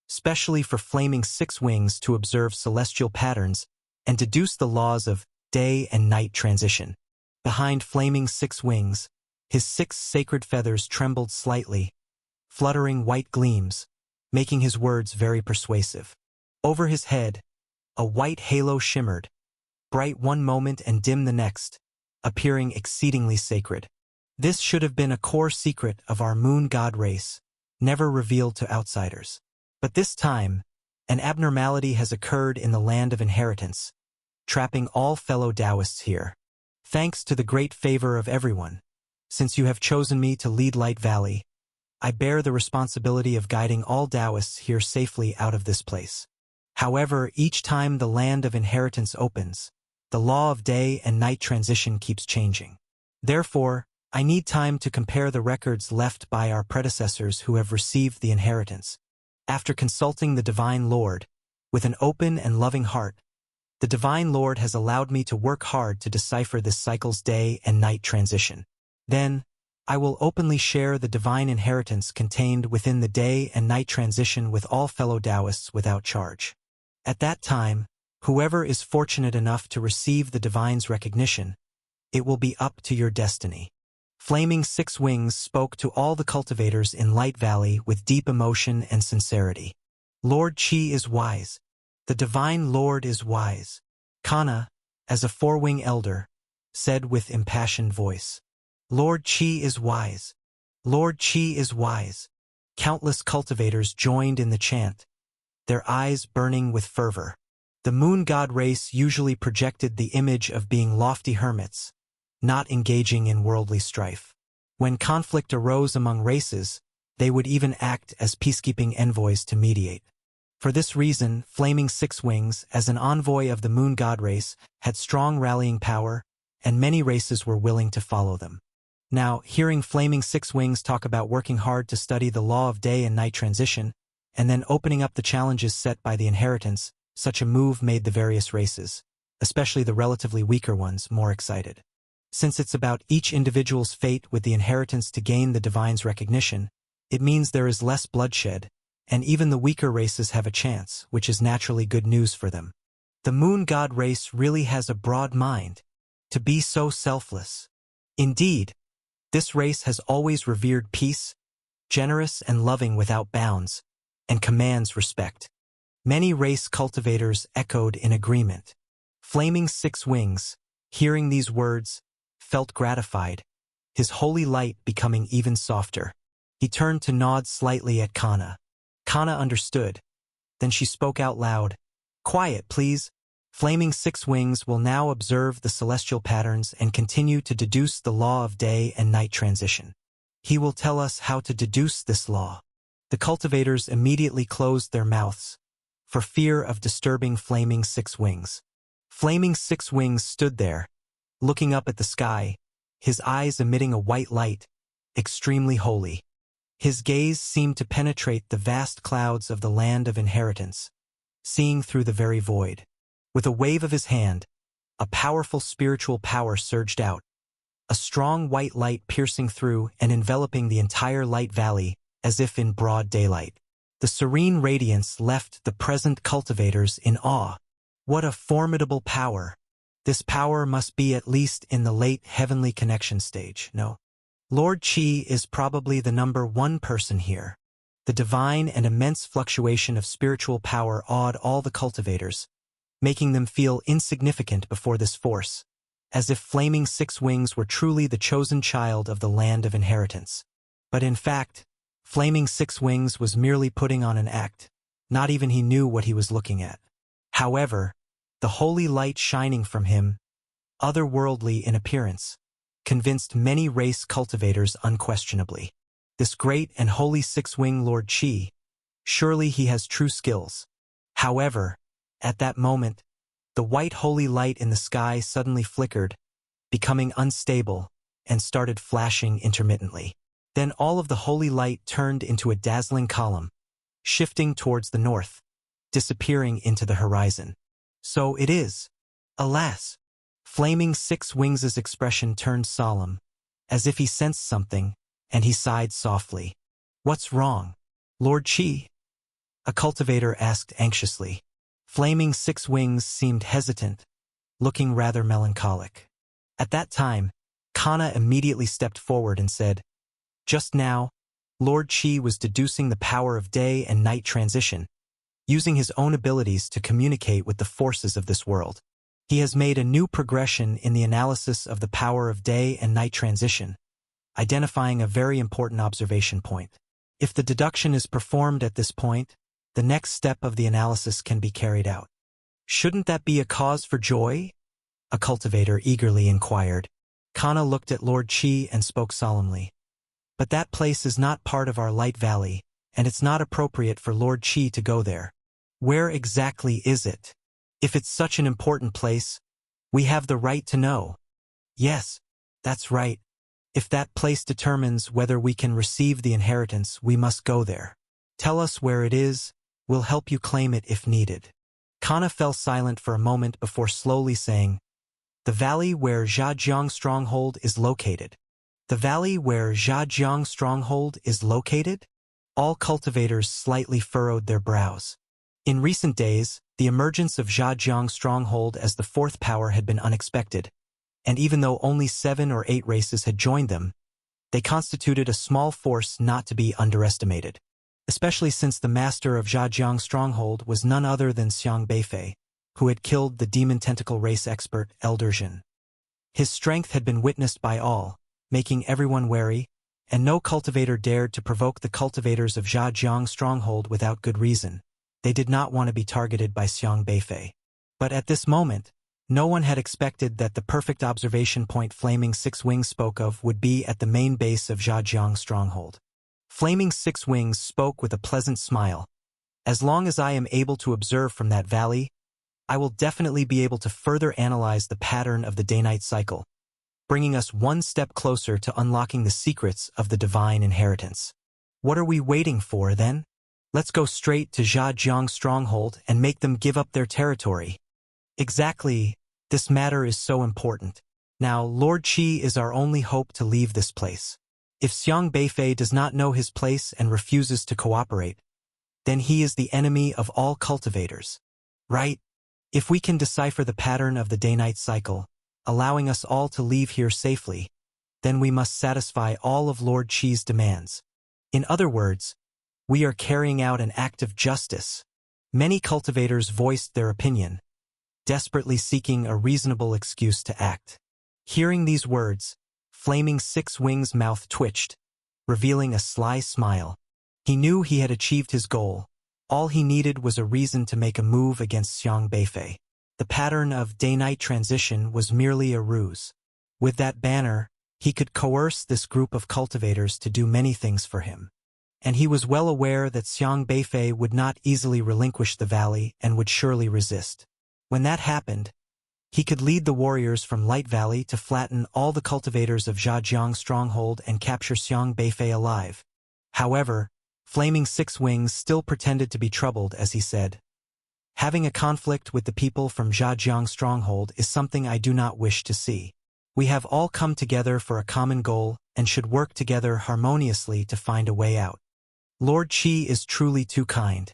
specially for Flaming Six Wings to observe celestial patterns and deduce the laws of day and night transition. Behind Flaming Six Wings, his 6 sacred feathers trembled slightly, fluttering white gleams, making his words very persuasive. Over his head, a white halo shimmered, bright one moment and dim the next, appearing exceedingly sacred. This should have been a core secret of our Moon God race, never revealed to outsiders. But this time, an abnormality has occurred in the land of inheritance, trapping all fellow Taoists here. Thanks to the great favor of everyone, since you have chosen me to lead Light Valley, I bear the responsibility of guiding all Taoists here safely out of this place. However, each time the land of inheritance opens, the law of day and night transition keeps changing. Therefore, I need time to compare the records left by our predecessors who have received the inheritance. After consulting the Divine Lord, with an open and loving heart, the Divine Lord has allowed me to work hard to decipher this cycle's day and night transition. Then, I will openly share the divine inheritance contained within the day and night transition with all fellow Taoists without charge. At that time, whoever is fortunate enough to receive the divine's recognition, it will be up to your destiny. Flaming Six Wings spoke to all the cultivators in Light Valley with deep emotion and sincerity. Lord Qi is wise. The Divine Lord is wise. Kana, as a four-wing elder, said with impassioned voice. Lord Qi is wise. Lord Qi is wise. Countless cultivators joined in the chant, their eyes burning with fervor. The Moon God race usually projected the image of being lofty hermits, not engaging in worldly strife. When conflict arose among races, they would even act as peacekeeping envoys to mediate. For this reason, Flaming Six Wings, as an envoy of the Moon God race, had strong rallying power, and many races were willing to follow them. Now, hearing Flaming Six Wings talk about working hard to study the law of day and night transition, and then opening up the challenges set by the inheritance, such a move made the various races, especially the relatively weaker ones, more excited. Since it's about each individual's fate with the inheritance to gain the divine's recognition, it means there is less bloodshed, and even the weaker races have a chance, which is naturally good news for them. The Moon God race really has a broad mind, to be so selfless. Indeed, this race has always revered peace, generous and loving without bounds, and commands respect. Many race cultivators echoed in agreement. Flaming Six Wings, hearing these words, felt gratified, his holy light becoming even softer. He turned to nod slightly at Kana. Kana understood. Then she spoke out loud. Quiet, please. Flaming Six Wings will now observe the celestial patterns and continue to deduce the law of day and night transition. He will tell us how to deduce this law. The cultivators immediately closed their mouths, for fear of disturbing Flaming Six Wings. Flaming Six Wings stood there, looking up at the sky, his eyes emitting a white light, extremely holy. His gaze seemed to penetrate the vast clouds of the land of inheritance, seeing through the very void. With a wave of his hand, a powerful spiritual power surged out, a strong white light piercing through and enveloping the entire Light Valley as if in broad daylight. The serene radiance left the present cultivators in awe. What a formidable power! This power must be at least in the late heavenly connection stage, no? Lord Qi is probably the number one person here. The divine and immense fluctuation of spiritual power awed all the cultivators, making them feel insignificant before this force, as if Flaming Six Wings were truly the chosen child of the land of inheritance. But in fact, Flaming Six Wings was merely putting on an act. Not even he knew what he was looking at. However, the holy light shining from him, otherworldly in appearance, convinced many race cultivators unquestionably. This great and holy six-wing Lord Qi, surely he has true skills. However, at that moment, the white holy light in the sky suddenly flickered, becoming unstable, and started flashing intermittently. Then all of the holy light turned into a dazzling column, shifting towards the north, disappearing into the horizon. So it is. Alas! Flaming Six Wings' expression turned solemn, as if he sensed something, and he sighed softly. What's wrong, Lord Qi? A cultivator asked anxiously. Flaming Six Wings seemed hesitant, looking rather melancholic. At that time, Kana immediately stepped forward and said, "Just now, Lord Qi was deducing the power of day and night transition, using his own abilities to communicate with the forces of this world. He has made a new progression in the analysis of the power of day and night transition, identifying a very important observation point. If the deduction is performed at this point, the next step of the analysis can be carried out. Shouldn't that be a cause for joy?" A cultivator eagerly inquired. Kana looked at Lord Qi and spoke solemnly. "But that place is not part of our Light Valley, and it's not appropriate for Lord Qi to go there. Where exactly is it? If it's such an important place, we have the right to know." "Yes, that's right. If that place determines whether we can receive the inheritance, we must go there. Tell us where it is, we'll help you claim it if needed." Kana fell silent for a moment before slowly saying, "The valley where Zhajiang Stronghold is located." "The valley where Zhajiang Stronghold is located?" All cultivators slightly furrowed their brows. In recent days, the emergence of Zhajiang Stronghold as the fourth power had been unexpected, and even though only 7 or 8 races had joined them, they constituted a small force not to be underestimated, especially since the master of Zhajiang Stronghold was none other than Xiang Beifei, who had killed the demon tentacle race expert Elder Jin. His strength had been witnessed by all, making everyone wary, and no cultivator dared to provoke the cultivators of Zhajiang Stronghold without good reason. They did not want to be targeted by Xiang Beifei. But at this moment, no one had expected that the perfect observation point Flaming Six Wings spoke of would be at the main base of Zhajiang Stronghold. Flaming Six Wings spoke with a pleasant smile. "As long as I am able to observe from that valley, I will definitely be able to further analyze the pattern of the day-night cycle, bringing us one step closer to unlocking the secrets of the divine inheritance." "What are we waiting for, then? Let's go straight to Zhajiang Stronghold and make them give up their territory." "Exactly. This matter is so important. Now, Lord Qi is our only hope to leave this place. If Xiang Beifei does not know his place and refuses to cooperate, then he is the enemy of all cultivators. Right? If we can decipher the pattern of the day-night cycle, allowing us all to leave here safely, then we must satisfy all of Lord Qi's demands. In other words, we are carrying out an act of justice." Many cultivators voiced their opinion, desperately seeking a reasonable excuse to act. Hearing these words, Flaming Six Wings' mouth twitched, revealing a sly smile. He knew he had achieved his goal. All he needed was a reason to make a move against Xiang Beifei. The pattern of day-night transition was merely a ruse. With that banner, he could coerce this group of cultivators to do many things for him. And he was well aware that Xiang Beifei would not easily relinquish the valley and would surely resist. When that happened, he could lead the warriors from Light Valley to flatten all the cultivators of Zhajiang Stronghold and capture Xiang Beifei alive. However, Flaming Six Wings still pretended to be troubled as he said, "Having a conflict with the people from Zhajiang Stronghold is something I do not wish to see. We have all come together for a common goal and should work together harmoniously to find a way out. Lord Qi is truly too kind.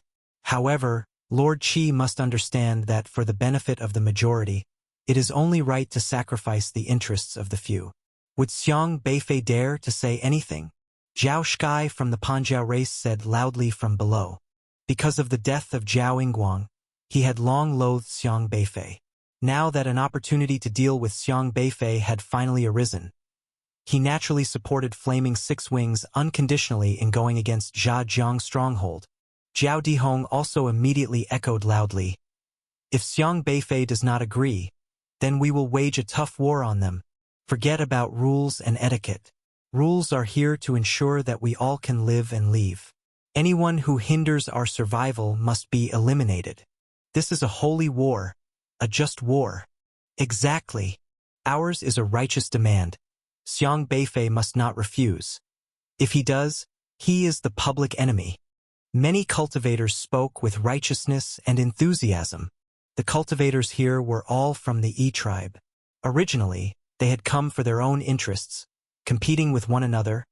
However, Lord Qi must understand that for the benefit of the majority, it is only right to sacrifice the interests of the few." Would Xiang Beifei dare to say anything? Zhao Sky from the Panjiao race said loudly from below. Because of the death of Zhao Yingguang, he had long loathed Xiang Beifei. Now that an opportunity to deal with Xiang Beifei had finally arisen, he naturally supported Flaming Six Wings unconditionally in going against Zhajiang Stronghold. Zhao Dihong also immediately echoed loudly, "If Xiang Beifei does not agree, then we will wage a tough war on them. Forget about rules and etiquette. Rules are here to ensure that we all can live and leave. Anyone who hinders our survival must be eliminated. This is a holy war, a just war." Exactly. Ours is a righteous demand. Xiang Beifei must not refuse. If he does, he is the public enemy. Many cultivators spoke with righteousness and enthusiasm. The cultivators here were all from the Yi tribe. Originally, they had come for their own interests, competing with one another,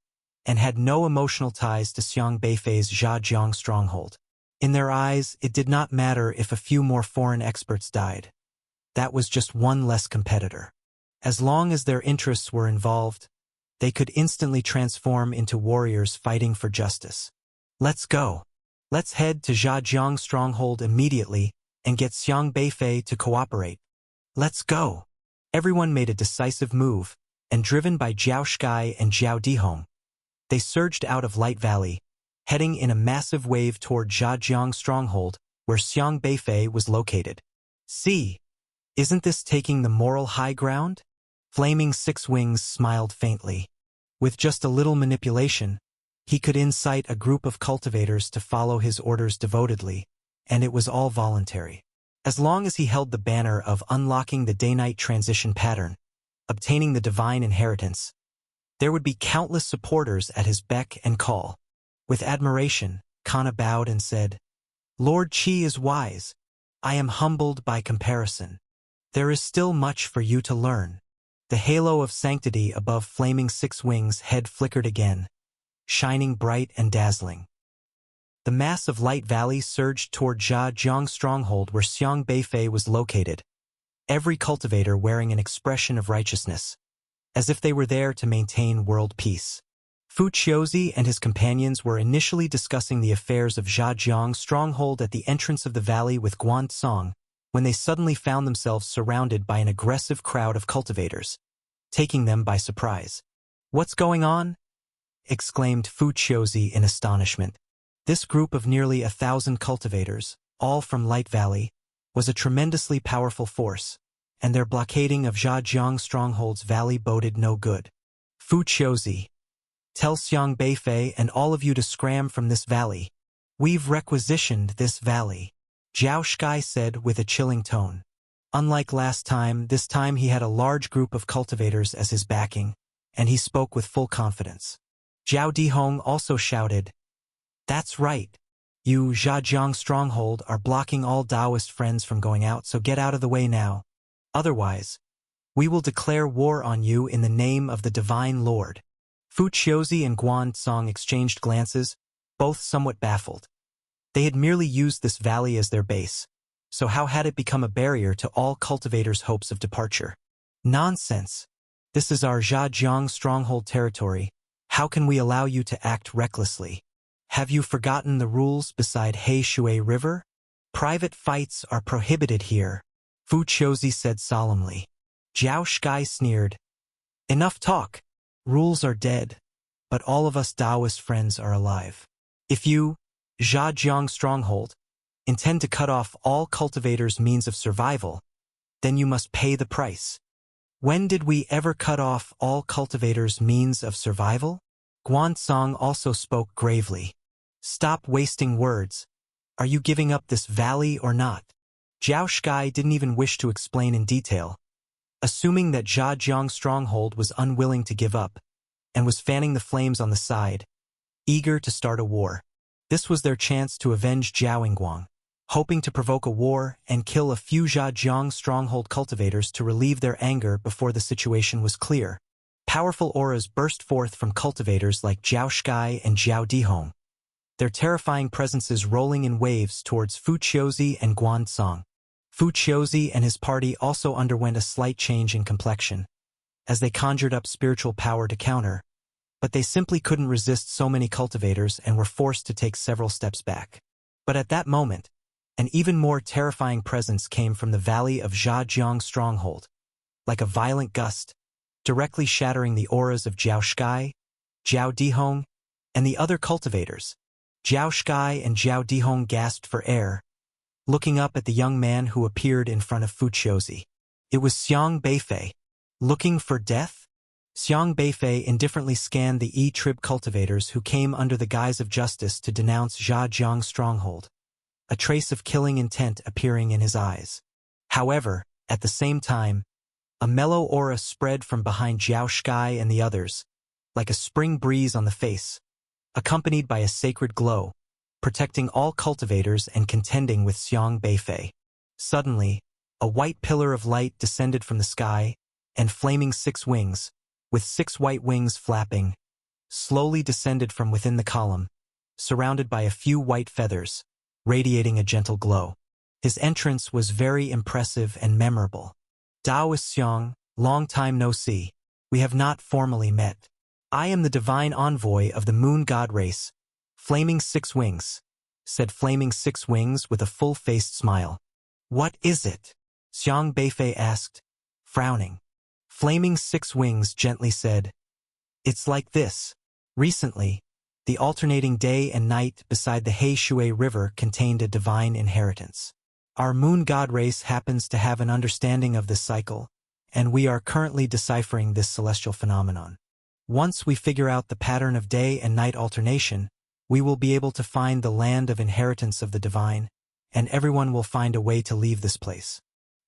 and had no emotional ties to Xiang Beifei's Zhajiang stronghold. In their eyes, it did not matter if a few more foreign experts died. That was just one less competitor. As long as their interests were involved, they could instantly transform into warriors fighting for justice. "Let's go. Let's head to Zhajiang stronghold immediately and get Xiang Beifei to cooperate. Let's go." Everyone made a decisive move, and driven by Zhao Sky and Zhao Dihong, they surged out of Light Valley, heading in a massive wave toward Zhajiang stronghold, where Xiang Beifei was located. "See, isn't this taking the moral high ground?" Flaming Six Wings smiled faintly. With just a little manipulation, he could incite a group of cultivators to follow his orders devotedly, and it was all voluntary. As long as he held the banner of unlocking the day-night transition pattern, obtaining the divine inheritance, there would be countless supporters at his beck and call. With admiration, Kana bowed and said, "Lord Qi is wise. I am humbled by comparison. There is still much for you to learn." The halo of sanctity above Flaming Six Wings' head flickered again, shining bright and dazzling. The mass of Light Valley surged toward Zhajiang stronghold where Xiang Beifei was located, every cultivator wearing an expression of righteousness, as if they were there to maintain world peace. Fu Qiuzi and his companions were initially discussing the affairs of Zhajiang stronghold at the entrance of the valley with Guan Tsong, when they suddenly found themselves surrounded by an aggressive crowd of cultivators, taking them by surprise. "What's going on?" exclaimed Fu Qiuzi in astonishment. This group of nearly 1,000 cultivators, all from Light Valley, was a tremendously powerful force, and their blockading of Zhajiang Stronghold's valley boded no good. "Fu Qiuzi, tell Xiang Beifei and all of you to scram from this valley. We've requisitioned this valley," Zhao Sky said with a chilling tone. Unlike last time, this time he had a large group of cultivators as his backing, and he spoke with full confidence. Zhao Dihong also shouted, "That's right. You Zhajiang Stronghold are blocking all Taoist friends from going out, so get out of the way now. Otherwise, we will declare war on you in the name of the Divine Lord." Fu Qiuzi and Guan Tsong exchanged glances, both somewhat baffled. They had merely used this valley as their base, so how had it become a barrier to all cultivators' hopes of departure? "Nonsense. This is our Zhajiang Stronghold territory. How can we allow you to act recklessly? Have you forgotten the rules beside Heishui River? Private fights are prohibited here," Fu Qiuzi said solemnly. Zhao Sky sneered, "Enough talk. Rules are dead, but all of us Taoist friends are alive. If you, Zhajiang Stronghold, intend to cut off all cultivators' means of survival, then you must pay the price. When did we ever cut off all cultivators' means of survival?" Guan Tsong also spoke gravely. "Stop wasting words. Are you giving up this valley or not?" Zhao Sky didn't even wish to explain in detail, assuming that Zhajiang Stronghold was unwilling to give up, and was fanning the flames on the side. eager to start a war. This was their chance to avenge Zhao Yingguang, hoping to provoke a war and kill a few Zhejiang stronghold cultivators to relieve their anger before the situation was clear. Powerful auras burst forth from cultivators like Zhao Sky and Zhao Dihong, their terrifying presences rolling in waves towards Fu Qiuzi and Guan Cong. Fu Qiuzi and his party also underwent a slight change in complexion, as they conjured up spiritual power to counter, but they simply couldn't resist so many cultivators and were forced to take several steps back. But at that moment, an even more terrifying presence came from the valley of Zhejiang stronghold, like a violent gust, directly shattering the auras of Zhao Sky, Zhao Dihong, and the other cultivators. Zhao Sky and Zhao Dihong gasped for air, looking up at the young man who appeared in front of Fu Qiuzi. It was Xiang Beifei. Looking for death? Xiang Beifei indifferently scanned the E-Trib cultivators who came under the guise of justice to denounce Zhejiang stronghold, a trace of killing intent appearing in his eyes. However, at the same time, a mellow aura spread from behind Zhao Sky and the others, like a spring breeze on the face, accompanied by a sacred glow, protecting all cultivators and contending with Xiang Beifei. Suddenly, a white pillar of light descended from the sky, and flaming 6 wings, with 6 white wings flapping, slowly descended from within the column, surrounded by a few white feathers, radiating a gentle glow. His entrance was very impressive and memorable. Daoist Xiang, long time no see. We have not formally met. I am the divine envoy of the moon god race, Flaming 6 Wings, said Flaming 6 Wings with a full-faced smile. What is it? Xiang Beifei asked, frowning. Flaming 6 Wings gently said, it's like this. Recently, the alternating day and night beside the Heishui River contained a divine inheritance. Our moon god race happens to have an understanding of this cycle, and we are currently deciphering this celestial phenomenon. Once we figure out the pattern of day and night alternation, we will be able to find the land of inheritance of the divine, and everyone will find a way to leave this place.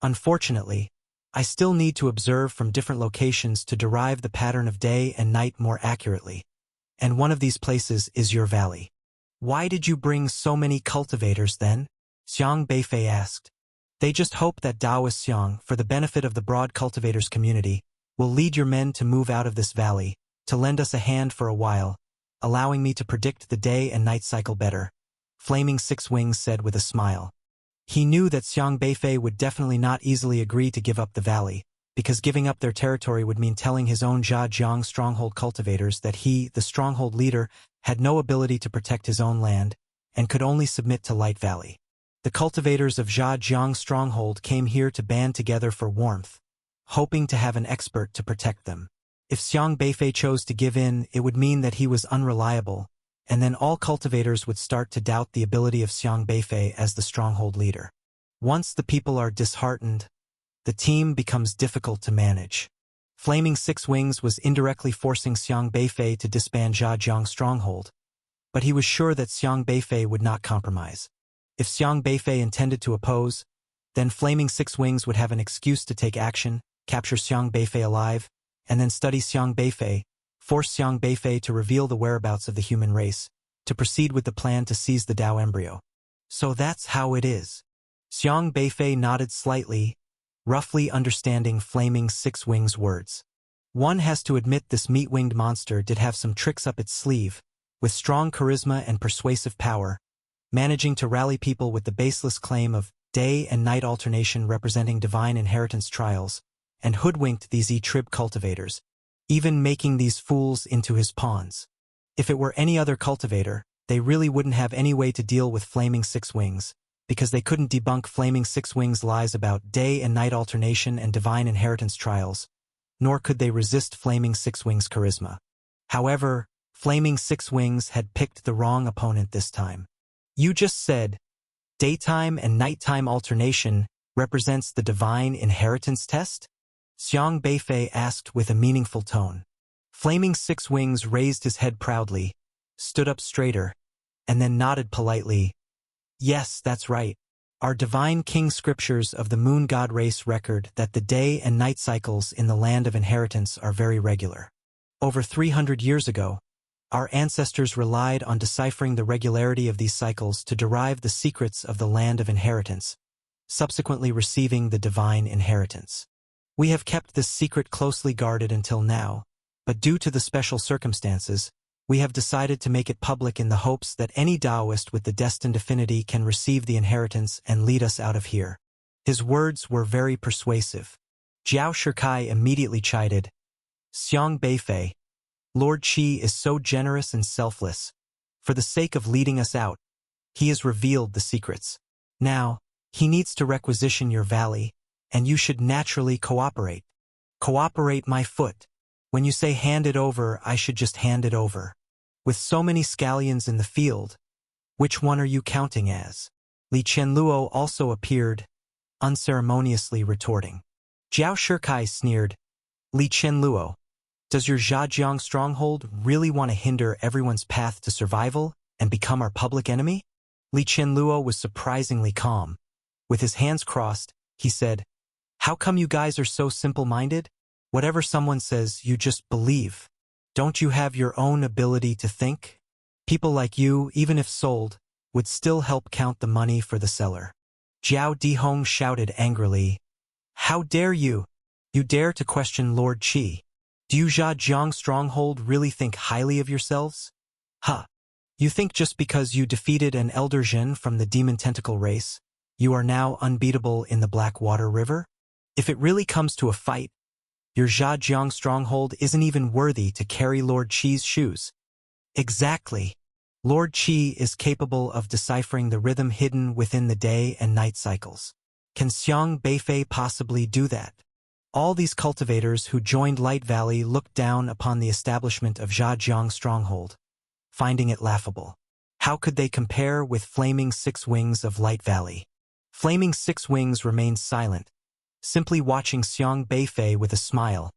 Unfortunately, I still need to observe from different locations to derive the pattern of day and night more accurately, and one of these places is your valley. Why did you bring so many cultivators then? Xiang Beifei asked. They just hope that Daoist Xiang, for the benefit of the broad cultivators community, will lead your men to move out of this valley, to lend us a hand for a while, allowing me to predict the day and night cycle better, Flaming 6 Wings said with a smile. He knew that Xiang Beifei would definitely not easily agree to give up the valley, because giving up their territory would mean telling his own Zhejiang stronghold cultivators that he, the stronghold leader, had no ability to protect his own land, and could only submit to Light Valley. The cultivators of Zhejiang stronghold came here to band together for warmth, hoping to have an expert to protect them. If Xiang Beifei chose to give in, it would mean that he was unreliable, and then all cultivators would start to doubt the ability of Xiang Beifei as the stronghold leader. Once the people are disheartened, the team becomes difficult to manage. Flaming 6 Wings was indirectly forcing Xiang Beifei to disband Zhejiang stronghold, but he was sure that Xiang Beifei would not compromise. If Xiang Beifei intended to oppose, then Flaming 6 Wings would have an excuse to take action, capture Xiang Beifei alive, and then study Xiang Beifei, force Xiang Beifei to reveal the whereabouts of the human race, to proceed with the plan to seize the Dao embryo. So that's how it is. Xiang Beifei nodded slightly, roughly understanding Flaming 6 Wings' words. One has to admit this meat-winged monster did have some tricks up its sleeve, with strong charisma and persuasive power, managing to rally people with the baseless claim of day and night alternation representing divine inheritance trials, and hoodwinked these E-Trib cultivators, even making these fools into his pawns. If it were any other cultivator, they really wouldn't have any way to deal with Flaming 6 Wings, because they couldn't debunk Flaming 6 Wings' lies about day and night alternation and divine inheritance trials, nor could they resist Flaming 6 Wings' charisma. However, Flaming 6 Wings had picked the wrong opponent this time. You just said, daytime and nighttime alternation represents the divine inheritance test? Xiang Beifei asked with a meaningful tone. Flaming 6 Wings raised his head proudly, stood up straighter, and then nodded politely. Yes, that's right. Our divine king scriptures of the moon god race record that the day and night cycles in the land of inheritance are very regular. Over 300 years ago, Our ancestors relied on deciphering the regularity of these cycles to derive the secrets of the land of inheritance, subsequently receiving the divine inheritance. We have kept this secret closely guarded until now, but due to the special circumstances, we have decided to make it public in the hopes that any Taoist with the destined affinity can receive the inheritance and lead us out of here. His words were very persuasive. Zhao Shikai immediately chided, Xiang Beifei, Lord Qi is so generous and selfless. For the sake of leading us out, he has revealed the secrets. Now, he needs to requisition your valley, and you should naturally cooperate. Cooperate, my foot. When you say hand it over, I should just hand it over. With so many scallions in the field, which one are you counting as? Li Qianluo also appeared, unceremoniously retorting. Zhao Shikai sneered, Li Qianluo, does your Zhajiang stronghold really want to hinder everyone's path to survival and become our public enemy? Li Qianluo was surprisingly calm. With his hands crossed, he said, How come you guys are so simple-minded? Whatever someone says, you just believe. Don't you have your own ability to think? People like you, even if sold, would still help count the money for the seller. Zhao Dihong shouted angrily, How dare you? You dare to question Lord Qi? Do you Zhajiang stronghold really think highly of yourselves? Huh. You think just because you defeated an Elder Zhen from the Demon Tentacle race, you are now unbeatable in the Blackwater River? If it really comes to a fight, your Zhajiang stronghold isn't even worthy to carry Lord Qi's shoes. Exactly. Lord Qi is capable of deciphering the rhythm hidden within the day and night cycles. Can Xiang Beifei possibly do that? All these cultivators who joined Light Valley looked down upon the establishment of Zhajiang stronghold, finding it laughable. How could they compare with Flaming Six Wings of Light Valley? Flaming Six Wings remained silent, simply watching Xiang Beifei with a smile,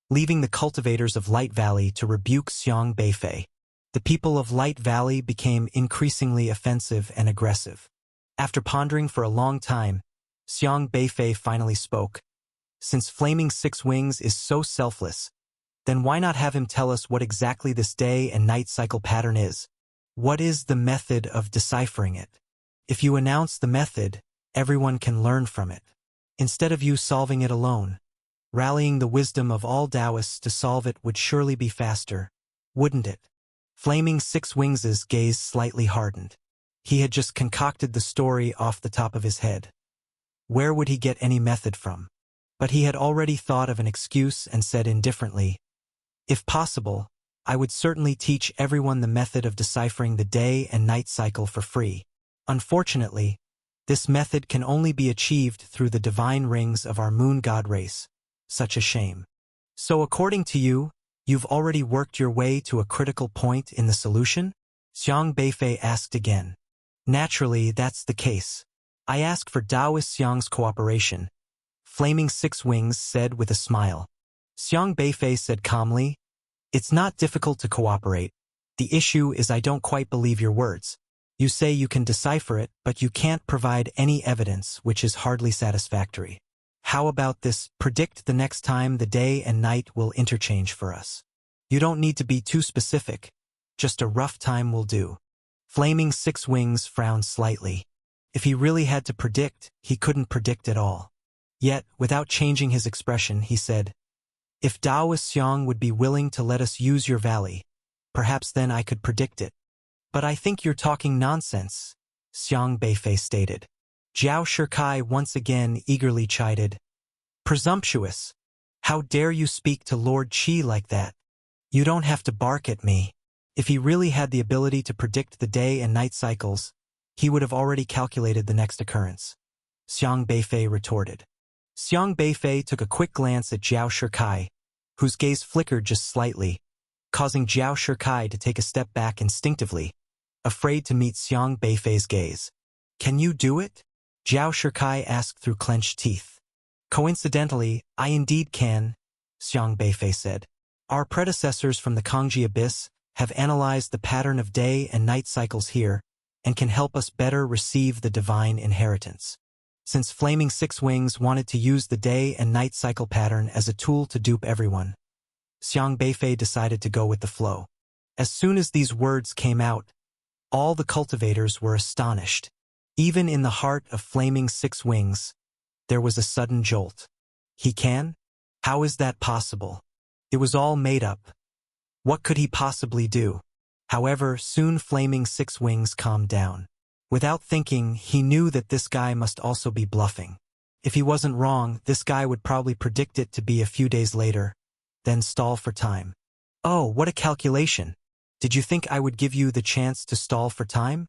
leaving the cultivators of Light Valley to rebuke Xiang Beifei. The people of Light Valley became increasingly offensive and aggressive. After pondering for a long time, Xiang Beifei finally spoke. Since Flaming Six Wings is so selfless, then why not have him tell us what exactly this day and night cycle pattern is? What is the method of deciphering it? If you announce the method, everyone can learn from it. Instead of you solving it alone, rallying the wisdom of all Taoists to solve it would surely be faster, wouldn't it? Flaming Six Wings' gaze slightly hardened. He had just concocted the story off the top of his head. Where would he get any method from? But he had already thought of an excuse and said indifferently, If possible, I would certainly teach everyone the method of deciphering the day and night cycle for free. Unfortunately, this method can only be achieved through the divine rings of our moon god race. Such a shame. So according to you, you've already worked your way to a critical point in the solution? Xiang Beifei asked again. Naturally, that's the case. I ask for Taoist Xiang's cooperation, Flaming Six Wings said with a smile. Xiang Beifei said calmly, It's not difficult to cooperate. The issue is I don't quite believe your words. You say you can decipher it, but you can't provide any evidence, which is hardly satisfactory. How about this, predict the next time the day and night will interchange for us? You don't need to be too specific. Just a rough time will do. Flaming Six Wings frowned slightly. If he really had to predict, he couldn't predict at all. Yet, without changing his expression, he said, If Taoist Xiang would be willing to let us use your valley, perhaps then I could predict it. But I think you're talking nonsense, Xiang Beifei stated. Zhao Shikai once again eagerly chided. Presumptuous! How dare you speak to Lord Qi like that? You don't have to bark at me. If he really had the ability to predict the day and night cycles, he would have already calculated the next occurrence. Xiang Beifei retorted. Xiang Beifei took a quick glance at Zhao Shikai, whose gaze flickered just slightly, causing Zhao Shikai to take a step back instinctively, afraid to meet Xiang Beifei's gaze. Can you do it? Zhao Shikai asked through clenched teeth. Coincidentally, I indeed can, Xiang Beifei said. Our predecessors from the Kangji Abyss have analyzed the pattern of day and night cycles here and can help us better receive the divine inheritance. Since Flaming Six Wings wanted to use the day and night cycle pattern as a tool to dupe everyone, Xiang Beifei decided to go with the flow. As soon as these words came out, all the cultivators were astonished. Even in the heart of Flaming Six Wings, there was a sudden jolt. He can? How is that possible? It was all made up. What could he possibly do? However, soon Flaming Six Wings calmed down. Without thinking, he knew that this guy must also be bluffing. If he wasn't wrong, this guy would probably predict it to be a few days later, then stall for time. Oh, what a calculation! Did you think I would give you the chance to stall for time?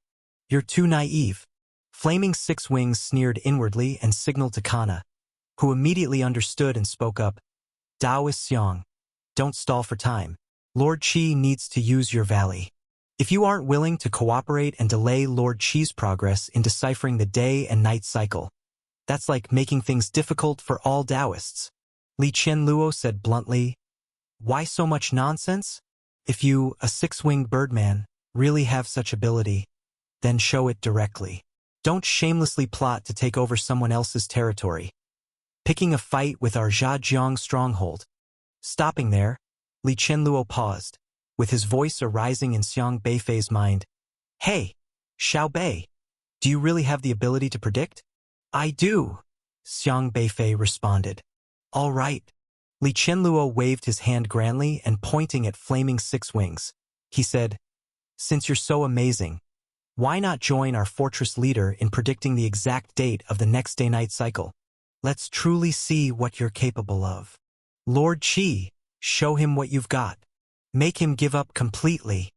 You're too naive. Flaming Six Wings sneered inwardly and signaled to Kana, who immediately understood and spoke up. Daoist Xiong, don't stall for time. Lord Qi needs to use your valley. If you aren't willing to cooperate and delay Lord Qi's progress in deciphering the day and night cycle, that's like making things difficult for all Taoists. Li Qianluo said bluntly. Why so much nonsense? If you, a six-winged birdman, really have such ability, then show it directly. Don't shamelessly plot to take over someone else's territory. Picking a fight with our Zhajiang stronghold. Stopping there, Li Qianluo paused, with his voice arising in Xiang Beifei's mind. Hey, Xiao Bei, do you really have the ability to predict? I do, Xiang Beifei responded. All right. Li Qianluo waved his hand grandly and pointing at Flaming Six Wings. He said, since you're so amazing, why not join our fortress leader in predicting the exact date of the next day-night cycle? Let's truly see what you're capable of. Lord Qi, show him what you've got. Make him give up completely.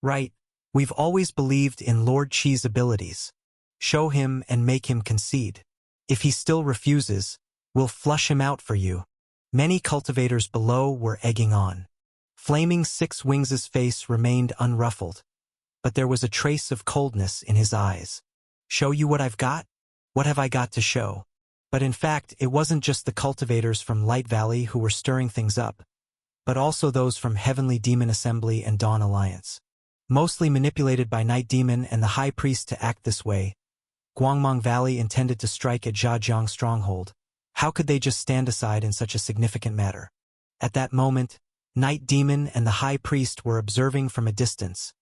Right, we've always believed in Lord Qi's abilities. Show him and make him concede. If he still refuses, we'll flush him out for you. Many cultivators below were egging on. Flaming Six Wings' face remained unruffled, but there was a trace of coldness in his eyes. Show you what I've got? What have I got to show? But in fact, it wasn't just the cultivators from Light Valley who were stirring things up, but also those from Heavenly Demon Assembly and Dawn Alliance. Mostly manipulated by Night Demon and the High Priest to act this way, Guangmong Valley intended to strike at Zhajiang stronghold. How could they just stand aside in such a significant matter? At that moment, Night Demon and the High Priest were observing from a distance,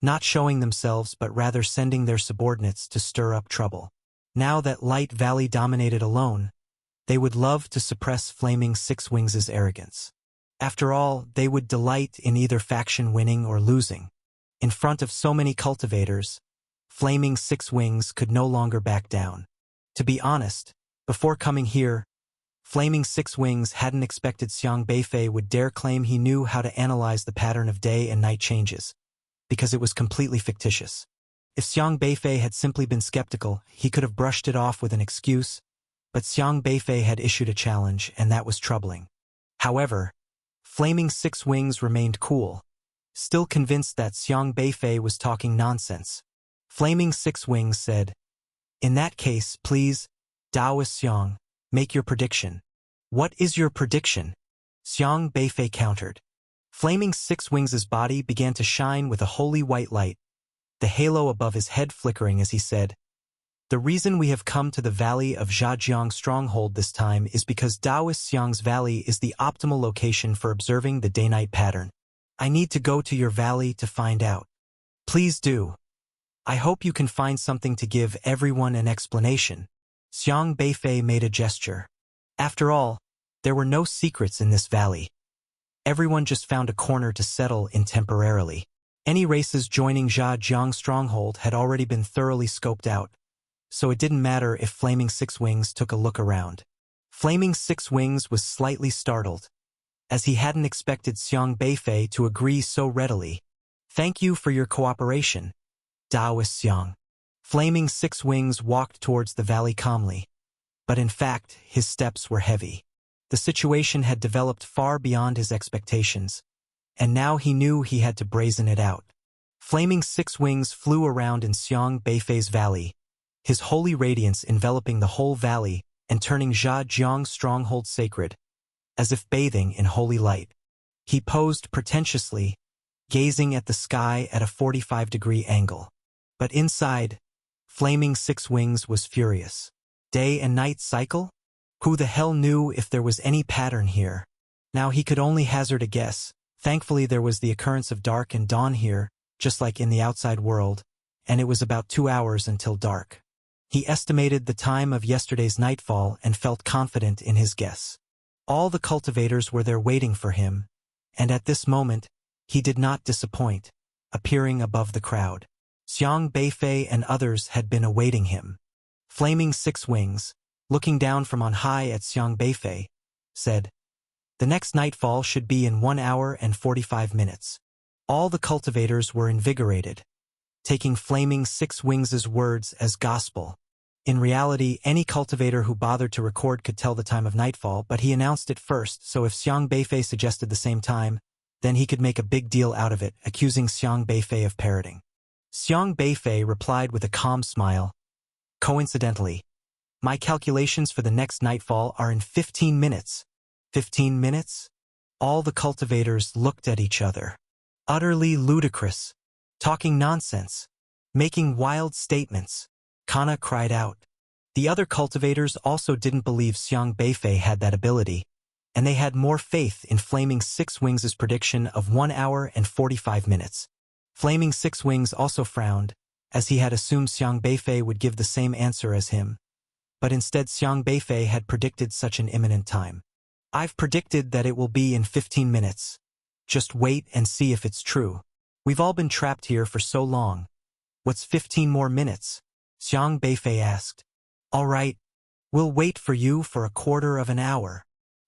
not showing themselves but rather sending their subordinates to stir up trouble. Now that Light Valley dominated alone, they would love to suppress Flaming Six Wings' arrogance. After all, they would delight in either faction winning or losing. In front of so many cultivators, Flaming Six Wings could no longer back down. To be honest, before coming here, Flaming Six Wings hadn't expected Xiang Beifei would dare claim he knew how to analyze the pattern of day and night changes, because it was completely fictitious. If Xiang Beifei had simply been skeptical, he could have brushed it off with an excuse, but Xiang Beifei had issued a challenge, and that was troubling. However, Flaming Six Wings remained cool, still convinced that Xiang Beifei was talking nonsense. Flaming Six Wings said, in that case, please, Daoist Xiong, make your prediction. What is your prediction? Xiang Beifei countered. Flaming Six Wings' body began to shine with a holy white light, the halo above his head flickering as he said, the reason we have come to the valley of Zhajiang stronghold this time is because Daoist Xiang's valley is the optimal location for observing the day-night pattern. I need to go to your valley to find out. Please do. I hope you can find something to give everyone an explanation. Xiang Beifei made a gesture. After all, there were no secrets in this valley. Everyone just found a corner to settle in temporarily. Any races joining Zhajiang stronghold had already been thoroughly scoped out, so it didn't matter if Flaming Six Wings took a look around. Flaming Six Wings was slightly startled, as he hadn't expected Xiang Beifei to agree so readily. Thank you for your cooperation, Daoist Xiong. Flaming Six Wings walked towards the valley calmly, but in fact, his steps were heavy. The situation had developed far beyond his expectations, and now he knew he had to brazen it out. Flaming Six Wings flew around in Xiang Beifei's valley, his holy radiance enveloping the whole valley and turning Zhajiang's stronghold sacred, as if bathing in holy light. He posed pretentiously, gazing at the sky at a 45-degree angle. But inside, Flaming Six Wings was furious. Day and night cycle? Who the hell knew if there was any pattern here? Now he could only hazard a guess, Thankfully there was the occurrence of dark and dawn here, just like in the outside world, and it was about 2 hours until dark. He estimated the time of yesterday's nightfall and felt confident in his guess. All the cultivators were there waiting for him, and at this moment, he did not disappoint, appearing above the crowd. Xiang Beifei and others had been awaiting him. Flaming Six Wings, looking down from on high at Xiang Beifei, said, "The next nightfall should be in 1 hour and 45 minutes. All the cultivators were invigorated, taking Flaming Six Wings' words as gospel. In reality, any cultivator who bothered to record could tell the time of nightfall, but he announced it first, so if Xiang Beifei suggested the same time, then he could make a big deal out of it, accusing Xiang Beifei of parroting. Xiang Beifei replied with a calm smile, "Coincidentally, my calculations for the next nightfall are in 15 minutes. 15 minutes? All the cultivators looked at each other. Utterly ludicrous. Talking nonsense. Making wild statements. Kana cried out. The other cultivators also didn't believe Xiang Beifei had that ability, and they had more faith in Flaming Six Wings' prediction of 1 hour and 45 minutes. Flaming Six Wings also frowned, as he had assumed Xiang Beifei would give the same answer as him, but instead Xiang Beifei had predicted such an imminent time. "I've predicted that it will be in 15 minutes. Just wait and see if it's true. We've all been trapped here for so long. What's 15 more minutes?" Xiang Beifei asked. "All right, we'll wait for you for a quarter of an hour."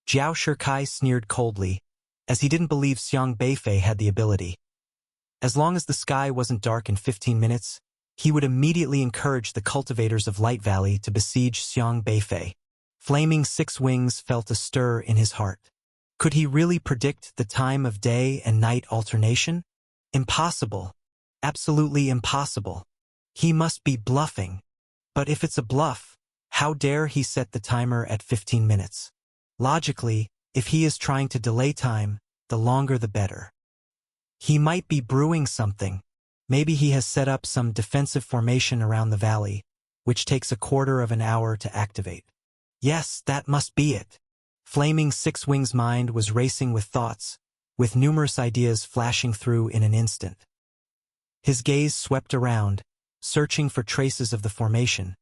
Zhao Shikai sneered coldly, as he didn't believe Xiang Beifei had the ability. As long as the sky wasn't dark in 15 minutes, he would immediately encourage the cultivators of Light Valley to besiege Xiang Beifei. Flaming Six Wings felt a stir in his heart. Could he really predict the time of day and night alternation? Impossible. Absolutely impossible. He must be bluffing. But if it's a bluff, how dare he set the timer at 15 minutes? Logically, if he is trying to delay time, the longer the better. He might be brewing something. Maybe he has set up some defensive formation around the valley, which takes a quarter of an hour to activate. Yes, that must be it. Flaming Six Wings' mind was racing with thoughts, with numerous ideas flashing through in an instant. His gaze swept around, searching for traces of the formation,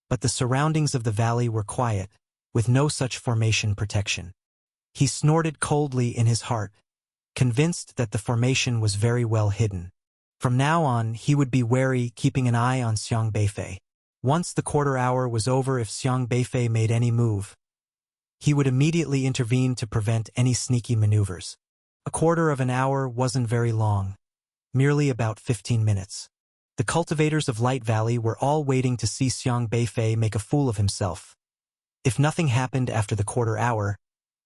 but the surroundings of the valley were quiet, with no such formation protection. He snorted coldly in his heart, convinced that the formation was very well hidden. From now on, he would be wary, keeping an eye on Xiang Beifei. Once the quarter hour was over, if Xiang Beifei made any move, he would immediately intervene to prevent any sneaky maneuvers. A quarter of an hour wasn't very long, merely about 15 minutes. The cultivators of Light Valley were all waiting to see Xiang Beifei make a fool of himself. If nothing happened after the quarter hour,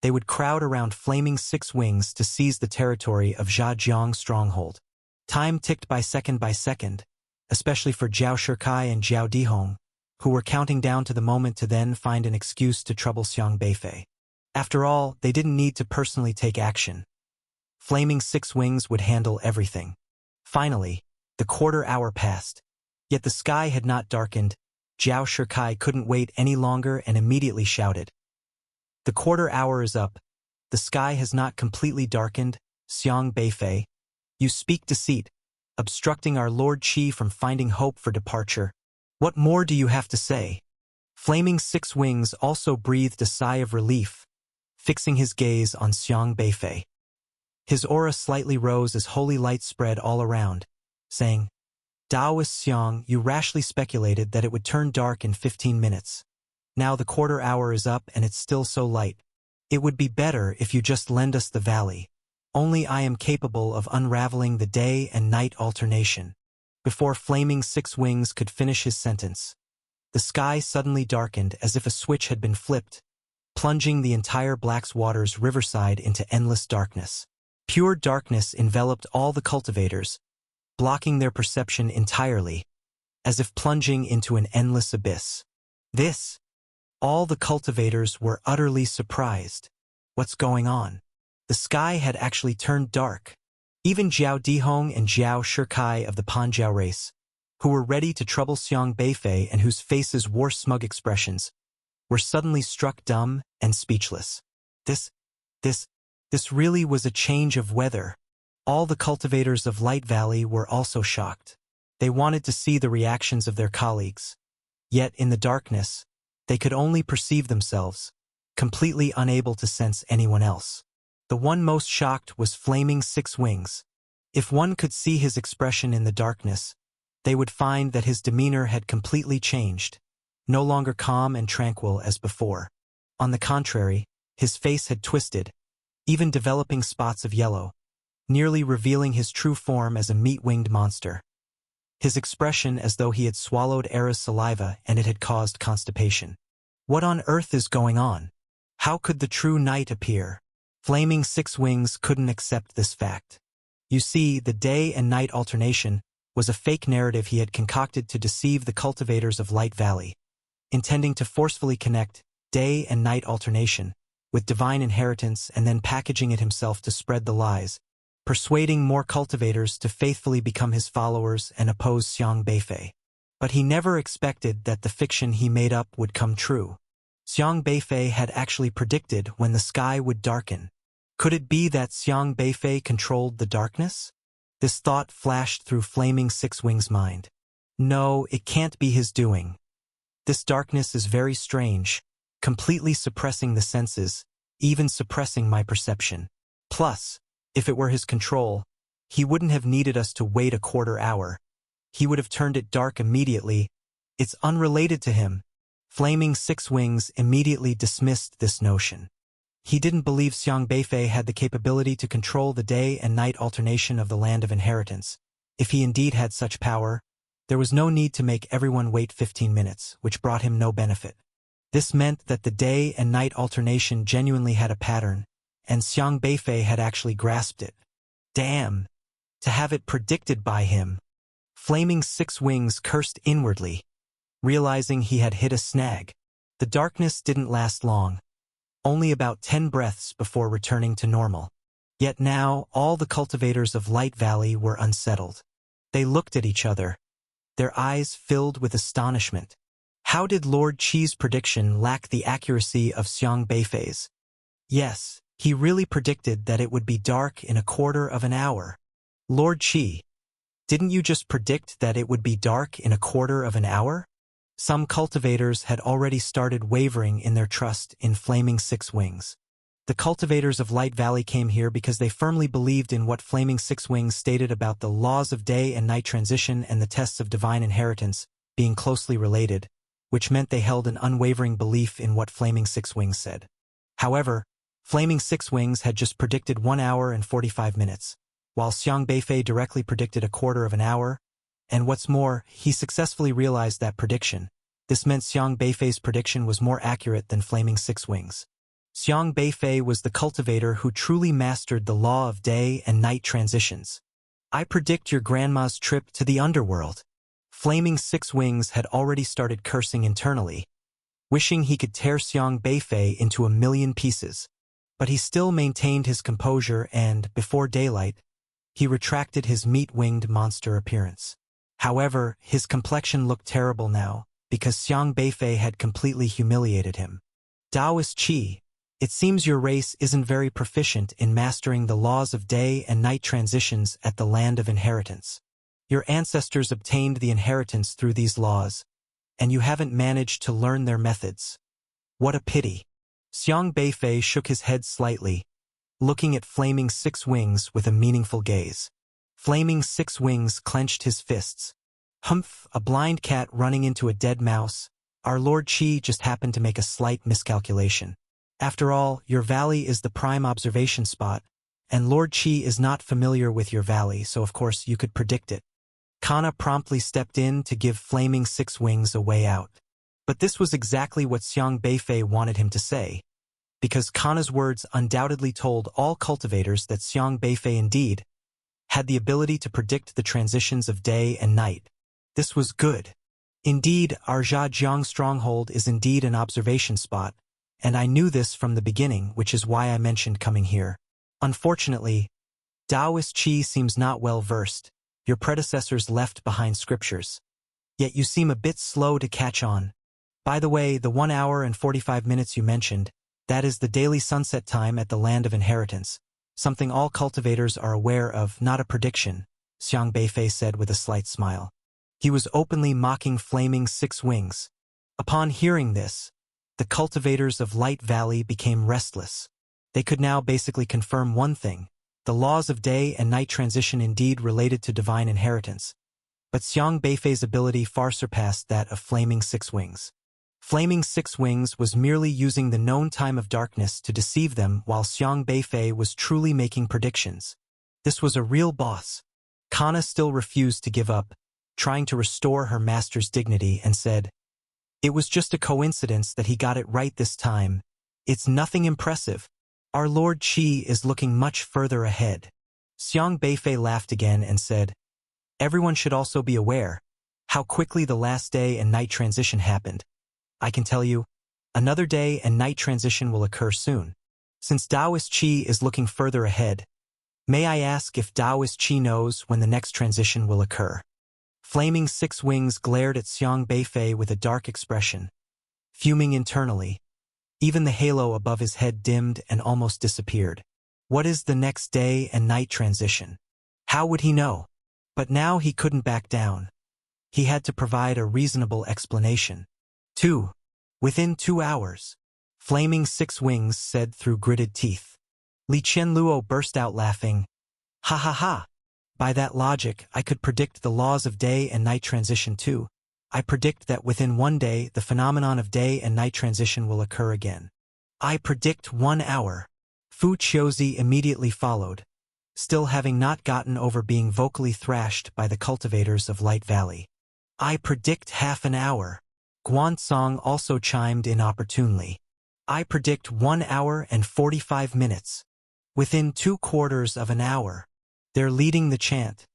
they would crowd around Flaming Six Wings to seize the territory of Zhajiang stronghold. Time ticked by second, especially for Zhao Shikai and Zhao Dihong, who were counting down to the moment to then find an excuse to trouble Xiang Beifei. After all, they didn't need to personally take action. Flaming Six Wings would handle everything. Finally, the quarter hour passed, yet the sky had not darkened. Zhao Shikai couldn't wait any longer and immediately shouted, "The quarter hour is up. The sky has not completely darkened. Xiang Beifei, you speak deceit, obstructing our Lord Qi from finding hope for departure. What more do you have to say?" Flaming Six Wings also breathed a sigh of relief, fixing his gaze on Xiang Beifei. His aura slightly rose as holy light spread all around, saying, "Taoist Xiang, you rashly speculated that it would turn dark in 15 minutes. Now the quarter hour is up and it's still so light. It would be better if you just lend us the valley. Only I am capable of unraveling the day and night alternation." Before Flaming Six Wings could finish his sentence, the sky suddenly darkened as if a switch had been flipped, plunging the entire Blackswater's riverside into endless darkness. Pure darkness enveloped all the cultivators, blocking their perception entirely, as if plunging into an endless abyss. All the cultivators were utterly surprised. What's going on? The sky had actually turned dark. Even Zhao Dihong and Zhao Shikai of the Panjiao race, who were ready to trouble Xiang Beifei and whose faces wore smug expressions, were suddenly struck dumb and speechless. This This really was a change of weather. All the cultivators of Light Valley were also shocked. They wanted to see the reactions of their colleagues. Yet in the darkness, they could only perceive themselves, completely unable to sense anyone else. The one most shocked was Flaming Six Wings. If one could see his expression in the darkness, they would find that his demeanor had completely changed, no longer calm and tranquil as before. On the contrary, his face had twisted, even developing spots of yellow, nearly revealing his true form as a meat-winged monster. His expression as though he had swallowed Era's saliva and it had caused constipation. What on earth is going on? How could the true knight appear? Flaming Six Wings couldn't accept this fact. You see, the day and night alternation was a fake narrative he had concocted to deceive the cultivators of Light Valley, intending to forcefully connect day and night alternation with divine inheritance and then packaging it himself to spread the lies, persuading more cultivators to faithfully become his followers and oppose Xiang Beifei. But he never expected that the fiction he made up would come true. Xiang Beifei had actually predicted when the sky would darken. Could it be that Xiang Beifei controlled the darkness? This thought flashed through Flaming Six Wings' mind. No, it can't be his doing. This darkness is very strange, completely suppressing the senses, even suppressing my perception. Plus, if it were his control, he wouldn't have needed us to wait a quarter hour. He would have turned it dark immediately. It's unrelated to him. Flaming Six Wings immediately dismissed this notion. He didn't believe Xiang Beifei had the capability to control the day and night alternation of the Land of Inheritance. If he indeed had such power, there was no need to make everyone wait 15 minutes, which brought him no benefit. This meant that the day and night alternation genuinely had a pattern, and Xiang Beifei had actually grasped it. Damn! To have it predicted by him! Flaming Six Wings cursed inwardly, realizing he had hit a snag. The darkness didn't last long. Only about 10 breaths before returning to normal. Yet now, all the cultivators of Light Valley were unsettled. They looked at each other, their eyes filled with astonishment. How did Lord Qi's prediction lack the accuracy of Xiang Beifei's? Yes, he really predicted that it would be dark in a quarter of an hour. Lord Qi, didn't you just predict that it would be dark in a quarter of an hour? Some cultivators had already started wavering in their trust in Flaming Six Wings. The cultivators of Light Valley came here because they firmly believed in what Flaming Six Wings stated about the laws of day and night transition and the tests of divine inheritance being closely related, which meant they held an unwavering belief in what Flaming Six Wings said. However, Flaming Six Wings had just predicted 1 hour and 45 minutes, while Xiang Beifei directly predicted a quarter of an hour. And what's more, he successfully realized that prediction. This meant Xiang Beifei's prediction was more accurate than Flaming Six Wings. Xiang Beifei was the cultivator who truly mastered the law of day and night transitions. I predict your grandma's trip to the underworld. Flaming Six Wings had already started cursing internally, wishing he could tear Xiang Beifei into a million pieces. But he still maintained his composure and, before daylight, he retracted his meat-winged monster appearance. However, his complexion looked terrible now, because Xiang Beifei had completely humiliated him. Taoist Qi, it seems your race isn't very proficient in mastering the laws of day and night transitions at the Land of Inheritance. Your ancestors obtained the inheritance through these laws, and you haven't managed to learn their methods. What a pity. Xiang Beifei shook his head slightly, looking at Flaming Six Wings with a meaningful gaze. Flaming Six Wings clenched his fists. Humph, a blind cat running into a dead mouse. Our Lord Qi just happened to make a slight miscalculation. After all, your valley is the prime observation spot, and Lord Qi is not familiar with your valley, so of course you could predict it. Kana promptly stepped in to give Flaming Six Wings a way out. But this was exactly what Xiang Beifei wanted him to say, because Kana's words undoubtedly told all cultivators that Xiang Beifei indeed had the ability to predict the transitions of day and night. This was good. Indeed, our Zhajiang stronghold is indeed an observation spot, and I knew this from the beginning, which is why I mentioned coming here. Unfortunately, Taoist Qi seems not well versed. Your predecessors left behind scriptures. Yet you seem a bit slow to catch on. By the way, the 1 hour and 45 minutes you mentioned, That is the daily sunset time at the land of inheritance, something all cultivators are aware of, not a prediction, Xiang Beifei said with a slight smile. He was openly mocking Flaming Six Wings. Upon hearing this, the cultivators of Light Valley became restless. They could now basically confirm one thing: the laws of day and night transition indeed related to divine inheritance. But Xiang Beifei's ability far surpassed that of Flaming Six Wings. Flaming Six Wings was merely using the known time of darkness to deceive them, while Xiang Beifei was truly making predictions. This was a real boss. Kana still refused to give up, trying to restore her master's dignity, and said, "It was just a coincidence that he got it right this time. It's nothing impressive. Our Lord Qi is looking much further ahead." Xiang Beifei laughed again and said, "Everyone should also be aware how quickly the last day and night transition happened. I can tell you, another day and night transition will occur soon. Since Taoist Qi is looking further ahead, may I ask if Taoist Qi knows when the next transition will occur?" Flaming Six Wings glared at Xiang Beifei with a dark expression, fuming internally. Even the halo above his head dimmed and almost disappeared. What is the next day and night transition? How would he know? But now he couldn't back down. He had to provide a reasonable explanation. Within 2 hours, Flaming Six Wings said through gritted teeth. Li Qianluo burst out laughing. "Ha ha ha! By that logic, I could predict the laws of day and night transition too. I predict that within 1 day, the phenomenon of day and night transition will occur again. I predict 1 hour. Fu Qiuzi immediately followed, still having not gotten over being vocally thrashed by the cultivators of Light Valley. I predict half an hour. Guansong also chimed in opportunely. I predict 1 hour and 45 minutes. Within 2/4 of an hour. They're leading the chant.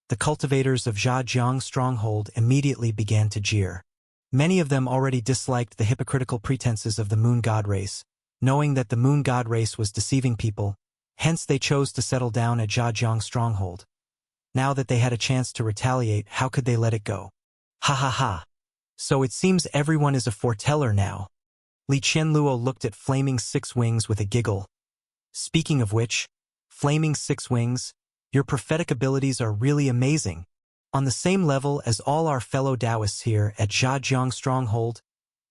The cultivators of Zhajiang stronghold immediately began to jeer. Many of them already disliked the hypocritical pretenses of the Moon God race, knowing that the Moon God race was deceiving people, hence they chose to settle down at Zhajiang stronghold. Now that they had a chance to retaliate, how could they let it go? Ha ha ha. So it seems everyone is a foreteller now. Li Qianluo looked at Flaming Six Wings with a giggle. Speaking of which, Flaming Six Wings, your prophetic abilities are really amazing. On the same level as all our fellow Taoists here at Zhajiang stronghold.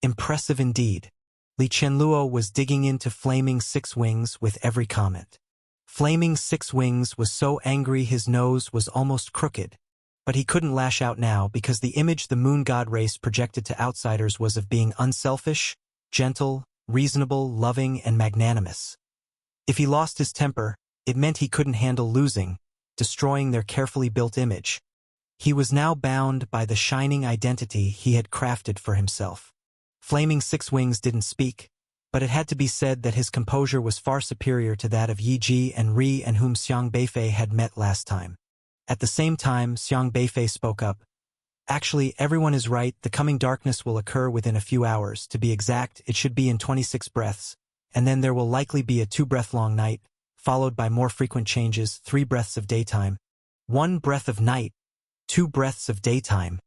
Impressive indeed. Li Qianluo was digging into Flaming Six Wings with every comment. Flaming Six Wings was so angry his nose was almost crooked. But he couldn't lash out now because the image the Moon God race projected to outsiders was of being unselfish, gentle, reasonable, loving, and magnanimous. If he lost his temper, it meant he couldn't handle losing, destroying their carefully built image. He was now bound by the shining identity he had crafted for himself. Flaming Six Wings didn't speak, but it had to be said that his composure was far superior to that of Yi Ji and Ri, and whom Xiang Beifei had met last time. At the same time, Xiang Beifei spoke up. "Actually, everyone is right. The coming darkness will occur within a few hours. To be exact, it should be in 26 breaths, and then there will likely be a 2-breath-long night, followed by more frequent changes, 3 breaths of daytime. 1 breath of night, 2 breaths of daytime.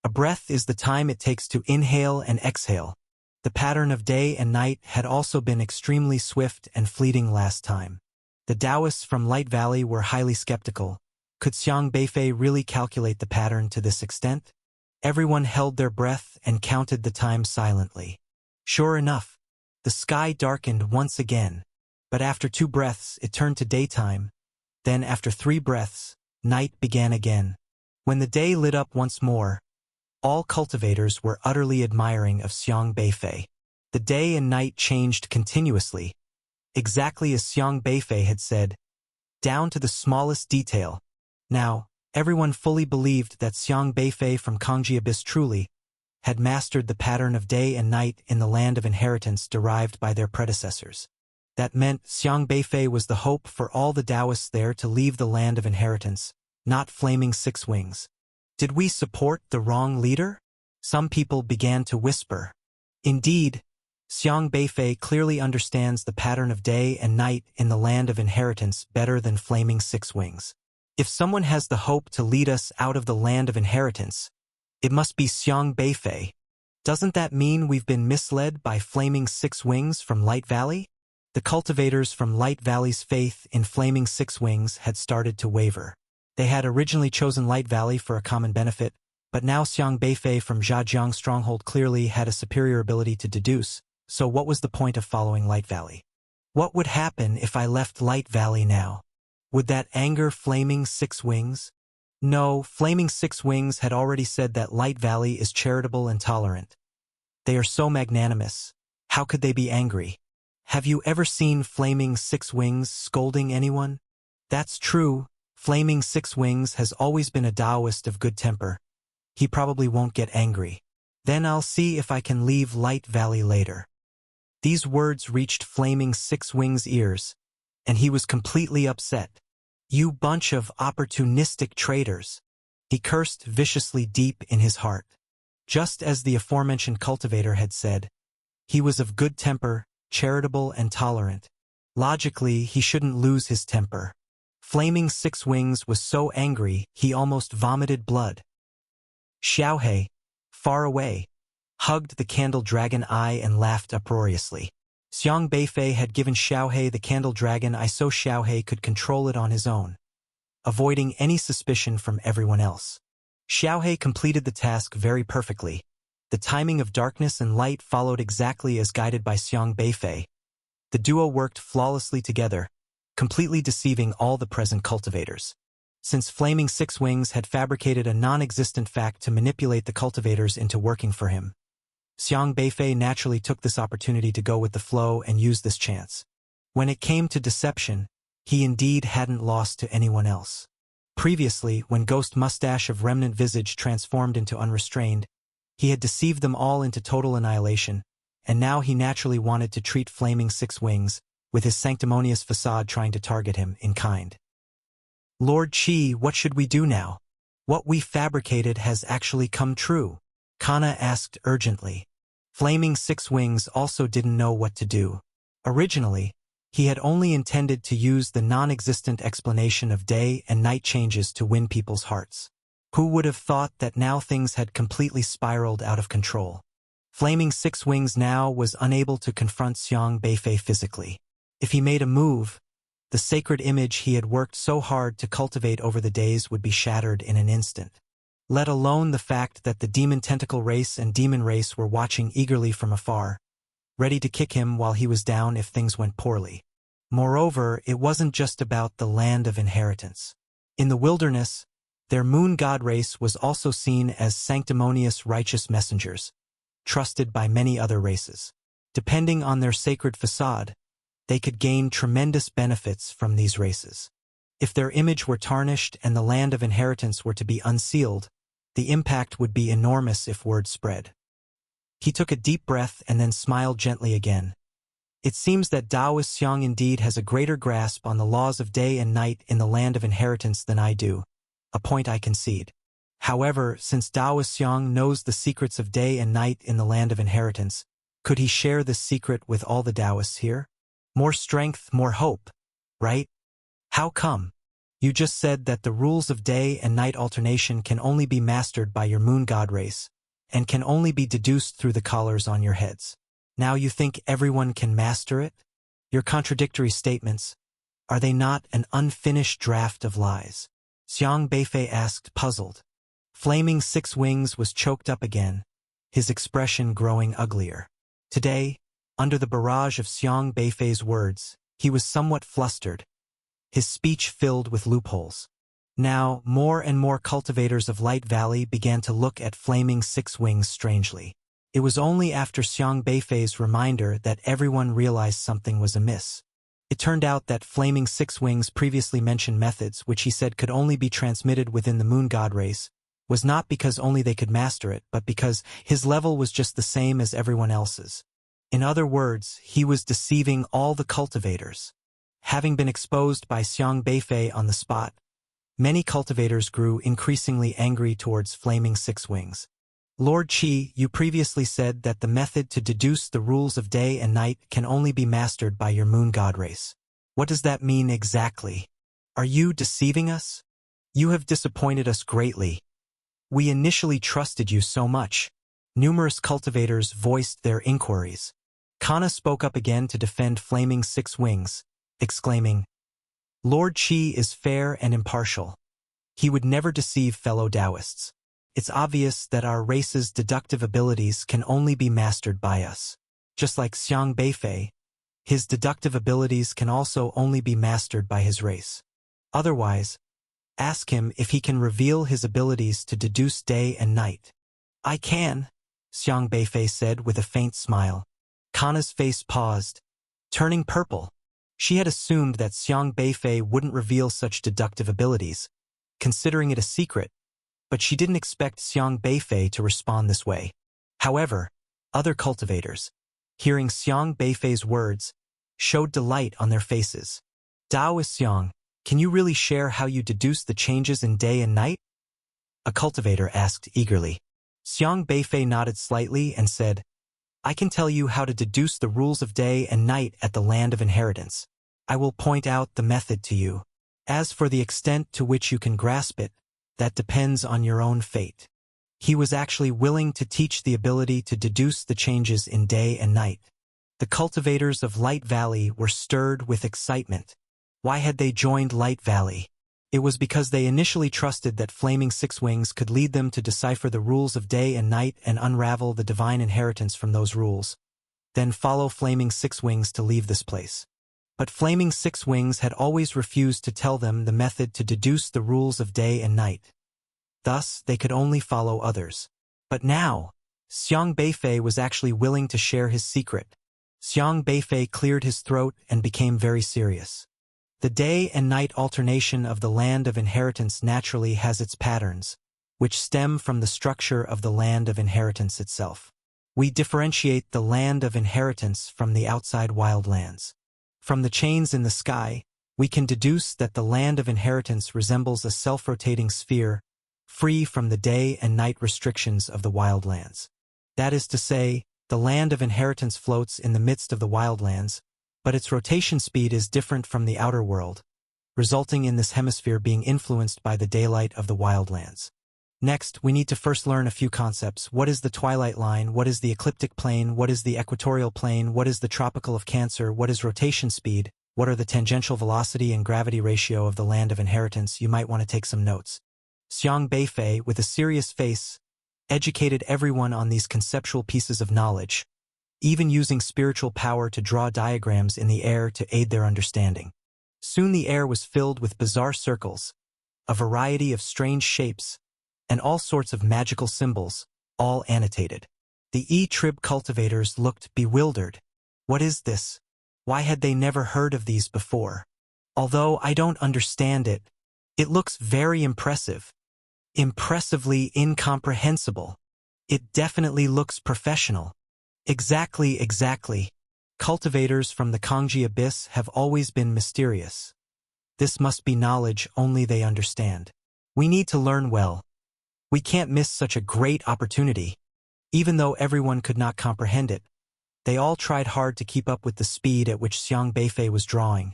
A breath is the time it takes to inhale and exhale. The pattern of day and night had also been extremely swift and fleeting last time. The Taoists from Light Valley were highly skeptical. Could Xiang Beifei really calculate the pattern to this extent? Everyone held their breath and counted the time silently. Sure enough, the sky darkened once again, but after 2 breaths it turned to daytime. Then after 3 breaths, night began again. When the day lit up once more, all cultivators were utterly admiring of Xiang Beifei. The day and night changed continuously, exactly as Xiang Beifei had said, down to the smallest detail. Now, everyone fully believed that Xiang Beifei from Kangji Abyss truly had mastered the pattern of day and night in the land of inheritance derived by their predecessors. That meant Xiang Beifei was the hope for all the Taoists there to leave the land of inheritance, not Flaming Six Wings. Did we support the wrong leader? Some people began to whisper. Indeed, Xiang Beifei clearly understands the pattern of day and night in the land of inheritance better than Flaming Six Wings. If someone has the hope to lead us out of the land of inheritance, it must be Xiang Beifei. Doesn't that mean we've been misled by Flaming Six Wings from Light Valley? The cultivators from Light Valley's faith in Flaming Six Wings had started to waver. They had originally chosen Light Valley for a common benefit, but now Xiang Beifei from Zhajiang Stronghold clearly had a superior ability to deduce, so what was the point of following Light Valley? What would happen if I left Light Valley now? Would that anger Flaming Six Wings? No, Flaming Six Wings had already said that Light Valley is charitable and tolerant. They are so magnanimous. How could they be angry? Have you ever seen Flaming Six Wings scolding anyone? That's true. Flaming Six Wings has always been a Taoist of good temper. He probably won't get angry. Then I'll see if I can leave Light Valley later. These words reached Flaming Six Wings' ears, and he was completely upset. You bunch of opportunistic traitors. He cursed viciously deep in his heart. Just as the aforementioned cultivator had said, he was of good temper, charitable and tolerant. Logically, he shouldn't lose his temper. Flaming Six Wings was so angry he almost vomited blood. Xiaohe, far away, hugged the candle dragon eye and laughed uproariously. Xiang Beifei had given Xiaohe the candle dragon eye so Xiaohe could control it on his own, avoiding any suspicion from everyone else. Xiaohe completed the task very perfectly. The timing of darkness and light followed exactly as guided by Xiang Beifei. The duo worked flawlessly together, completely deceiving all the present cultivators. Since Flaming Six Wings had fabricated a non-existent fact to manipulate the cultivators into working for him, Xiang Beifei naturally took this opportunity to go with the flow and use this chance. When it came to deception, he indeed hadn't lost to anyone else. Previously, when Ghost Mustache of Remnant Visage transformed into Unrestrained, he had deceived them all into total annihilation, and now he naturally wanted to treat Flaming Six Wings, with his sanctimonious facade trying to target him in kind. Lord Qi, what should we do now? What we fabricated has actually come true, Kana asked urgently. Flaming Six Wings also didn't know what to do. Originally, he had only intended to use the non-existent explanation of day and night changes to win people's hearts. Who would have thought that now things had completely spiraled out of control? Flaming Six Wings now was unable to confront Xiang Beifei physically. If he made a move, the sacred image he had worked so hard to cultivate over the days would be shattered in an instant. Let alone the fact that the Demon Tentacle race and Demon race were watching eagerly from afar, ready to kick him while he was down if things went poorly. Moreover, it wasn't just about the land of inheritance. In the wilderness, their moon god race was also seen as sanctimonious righteous messengers, trusted by many other races. Depending on their sacred facade, they could gain tremendous benefits from these races. If their image were tarnished and the land of inheritance were to be unsealed, the impact would be enormous if word spread. He took a deep breath and then smiled gently again. It seems that Taoist Xiang indeed has a greater grasp on the laws of day and night in the land of inheritance than I do, a point I concede. However, since Taoist Xiang knows the secrets of day and night in the land of inheritance, could he share this secret with all the Taoists here? More strength, more hope, right? How come? You just said that the rules of day and night alternation can only be mastered by your moon god race, and can only be deduced through the collars on your heads. Now you think everyone can master it? Your contradictory statements, are they not an unfinished draft of lies? Xiang Beifei asked, puzzled. Flaming Six Wings was choked up again, his expression growing uglier. Today, under the barrage of Xiang Beifei's words, he was somewhat flustered, his speech filled with loopholes. Now, more and more cultivators of Light Valley began to look at Flaming Six Wings strangely. It was only after Xiang Beifei's reminder that everyone realized something was amiss. It turned out that Flaming Six Wings' previously mentioned methods, which he said could only be transmitted within the moon god race, was not because only they could master it, but because his level was just the same as everyone else's. In other words, he was deceiving all the cultivators. Having been exposed by Xiang Beifei on the spot, many cultivators grew increasingly angry towards Flaming Six Wings. Lord Qi, you previously said that the method to deduce the rules of day and night can only be mastered by your moon god race. What does that mean exactly? Are you deceiving us? You have disappointed us greatly. We initially trusted you so much. Numerous cultivators voiced their inquiries. Kana spoke up again to defend Flaming Six Wings, exclaiming, "Lord Qi is fair and impartial. He would never deceive fellow Taoists. It's obvious that our race's deductive abilities can only be mastered by us. Just like Xiang Beifei, his deductive abilities can also only be mastered by his race. Otherwise, ask him if he can reveal his abilities to deduce day and night." "I can," Xiang Beifei said with a faint smile. Kana's face paused, turning purple. She had assumed that Xiang Beifei wouldn't reveal such deductive abilities, considering it a secret, but she didn't expect Xiang Beifei to respond this way. However, other cultivators, hearing Xiang Beifei's words, showed delight on their faces. "Taoist Xiang, can you really share how you deduce the changes in day and night?" a cultivator asked eagerly. Xiang Beifei nodded slightly and said, "I can tell you how to deduce the rules of day and night at the Land of Inheritance. I will point out the method to you. As for the extent to which you can grasp it, that depends on your own fate." He was actually willing to teach the ability to deduce the changes in day and night. The cultivators of Light Valley were stirred with excitement. Why had they joined Light Valley? It was because they initially trusted that Flaming Six Wings could lead them to decipher the rules of day and night and unravel the divine inheritance from those rules, then follow Flaming Six Wings to leave this place. But Flaming Six Wings had always refused to tell them the method to deduce the rules of day and night. Thus, they could only follow others. But now, Xiang Beifei was actually willing to share his secret. Xiang Beifei cleared his throat and became very serious. The day and night alternation of the Land of Inheritance naturally has its patterns, which stem from the structure of the Land of Inheritance itself. We differentiate the Land of Inheritance from the outside wildlands. From the chains in the sky, we can deduce that the Land of Inheritance resembles a self-rotating sphere, free from the day and night restrictions of the wildlands. That is to say, the Land of Inheritance floats in the midst of the wildlands, but its rotation speed is different from the outer world, resulting in this hemisphere being influenced by the daylight of the wildlands. Next, we need to first learn a few concepts. What is the twilight line? What is the ecliptic plane? What is the equatorial plane? What is the tropical of Cancer? What is rotation speed? What are the tangential velocity and gravity ratio of the Land of Inheritance? You might want to take some notes. Xiang Beifei, with a serious face, educated everyone on these conceptual pieces of knowledge, even using spiritual power to draw diagrams in the air to aid their understanding. Soon the air was filled with bizarre circles, a variety of strange shapes, and all sorts of magical symbols, all annotated. The E-Trib cultivators looked bewildered. What is this? Why had they never heard of these before? Although I don't understand it, it looks very impressive. Impressively incomprehensible. It definitely looks professional. Exactly. Cultivators from the Kangji Abyss have always been mysterious. This must be knowledge only they understand. We need to learn well. We can't miss such a great opportunity. Even though everyone could not comprehend it, they all tried hard to keep up with the speed at which Xiang Beifei was drawing,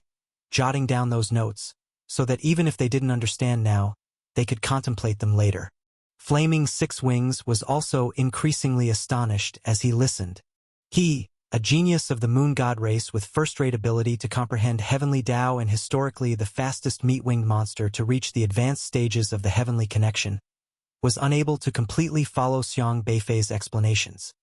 jotting down those notes, so that even if they didn't understand now, they could contemplate them later. Flaming Six Wings was also increasingly astonished as he listened. He, a genius of the moon god race with first-rate ability to comprehend heavenly Tao and historically the fastest meat-winged monster to reach the advanced stages of the heavenly connection, was unable to completely follow Xiang Beifei's explanations.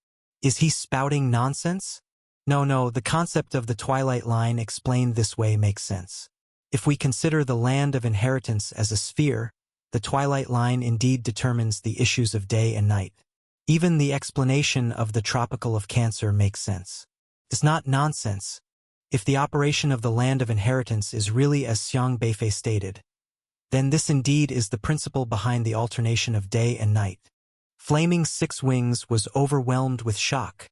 Is he spouting nonsense? No, the concept of the twilight line explained this way makes sense. If we consider the Land of Inheritance as a sphere, the twilight line indeed determines the issues of day and night. Even the explanation of the tropical of Cancer makes sense. It's not nonsense. If the operation of the Land of Inheritance is really as Xiang Beifei stated, then this indeed is the principle behind the alternation of day and night. Flaming Six Wings was overwhelmed with shock.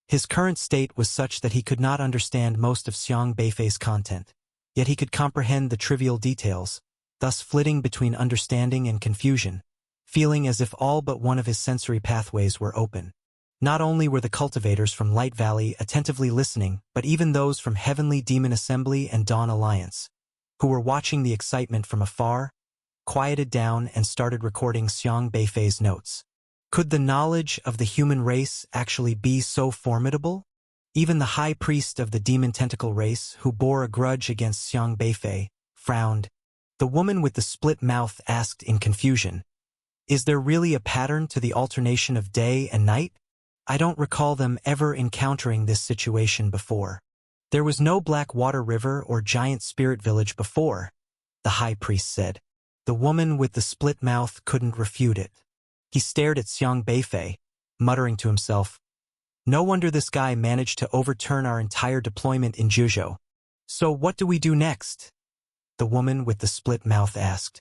His current state was such that he could not understand most of Xiang Beifei's content, yet he could comprehend the trivial details, thus flitting between understanding and confusion, feeling as if all but one of his sensory pathways were open. Not only were the cultivators from Light Valley attentively listening, but even those from Heavenly Demon Assembly and Dawn Alliance, who were watching the excitement from afar, quieted down and started recording Xiang Beifei's notes. Could the knowledge of the human race actually be so formidable? Even the high priest of the demon tentacle race, who bore a grudge against Xiang Beifei, frowned. The woman with the split mouth asked in confusion, "Is there really a pattern to the alternation of day and night? I don't recall them ever encountering this situation before. There was no black water river or giant spirit village before," the high priest said. The woman with the split mouth couldn't refute it. He stared at Xiang Beifei, muttering to himself, "No wonder this guy managed to overturn our entire deployment in Juzhou. So what do we do next?" The woman with the split mouth asked.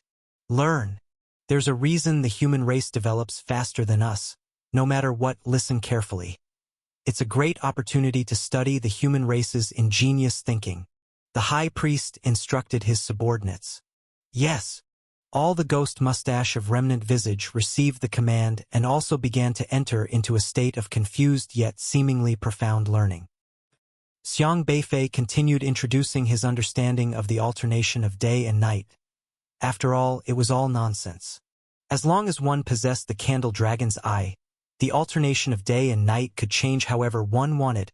"Learn. There's a reason the human race develops faster than us. No matter what, listen carefully. It's a great opportunity to study the human race's ingenious thinking." The high priest instructed his subordinates. Yes. All the ghost mustache of remnant visage received the command and also began to enter into a state of confused yet seemingly profound learning. Xiang Beifei continued introducing his understanding of the alternation of day and night. After all, it was all nonsense. As long as one possessed the candle dragon's eye, the alternation of day and night could change however one wanted.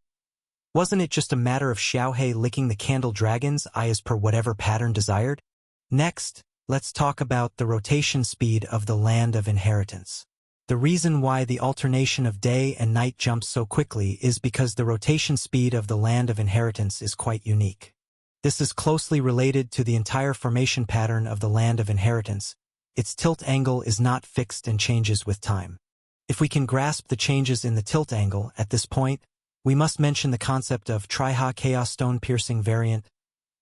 Wasn't it just a matter of Xiaohe licking the candle dragon's eye as per whatever pattern desired? Next, let's talk about the rotation speed of the Land of Inheritance. The reason why the alternation of day and night jumps so quickly is because the rotation speed of the Land of Inheritance is quite unique. This is closely related to the entire formation pattern of the Land of Inheritance. Its tilt angle is not fixed and changes with time. If we can grasp the changes in the tilt angle at this point, we must mention the concept of Triha Chaos Stone Piercing variant,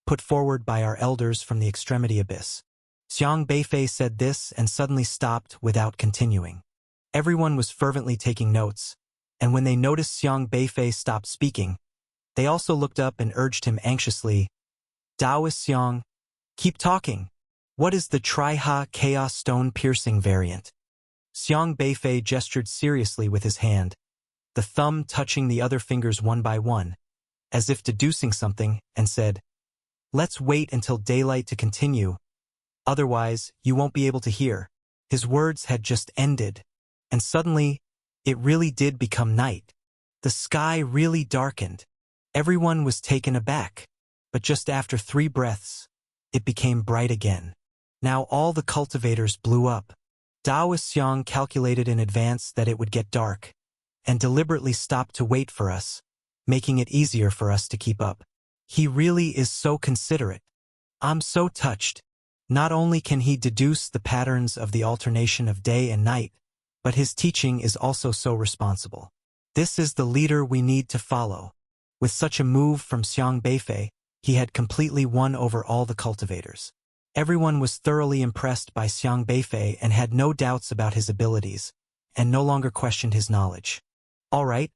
put forward by our elders from the Extremity Abyss. Xiang Beifei said this and suddenly stopped without continuing. Everyone was fervently taking notes, and when they noticed Xiang Beifei stopped speaking, they also looked up and urged him anxiously, "Daoist Xiang, keep talking. What is the Triha Chaos Stone Piercing variant?" Xiang Beifei gestured seriously with his hand, the thumb touching the other fingers one by one, as if deducing something, and said, "Let's wait until daylight to continue. Otherwise, you won't be able to hear." His words had just ended, and suddenly, it really did become night. The sky really darkened. Everyone was taken aback, but just after 3 breaths, it became bright again. Now all the cultivators blew up. Daoist Xiang calculated in advance that it would get dark, and deliberately stopped to wait for us, making it easier for us to keep up. He really is so considerate. I'm so touched. Not only can he deduce the patterns of the alternation of day and night, but his teaching is also so responsible. This is the leader we need to follow. With such a move from Xiang Beifei, he had completely won over all the cultivators. Everyone was thoroughly impressed by Xiang Beifei and had no doubts about his abilities, and no longer questioned his knowledge. All right,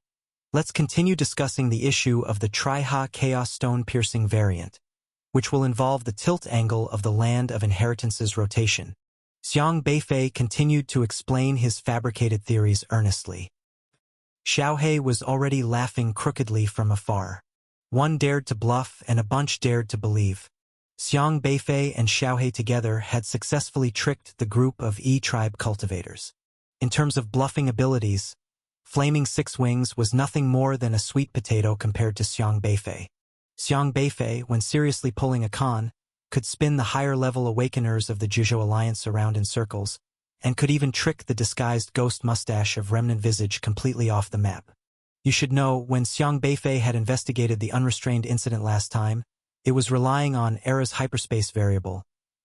let's continue discussing the issue of the Triha Chaos Stone Piercing variant, which will involve the tilt angle of the Land of Inheritance's rotation. Xiang Beifei continued to explain his fabricated theories earnestly. Xiaohe was already laughing crookedly from afar. One dared to bluff and a bunch dared to believe. Xiang Beifei and Xiaohe together had successfully tricked the group of E-tribe cultivators. In terms of bluffing abilities, Flaming Six Wings was nothing more than a sweet potato compared to Xiang Beifei. Xiang Beifei, when seriously pulling a con, could spin the higher-level awakeners of the Juzhou Alliance around in circles, and could even trick the disguised ghost mustache of remnant visage completely off the map. You should know, when Xiang Beifei had investigated the unrestrained incident last time, it was relying on Era's hyperspace variable,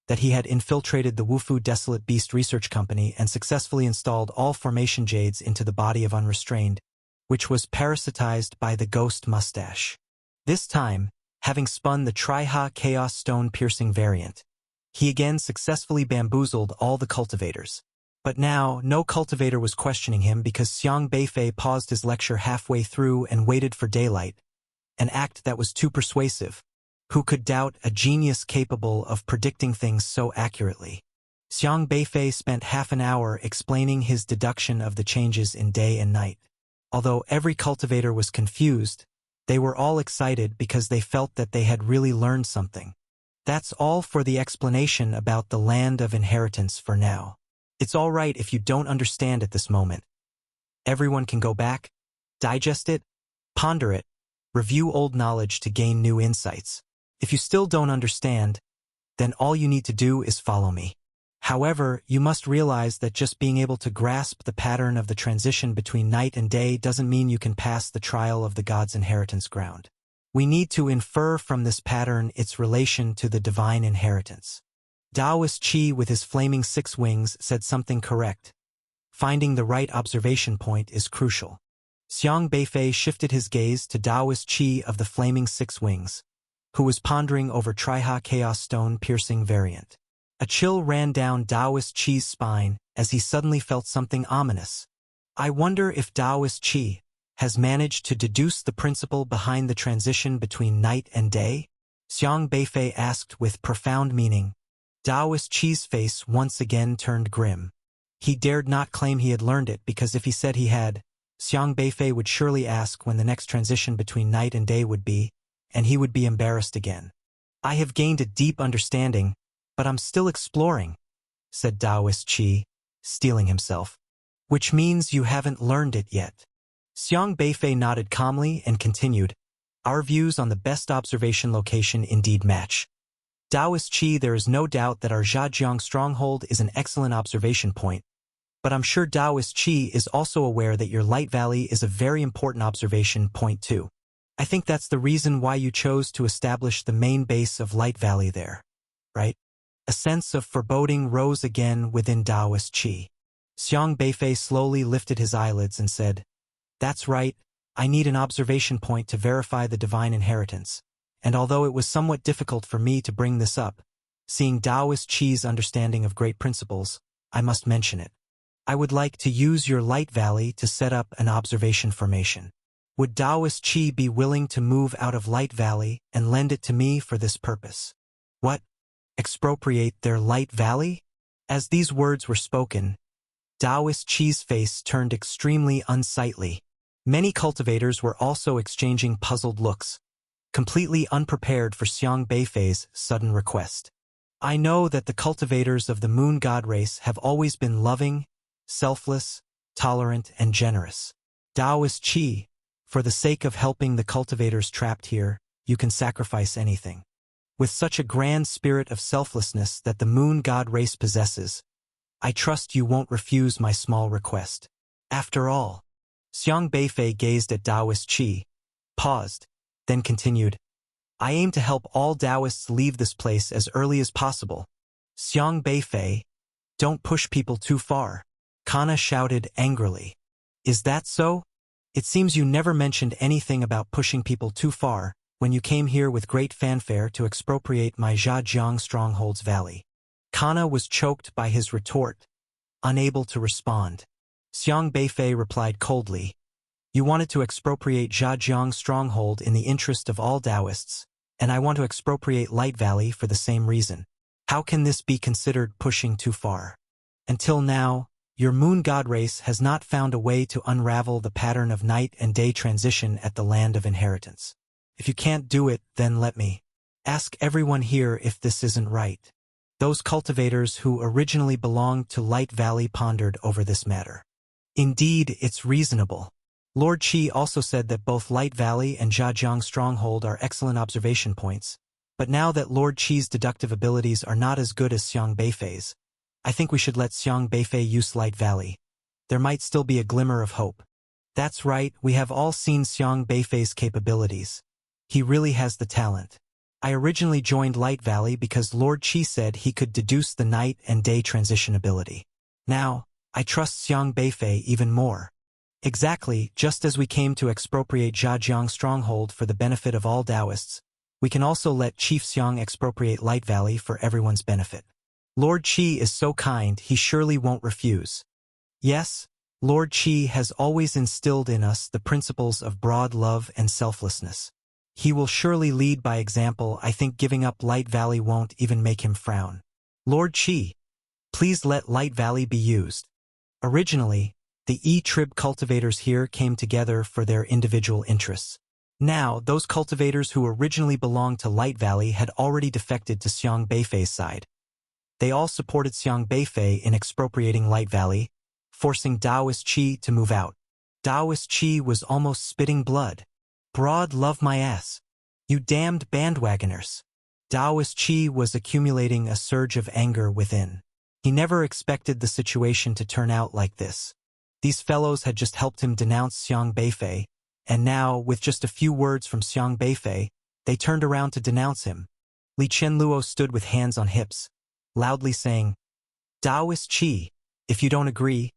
that he had infiltrated the Wufu Desolate Beast Research Company and successfully installed all formation jades into the body of Unrestrained, which was parasitized by the ghost mustache. This time, having spun the Triha Chaos Stone Piercing variant, he again successfully bamboozled all the cultivators. But now, no cultivator was questioning him because Xiang Beifei paused his lecture halfway through and waited for daylight, an act that was too persuasive. Who could doubt a genius capable of predicting things so accurately? Xiang Beifei spent half an hour explaining his deduction of the changes in day and night. Although every cultivator was confused, they were all excited because they felt that they had really learned something. That's all for the explanation about the Land of Inheritance for now. It's all right if you don't understand at this moment, Everyone can go back, digest it, ponder it, review old knowledge to gain new insights. If you still don't understand, then all you need to do is follow me. However, you must realize that just being able to grasp the pattern of the transition between night and day doesn't mean you can pass the trial of the God's inheritance ground. We need to infer from this pattern its relation to the divine inheritance. Taoist Qi with his flaming 6 wings said something correct. Finding the right observation point is crucial. Xiang Beifei shifted his gaze to Taoist Qi of the flaming 6 wings, who was pondering over Triha Chaos Stone piercing variant. A chill ran down Taoist Qi's spine as he suddenly felt something ominous. I wonder if Taoist Qi has managed to deduce the principle behind the transition between night and day? Xiang Beifei asked with profound meaning. Taoist Qi's face once again turned grim. He dared not claim he had learned it because if he said he had, Xiang Beifei would surely ask when the next transition between night and day would be, and he would be embarrassed again. I have gained a deep understanding, but I'm still exploring, said Taoist Qi, steeling himself. Which means you haven't learned it yet. Xiang Beifei nodded calmly and continued, our views on the best observation location indeed match. Taoist Qi, there is no doubt that our Zhajiang stronghold is an excellent observation point, but I'm sure Taoist Qi is also aware that your Light Valley is a very important observation point too. I think that's the reason why you chose to establish the main base of Light Valley there, right? A sense of foreboding rose again within Taoist Qi. Xiang Beifei slowly lifted his eyelids and said, that's right, I need an observation point to verify the divine inheritance, and although it was somewhat difficult for me to bring this up, seeing Taoist Qi's understanding of great principles, I must mention it. I would like to use your Light Valley to set up an observation formation. Would Taoist Qi be willing to move out of Light Valley and lend it to me for this purpose? What? Expropriate their Light Valley? As these words were spoken, Taoist Qi's face turned extremely unsightly. Many cultivators were also exchanging puzzled looks, completely unprepared for Xiang Beifei's sudden request. I know that the cultivators of the Moon God race have always been loving, selfless, tolerant, and generous. Taoist Qi, for the sake of helping the cultivators trapped here, you can sacrifice anything. With such a grand spirit of selflessness that the Moon God race possesses, I trust you won't refuse my small request. After all, Xiang Beifei gazed at Taoist Qi, paused, then continued, I aim to help all Taoists leave this place as early as possible. Xiang Beifei, don't push people too far. Kana shouted angrily. Is that so? It seems you never mentioned anything about pushing people too far when you came here with great fanfare to expropriate my Zhajiang stronghold's valley. Kana was choked by his retort, unable to respond. Xiang Beifei replied coldly, you wanted to expropriate Zhajiang stronghold in the interest of all Taoists, and I want to expropriate Light Valley for the same reason. How can this be considered pushing too far? Until now, your Moon God race has not found a way to unravel the pattern of night and day transition at the Land of Inheritance. If you can't do it, then let me. Ask everyone here if this isn't right. Those cultivators who originally belonged to Light Valley pondered over this matter. Indeed, it's reasonable. Lord Qi also said that both Light Valley and Zhajiang Stronghold are excellent observation points, but now that Lord Qi's deductive abilities are not as good as Xiang Beifei's, I think we should let Xiang Beifei use Light Valley. There might still be a glimmer of hope. That's right, we have all seen Xiang Beifei's capabilities. He really has the talent. I originally joined Light Valley because Lord Qi said he could deduce the night and day transition ability. Now, I trust Xiang Beifei even more. Exactly, just as we came to expropriate Zhajiang Stronghold for the benefit of all Taoists, we can also let Chief Xiang expropriate Light Valley for everyone's benefit. Lord Qi is so kind, he surely won't refuse. Yes, Lord Qi has always instilled in us the principles of broad love and selflessness. He will surely lead by example. I think giving up Light Valley won't even make him frown. Lord Qi, please let Light Valley be used. Originally, the E-Trib cultivators here came together for their individual interests. Now, those cultivators who originally belonged to Light Valley had already defected to Xiang Beifei's side. They all supported Xiang Beifei in expropriating Light Valley, forcing Taoist Qi to move out. Taoist Qi was almost spitting blood. Broad love my ass. You damned bandwagoners. Taoist Qi was accumulating a surge of anger within. He never expected the situation to turn out like this. These fellows had just helped him denounce Xiang Beifei, and now, with just a few words from Xiang Beifei, they turned around to denounce him. Li Qianluo stood with hands on hips, loudly saying, Taoist Qi, if you don't agree,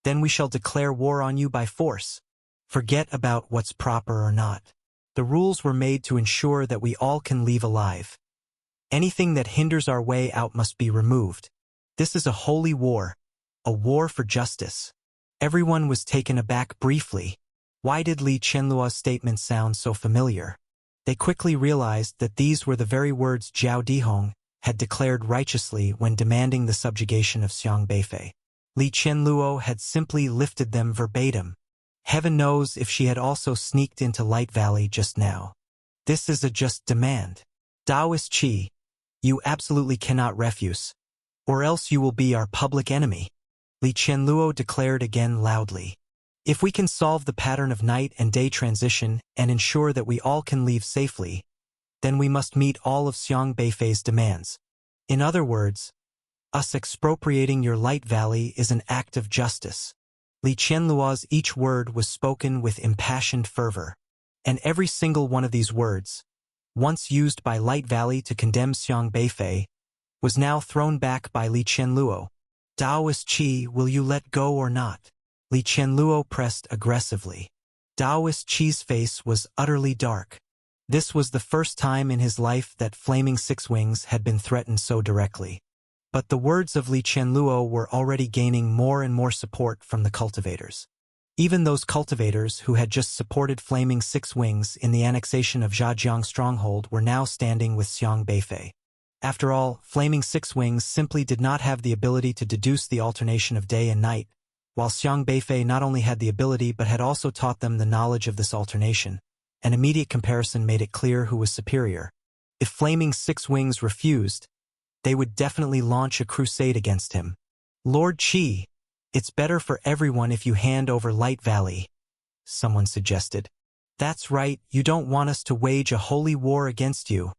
then we shall declare war on you by force. Forget about what's proper or not. The rules were made to ensure that we all can leave alive. Anything that hinders our way out must be removed. This is a holy war, a war for justice. Everyone was taken aback briefly. Why did Li Qianluo's statement sound so familiar? They quickly realized that these were the very words Zhao Dihong had declared righteously when demanding the subjugation of Xiang Beifei. Li Qianluo had simply lifted them verbatim. Heaven knows if she had also sneaked into Light Valley just now. This is a just demand. Taoist Qi, you absolutely cannot refuse, or else you will be our public enemy. Li Qianluo declared again loudly. If we can solve the pattern of night and day transition and ensure that we all can leave safely, then we must meet all of Xiang Beifei's demands. In other words, us expropriating your Light Valley is an act of justice. Li Qianluo's each word was spoken with impassioned fervor, and every single one of these words, once used by Light Valley to condemn Xiang Beifei, was now thrown back by Li Qianluo. Taoist Qi, will you let go or not? Li Qianluo pressed aggressively. Taoist Qi's face was utterly dark. This was the first time in his life that Flaming Six Wings had been threatened so directly. But the words of Li Qianluo were already gaining more and more support from the cultivators. Even those cultivators who had just supported Flaming Six Wings in the annexation of Zhajiang Stronghold were now standing with Xiang Beifei. After all, Flaming Six Wings simply did not have the ability to deduce the alternation of day and night, while Xiang Beifei not only had the ability but had also taught them the knowledge of this alternation. An immediate comparison made it clear who was superior. If Flaming Six Wings refused, they would definitely launch a crusade against him. Lord Qi, it's better for everyone if you hand over Light Valley, someone suggested. That's right, you don't want us to wage a holy war against you,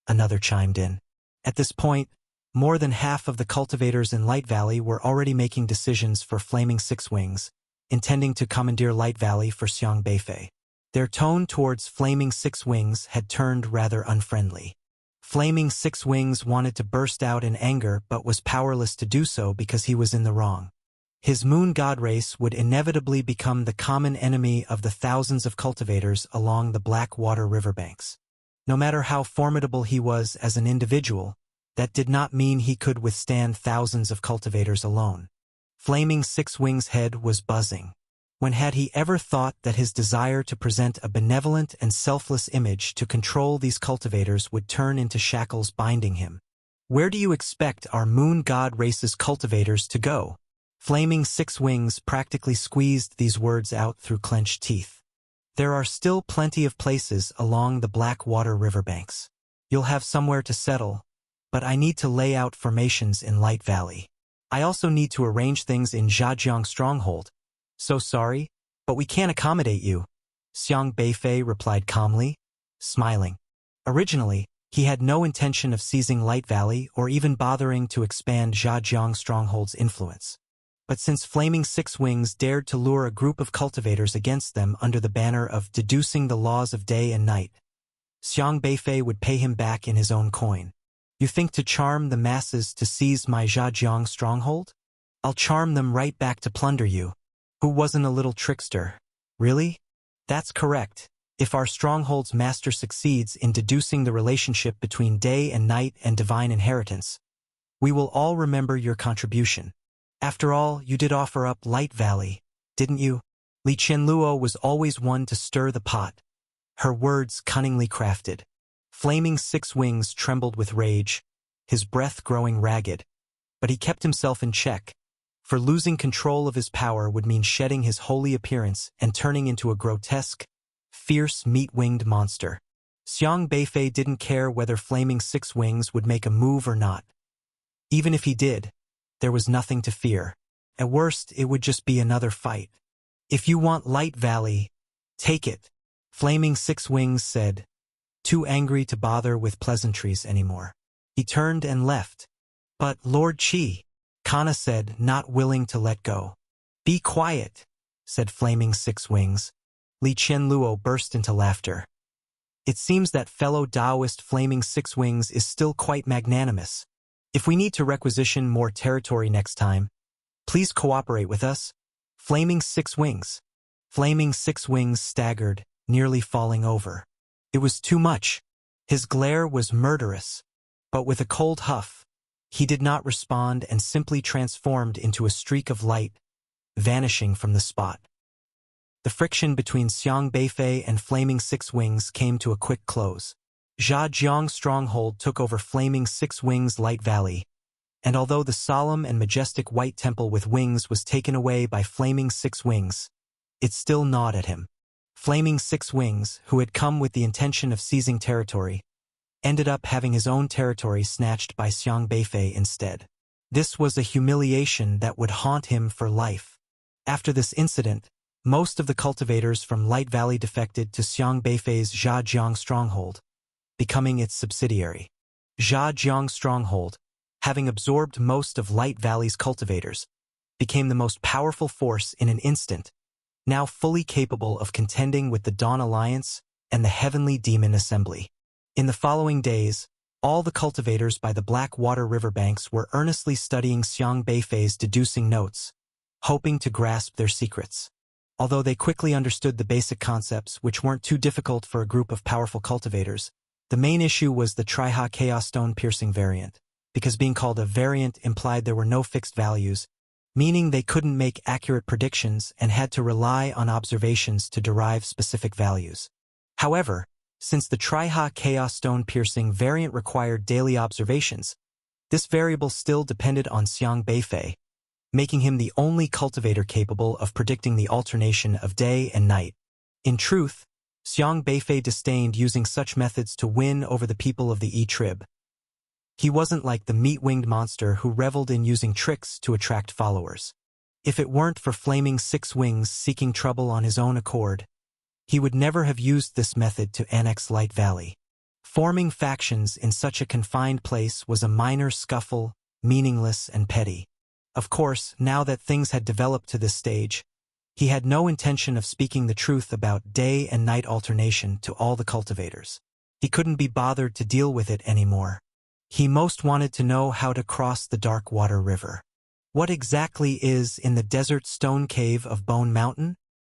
another chimed in. At this point, more than half of the cultivators in Light Valley were already making decisions for Flaming Six Wings, intending to commandeer Light Valley for Xiang Beifei. Their tone towards Flaming Six Wings had turned rather unfriendly. Flaming Six Wings wanted to burst out in anger but was powerless to do so because he was in the wrong. His moon god race would inevitably become the common enemy of the thousands of cultivators along the Blackwater riverbanks. No matter how formidable he was as an individual, that did not mean he could withstand thousands of cultivators alone. Flaming Six Wings' head was buzzing. When had he ever thought that his desire to present a benevolent and selfless image to control these cultivators would turn into shackles binding him? Where do you expect our moon god race's cultivators to go? Flaming Six Wings practically squeezed these words out through clenched teeth. There are still plenty of places along the Blackwater riverbanks. You'll have somewhere to settle, but I need to lay out formations in Light Valley. I also need to arrange things in Zhajiang Stronghold. So sorry, but we can't accommodate you, Xiang Beifei replied calmly, smiling. Originally, he had no intention of seizing Light Valley or even bothering to expand Zhajiang Stronghold's influence. But since Flaming Six Wings dared to lure a group of cultivators against them under the banner of deducing the laws of day and night, Xiang Beifei would pay him back in his own coin. You think to charm the masses to seize my Zhajiang Stronghold? I'll charm them right back to plunder you. Who wasn't a little trickster? Really? That's correct. If our stronghold's master succeeds in deducing the relationship between day and night and divine inheritance, we will all remember your contribution. After all, you did offer up Light Valley, didn't you? Li Qianluo was always one to stir the pot, her words cunningly crafted. Flaming Six Wings trembled with rage, his breath growing ragged, but he kept himself in check. For losing control of his power would mean shedding his holy appearance and turning into a grotesque, fierce, meat-winged monster. Xiang Beifei didn't care whether Flaming Six Wings would make a move or not. Even if he did, there was nothing to fear. At worst, it would just be another fight. If you want Light Valley, take it, Flaming Six Wings said, too angry to bother with pleasantries anymore. He turned and left. But, Lord Qi, Kana said, not willing to let go. Be quiet, said Flaming Six Wings. Li Qianluo burst into laughter. It seems that fellow Taoist Flaming Six Wings is still quite magnanimous. If we need to requisition more territory next time, please cooperate with us. Flaming Six Wings. Flaming Six Wings staggered, nearly falling over. It was too much. His glare was murderous. But with a cold huff, he did not respond and simply transformed into a streak of light, vanishing from the spot. The friction between Xiang Beifei and Flaming Six Wings came to a quick close. Zhajiang's stronghold took over Flaming Six Wings' Light Valley, and although the solemn and majestic White Temple with wings was taken away by Flaming Six Wings, it still gnawed at him. Flaming Six Wings, who had come with the intention of seizing territory, ended up having his own territory snatched by Xiang Beifei instead. This was a humiliation that would haunt him for life. After this incident, most of the cultivators from Light Valley defected to Xiang Beifei's Zhajiang stronghold, becoming its subsidiary. Zhajiang stronghold, having absorbed most of Light Valley's cultivators, became the most powerful force in an instant, now fully capable of contending with the Dawn Alliance and the Heavenly Demon Assembly. In the following days, all the cultivators by the Black Water riverbanks were earnestly studying Xiang Beifei's deducing notes, hoping to grasp their secrets. Although they quickly understood the basic concepts, which weren't too difficult for a group of powerful cultivators, the main issue was the Triha Chaos Stone Piercing variant, because being called a variant implied there were no fixed values, meaning they couldn't make accurate predictions and had to rely on observations to derive specific values. However, since the Triha Chaos Stone Piercing variant required daily observations, this variable still depended on Xiang Beifei, making him the only cultivator capable of predicting the alternation of day and night. In truth, Xiang Beifei disdained using such methods to win over the people of the E-Trib. He wasn't like the meat-winged monster who reveled in using tricks to attract followers. If it weren't for Flaming Six Wings seeking trouble on his own accord, he would never have used this method to annex Light Valley. Forming factions in such a confined place was a minor scuffle, meaningless and petty. Of course, now that things had developed to this stage, he had no intention of speaking the truth about day and night alternation to all the cultivators. He couldn't be bothered to deal with it anymore. He most wanted to know how to cross the Dark Water River. What exactly is in the desert stone cave of Bone Mountain?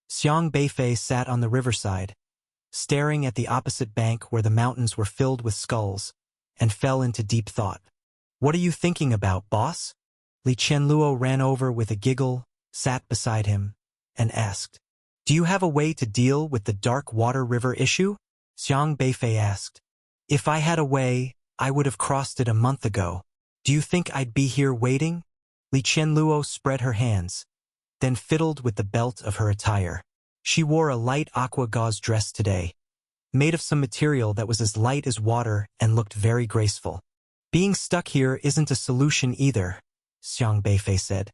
Xiang Beifei sat on the riverside, staring at the opposite bank where the mountains were filled with skulls, and fell into deep thought. What are you thinking about, boss? Li Qianluo ran over with a giggle, sat beside him, and asked, Do you have a way to deal with the Dark Water River issue? Xiang Beifei asked. If I had a way, I would have crossed it a month ago. Do you think I'd be here waiting? Li Qianluo spread her hands, then fiddled with the belt of her attire. She wore a light aqua gauze dress today, made of some material that was as light as water and looked very graceful. Being stuck here isn't a solution either, Xiang Beifei said.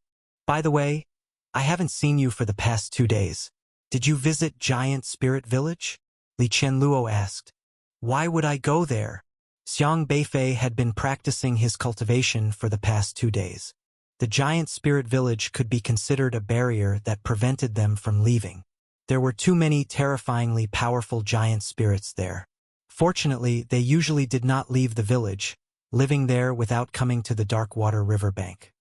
By the way, I haven't seen you for the past 2 days. Did you visit Giant Spirit Village? Li Qianluo asked. Why would I go there? Xiang Beifei had been practicing his cultivation for the past 2 days. The Giant Spirit Village could be considered a barrier that prevented them from leaving. There were too many terrifyingly powerful giant spirits there. Fortunately, they usually did not leave the village, living there without coming to the Dark Water riverbank.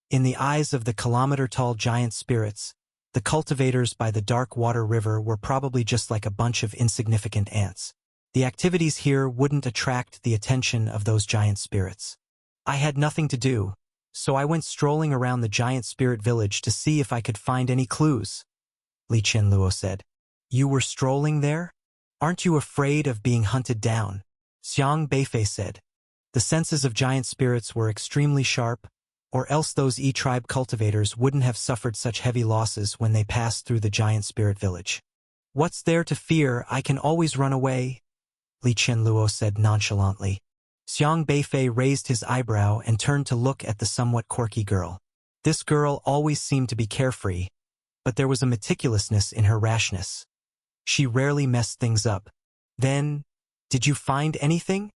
In the eyes of the kilometer-tall giant spirits, the cultivators by the Dark Water River were probably just like a bunch of insignificant ants. The activities here wouldn't attract the attention of those giant spirits. I had nothing to do, so I went strolling around the Giant Spirit Village to see if I could find any clues, Li Qianluo said. You were strolling there? Aren't you afraid of being hunted down? Xiang Beifei said. The senses of giant spirits were extremely sharp, or else those E-Tribe cultivators wouldn't have suffered such heavy losses when they passed through the Giant Spirit Village. What's there to fear? I can always run away, Li Qianluo said nonchalantly. Xiang Beifei raised his eyebrow and turned to look at the somewhat quirky girl. This girl always seemed to be carefree, but there was a meticulousness in her rashness. She rarely messed things up. Then, did you find anything?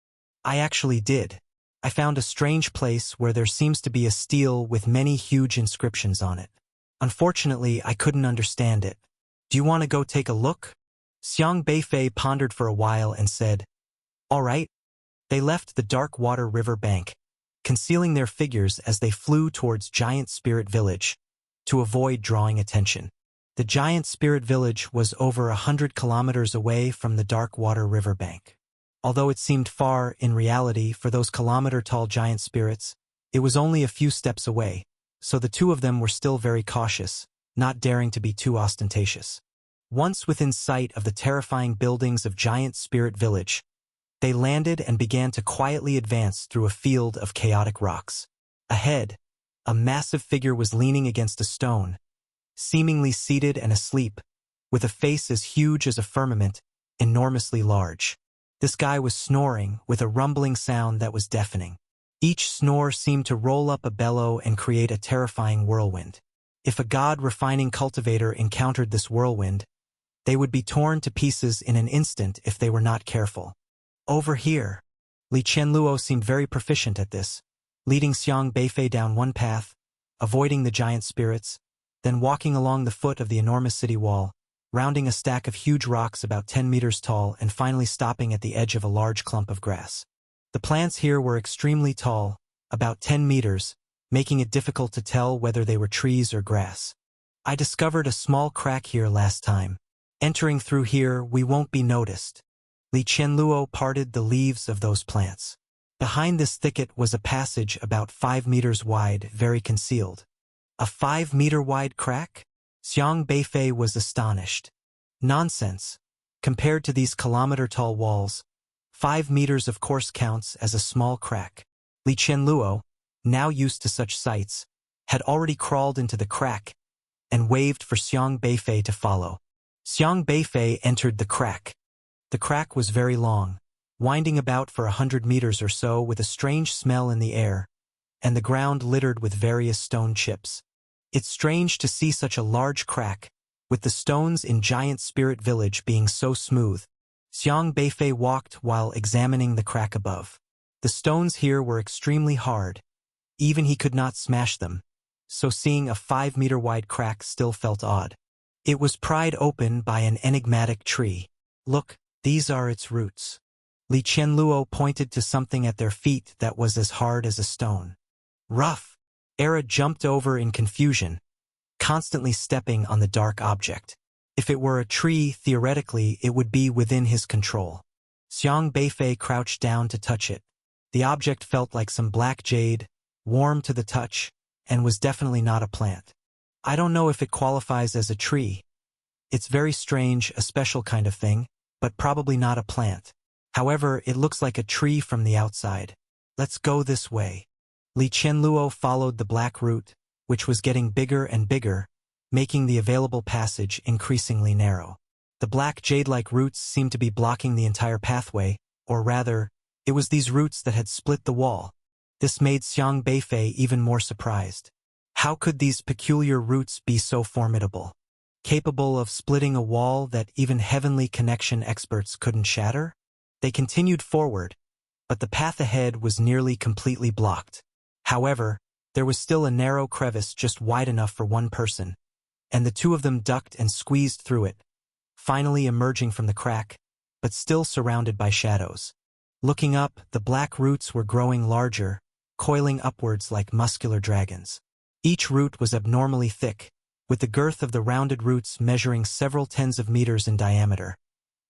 I actually did. I found a strange place where there seems to be a stele with many huge inscriptions on it. Unfortunately, I couldn't understand it. Do you want to go take a look? Xiang Beifei pondered for a while and said, all right. They left the dark water river bank, concealing their figures as they flew towards Giant Spirit Village, to avoid drawing attention. The Giant Spirit Village was over 100 kilometers away from the dark water riverbank. Although it seemed far, in reality, for those kilometer-tall giant spirits, it was only a few steps away, so the two of them were still very cautious, not daring to be too ostentatious. Once within sight of the terrifying buildings of Giant Spirit Village, they landed and began to quietly advance through a field of chaotic rocks. Ahead, a massive figure was leaning against a stone, seemingly seated and asleep, with a face as huge as a firmament, enormously large. This guy was snoring with a rumbling sound that was deafening. Each snore seemed to roll up a bellow and create a terrifying whirlwind. If a god-refining cultivator encountered this whirlwind, they would be torn to pieces in an instant if they were not careful. Over here. Li Qianluo seemed very proficient at this, leading Xiang Beifei down one path, avoiding the giant spirits, then walking along the foot of the enormous city wall, rounding a stack of huge rocks about 10 meters tall and finally stopping at the edge of a large clump of grass. The plants here were extremely tall, about 10 meters, making it difficult to tell whether they were trees or grass. I discovered a small crack here last time. Entering through here, we won't be noticed. Li Qianluo parted the leaves of those plants. Behind this thicket was a passage about 5 meters wide, very concealed. A 5-meter-wide crack? Xiang Beifei was astonished. Nonsense. Compared to these kilometer-tall walls, 5 meters of course counts as a small crack. Li Qianluo, now used to such sights, had already crawled into the crack and waved for Xiang Beifei to follow. Xiang Beifei entered the crack. The crack was very long, winding about for 100 meters or so with a strange smell in the air, and the ground littered with various stone chips. It's strange to see such a large crack, with the stones in Giant Spirit Village being so smooth. Xiang Beifei walked while examining the crack above. The stones here were extremely hard. Even he could not smash them, so seeing a 5-meter-wide crack still felt odd. It was pried open by an enigmatic tree. Look, these are its roots. Li Qianluo pointed to something at their feet that was as hard as a stone. Rough. Era jumped over in confusion, constantly stepping on the dark object. If it were a tree, theoretically, it would be within his control. Xiang Beifei crouched down to touch it. The object felt like some black jade, warm to the touch, and was definitely not a plant. I don't know if it qualifies as a tree. It's very strange, a special kind of thing, but probably not a plant. However, it looks like a tree from the outside. Let's go this way. Li Qianluo followed the black root, which was getting bigger and bigger, making the available passage increasingly narrow. The black jade-like roots seemed to be blocking the entire pathway, or rather, it was these roots that had split the wall. This made Xiang Beifei even more surprised. How could these peculiar roots be so formidable? Capable of splitting a wall that even heavenly connection experts couldn't shatter? They continued forward, but the path ahead was nearly completely blocked. However, there was still a narrow crevice just wide enough for one person, and the two of them ducked and squeezed through it, finally emerging from the crack, but still surrounded by shadows. Looking up, the black roots were growing larger, coiling upwards like muscular dragons. Each root was abnormally thick, with the girth of the rounded roots measuring several tens of meters in diameter,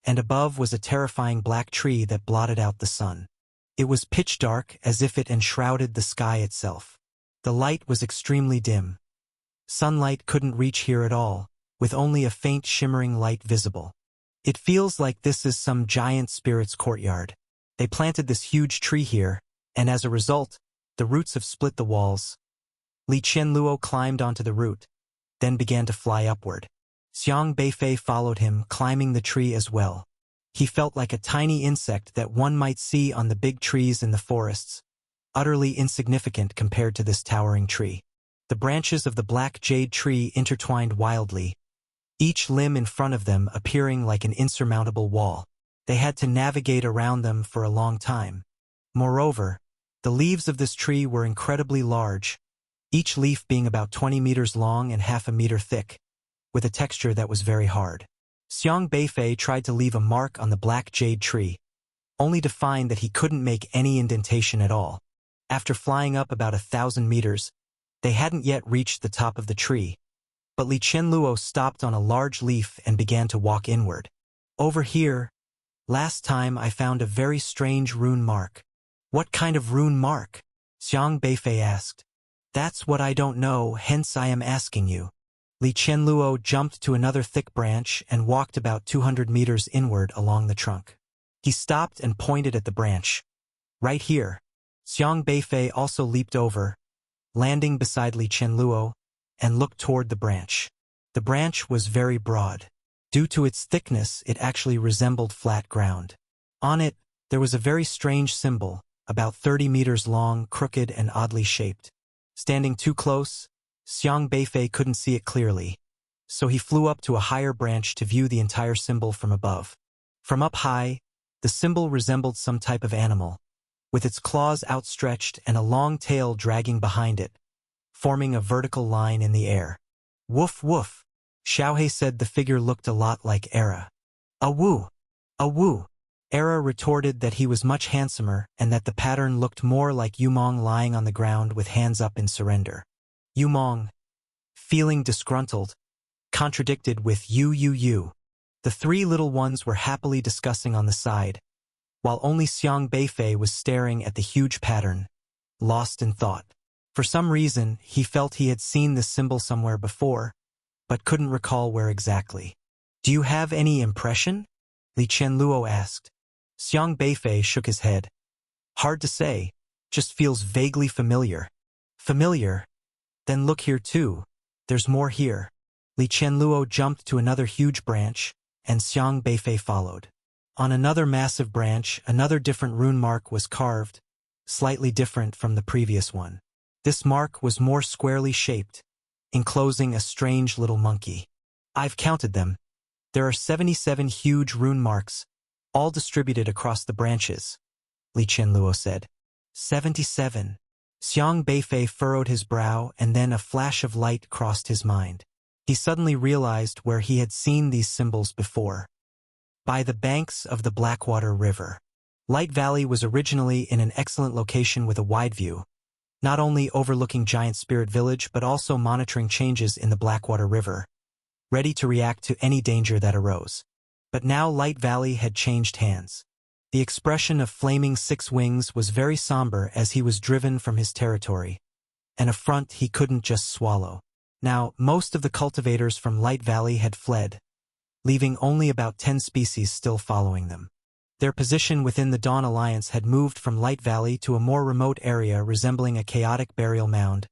and above was a terrifying black tree that blotted out the sun. It was pitch dark, as if it enshrouded the sky itself. The light was extremely dim. Sunlight couldn't reach here at all, with only a faint shimmering light visible. It feels like this is some giant spirit's courtyard. They planted this huge tree here, and as a result, the roots have split the walls. Li Qianluo climbed onto the root, then began to fly upward. Xiang Beifei followed him, climbing the tree as well. He felt like a tiny insect that one might see on the big trees in the forests, utterly insignificant compared to this towering tree. The branches of the black jade tree intertwined wildly, each limb in front of them appearing like an insurmountable wall. They had to navigate around them for a long time. Moreover, the leaves of this tree were incredibly large, each leaf being about 20 meters long and half a meter thick, with a texture that was very hard. Xiang Beifei tried to leave a mark on the black jade tree, only to find that he couldn't make any indentation at all. After flying up about 1,000 meters, they hadn't yet reached the top of the tree, but Li Qianluo stopped on a large leaf and began to walk inward. Over here, last time I found a very strange rune mark. What kind of rune mark? Xiang Beifei asked. That's what I don't know, hence I am asking you. Li Qianluo jumped to another thick branch and walked about 200 meters inward along the trunk. He stopped and pointed at the branch. Right here. Xiang Beifei also leaped over, landing beside Li Qianluo, and looked toward the branch. The branch was very broad. Due to its thickness, it actually resembled flat ground. On it, there was a very strange symbol, about 30 meters long, crooked and oddly shaped. Standing too close, Xiang Beifei couldn't see it clearly, so he flew up to a higher branch to view the entire symbol from above. From up high, the symbol resembled some type of animal, with its claws outstretched and a long tail dragging behind it, forming a vertical line in the air. Woof woof, Xiaohe said the figure looked a lot like Era. Awoo! Awoo! Era retorted that he was much handsomer and that the pattern looked more like Yumong lying on the ground with hands up in surrender. Yumong, feeling disgruntled, contradicted with you. The three little ones were happily discussing on the side, while only Xiang Beifei was staring at the huge pattern, lost in thought. For some reason, he felt he had seen this symbol somewhere before, but couldn't recall where exactly. Do you have any impression? Li Qianluo asked. Xiang Beifei shook his head. Hard to say, just feels vaguely familiar. Familiar? Then look here too. There's more here. Li Qianluo jumped to another huge branch, and Xiang Beifei followed. On another massive branch, another different rune mark was carved, slightly different from the previous one. This mark was more squarely shaped, enclosing a strange little monkey. I've counted them. There are 77 huge rune marks, all distributed across the branches, Li Qianluo said. 77. Xiang Beifei furrowed his brow, and then a flash of light crossed his mind. He suddenly realized where he had seen these symbols before. By the banks of the Blackwater River. Light Valley was originally in an excellent location with a wide view, not only overlooking Giant Spirit Village but also monitoring changes in the Blackwater River, ready to react to any danger that arose. But now Light Valley had changed hands. The expression of Flaming Six Wings was very somber as he was driven from his territory, an affront he couldn't just swallow. Now, most of the cultivators from Light Valley had fled, leaving only about 10 species still following them. Their position within the Dawn Alliance had moved from Light Valley to a more remote area resembling a chaotic burial mound,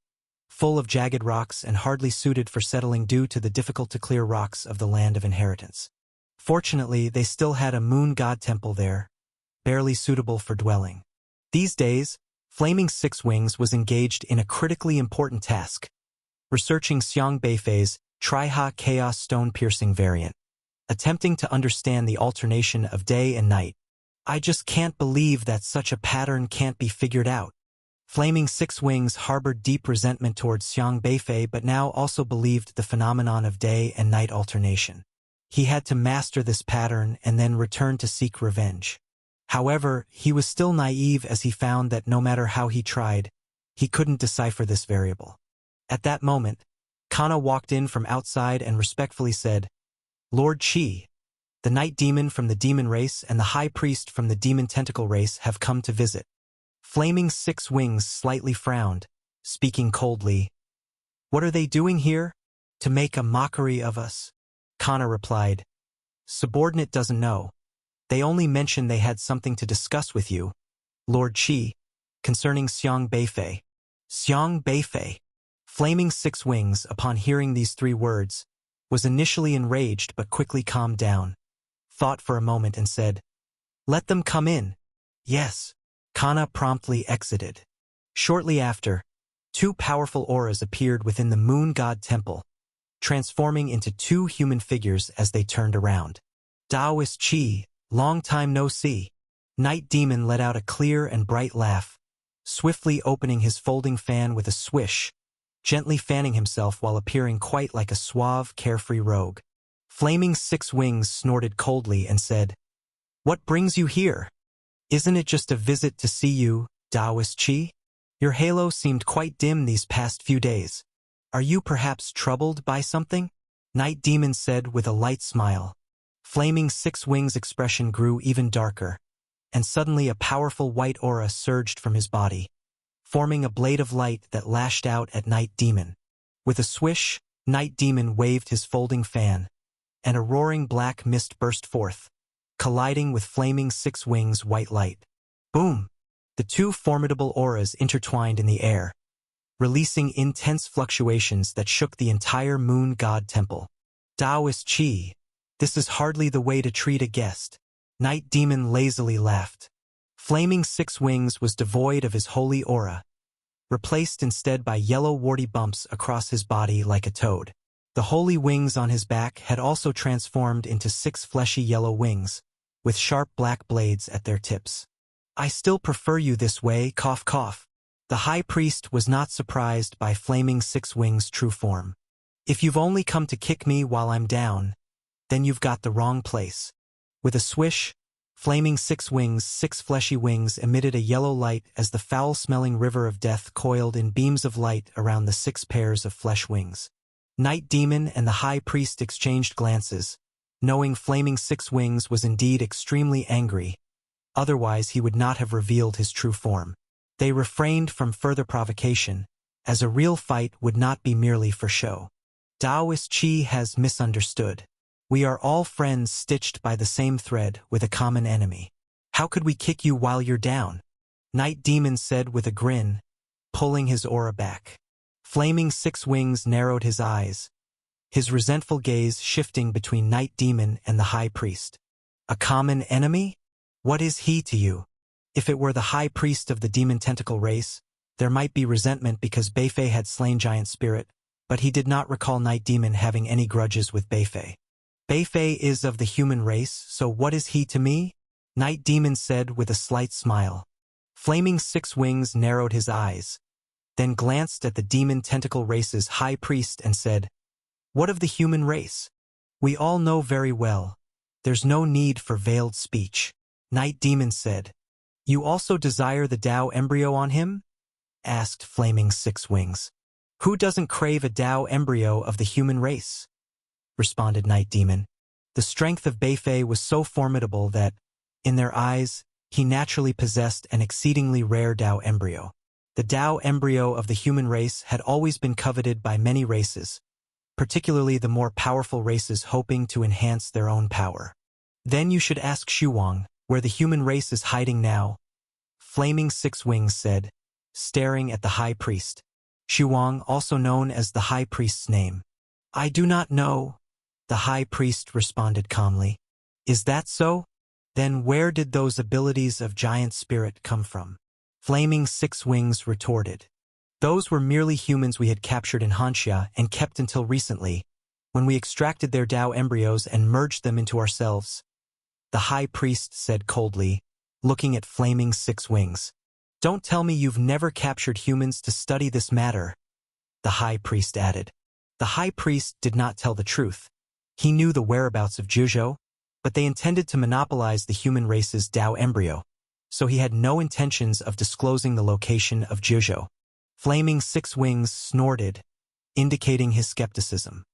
full of jagged rocks and hardly suited for settling due to the difficult-to-clear rocks of the Land of Inheritance. Fortunately, they still had a moon god temple there, barely suitable for dwelling. These days, Flaming Six Wings was engaged in a critically important task, researching Xiang Beifei's Triha Chaos Stone Piercing variant, attempting to understand the alternation of day and night. I just can't believe that such a pattern can't be figured out. Flaming Six Wings harbored deep resentment towards Xiang Beifei but now also believed the phenomenon of day and night alternation. He had to master this pattern and then return to seek revenge. However, he was still naive as he found that no matter how he tried, he couldn't decipher this variable. At that moment, Kana walked in from outside and respectfully said, Lord Qi, the Night Demon from the Demon race and the High Priest from the Demon Tentacle race have come to visit. Flaming Six Wings slightly frowned, speaking coldly. What are they doing here? To make a mockery of us? Kana replied. Subordinate doesn't know. They only mentioned they had something to discuss with you, Lord Qi, concerning Xiang Beifei. Xiang Beifei. Flaming Six Wings, upon hearing these three words, was initially enraged but quickly calmed down, thought for a moment and said, Let them come in. Yes. Kana promptly exited. Shortly after, Two powerful auras appeared within the moon god temple, transforming into two human figures as they turned around. Taoist Qi, long time no see. Night Demon let out a clear and bright laugh, swiftly opening his folding fan with a swish, gently fanning himself while appearing quite like a suave, carefree rogue. Flaming Six Wings snorted coldly and said, "What brings you here? Isn't it just a visit to see you, Taoist Qi? Your halo seemed quite dim these past few days. Are you perhaps troubled by something?" Night Demon said with a light smile. Flaming Six Wings' expression grew even darker, and suddenly a powerful white aura surged from his body, forming a blade of light that lashed out at Night Demon. With a swish, Night Demon waved his folding fan, and a roaring black mist burst forth, colliding with Flaming Six Wings' white light. Boom! The two formidable auras intertwined in the air, releasing intense fluctuations that shook the entire moon god temple. Taoist Qi, this is hardly the way to treat a guest. Night Demon lazily laughed. Flaming Six Wings was devoid of his holy aura, replaced instead by yellow warty bumps across his body like a toad. The holy wings on his back had also transformed into six fleshy yellow wings, with sharp black blades at their tips. "I still prefer you this way, cough cough." The high priest was not surprised by Flaming Six Wings' true form. "If you've only come to kick me while I'm down, then you've got the wrong place." With a swish, Flaming Six Wings' six fleshy wings emitted a yellow light as the foul-smelling river of death coiled in beams of light around the six pairs of flesh wings. Night Demon and the high priest exchanged glances, knowing Flaming Six Wings was indeed extremely angry. Otherwise he would not have revealed his true form. They refrained from further provocation, as a real fight would not be merely for show. Taoist Qi has misunderstood. We are all friends stitched by the same thread with a common enemy. How could we kick you while you're down? Night Demon said with a grin, pulling his aura back. Flaming Six Wings narrowed his eyes, his resentful gaze shifting between Night Demon and the High Priest. A common enemy? What is he to you? If it were the High Priest of the Demon Tentacle race, there might be resentment because Beifei had slain Giant Spirit, but he did not recall Night Demon having any grudges with Beifei. Beifei is of the human race, so what is he to me? Night Demon said with a slight smile. Flaming Six Wings narrowed his eyes, then glanced at the Demon Tentacle race's High Priest and said, "What of the human race? We all know very well. There's no need for veiled speech." Night Demon said, "You also desire the Tao embryo on him?" asked Flaming Six Wings. "Who doesn't crave a Tao embryo of the human race?" responded Night Demon. The strength of Beifei was so formidable that, in their eyes, he naturally possessed an exceedingly rare Tao embryo. The Tao embryo of the human race had always been coveted by many races, particularly the more powerful races hoping to enhance their own power. "Then you should ask Shuang, where the human race is hiding now," Flaming Six Wings said, staring at the High Priest. Shuang, also known as the High Priest's name. "I do not know," the High Priest responded calmly. "Is that so? Then where did those abilities of Giant Spirit come from?" Flaming Six Wings retorted. "Those were merely humans we had captured in Hanxia and kept until recently, when we extracted their Tao embryos and merged them into ourselves," the High Priest said coldly, looking at Flaming Six Wings. "Don't tell me you've never captured humans to study this matter," the High Priest added. The High Priest did not tell the truth. He knew the whereabouts of Zhuzhou, but they intended to monopolize the human race's Tao embryo, so he had no intentions of disclosing the location of Zhuzhou. Flaming Six Wings snorted, indicating his skepticism.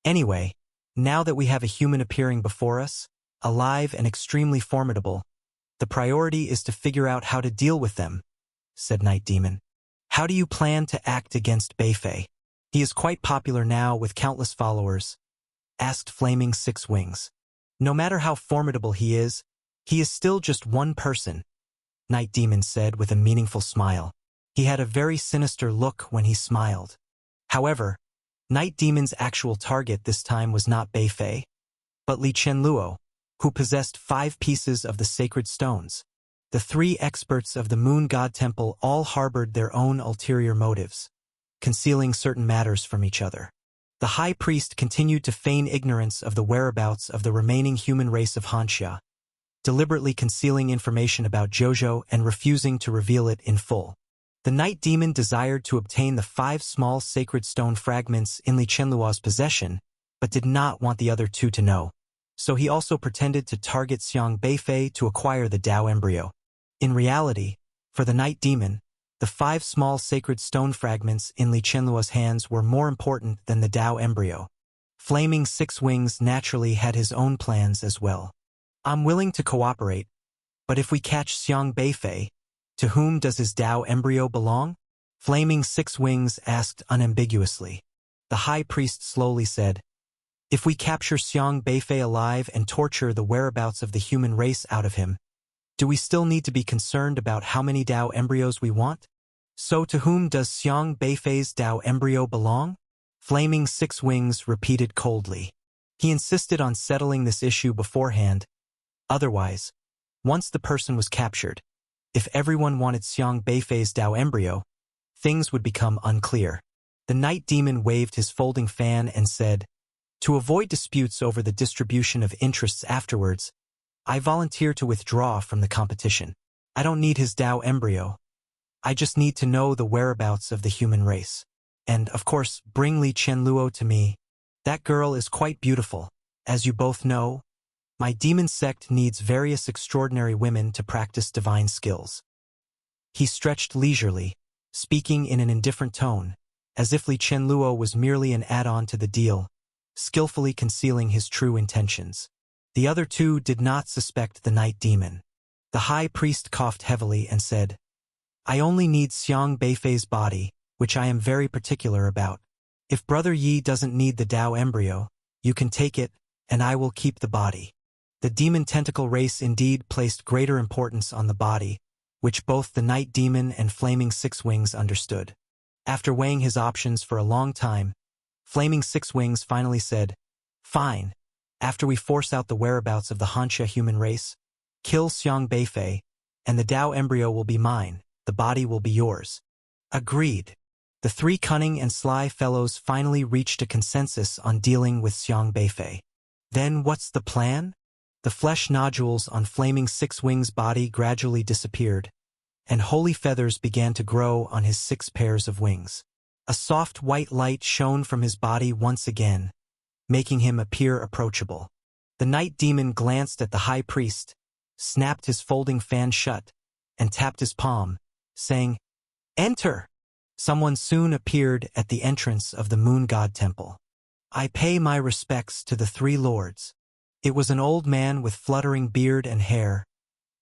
"Anyway, now that we have a human appearing before us, alive and extremely formidable, the priority is to figure out how to deal with them," said Night Demon. "How do you plan to act against Beifei? He is quite popular now with countless followers," asked Flaming Six Wings. "No matter how formidable he is still just one person," Night Demon said with a meaningful smile. He had a very sinister look when he smiled. However, Night Demon's actual target this time was not Beifei, but Li Chenluo, who possessed 5 pieces of the sacred stones. The 3 experts of the Moon God Temple all harbored their own ulterior motives. concealing certain matters from each other. The high priest continued to feign ignorance of the whereabouts of the remaining human race of Hanxia, deliberately concealing information about Jojo and refusing to reveal it in full. The night demon desired to obtain the 5 small sacred stone fragments in Li Qianluo's possession, but did not want the other 2 to know. So he also pretended to target Xiang Beifei to acquire the Dao embryo. In reality, for the night demon, the 5 small sacred stone fragments in Li Qianluo's hands were more important than the Dao embryo. Flaming Six Wings naturally had his own plans as well. I'm willing to cooperate, but if we catch Xiang Beifei, to whom does his Dao embryo belong? Flaming Six Wings asked unambiguously. The high priest slowly said, if we capture Xiang Beifei alive and torture the whereabouts of the human race out of him, do we still need to be concerned about how many Dao embryos we want? So to whom does Xiang Beifei's Dao embryo belong? Flaming Six Wings repeated coldly. He insisted on settling this issue beforehand. Otherwise, once the person was captured, if everyone wanted Xiang Beifei's Dao embryo, things would become unclear. The night demon waved his folding fan and said, to avoid disputes over the distribution of interests afterwards, I volunteer to withdraw from the competition. I don't need his Dao embryo. I just need to know the whereabouts of the human race. And, of course, bring Li Qianluo to me. That girl is quite beautiful. As you both know, my demon sect needs various extraordinary women to practice divine skills. He stretched leisurely, speaking in an indifferent tone, as if Li Qianluo was merely an add-on to the deal, skillfully concealing his true intentions. The other 2 did not suspect the night demon. The high priest coughed heavily and said, I only need Xiang Beifei's body, which I am very particular about. If Brother Yi doesn't need the Dao embryo, you can take it, and I will keep the body. The demon tentacle race indeed placed greater importance on the body, which both the night demon and Flaming Six Wings understood. After weighing his options for a long time, Flaming Six Wings finally said, fine. After we force out the whereabouts of the Hanxia human race, kill Xiang Beifei, and the Dao embryo will be mine, the body will be yours. Agreed. The 3 cunning and sly fellows finally reached a consensus on dealing with Xiang Beifei. Then what's the plan? The flesh nodules on Flaming Six Wings' body gradually disappeared, and holy feathers began to grow on his 6 pairs of wings. A soft white light shone from his body once again, making him appear approachable. The night demon glanced at the high priest, snapped his folding fan shut, and tapped his palm, saying, enter! Someone soon appeared at the entrance of the moon god temple. I pay my respects to the 3 lords. It was an old man with fluttering beard and hair,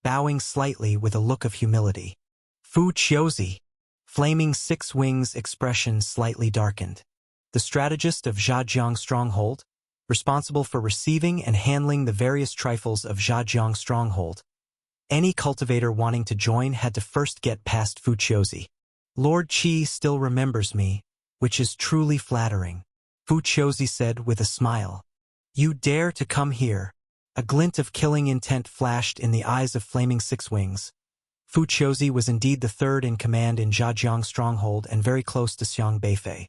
bowing slightly with a look of humility. Fu Qiuzi. Flaming Six Wings' expression slightly darkened. The strategist of Zhajiang Stronghold, responsible for receiving and handling the various trifles of Zhajiang Stronghold. Any cultivator wanting to join had to first get past Fu Qiuzi. Lord Qi still remembers me, which is truly flattering, Fu Qiuzi said with a smile. You dare to come here? A glint of killing intent flashed in the eyes of Flaming Six Wings. Fu Qiuzi was indeed the 3rd in command in Zhajiang Stronghold and very close to Xiang Beifei.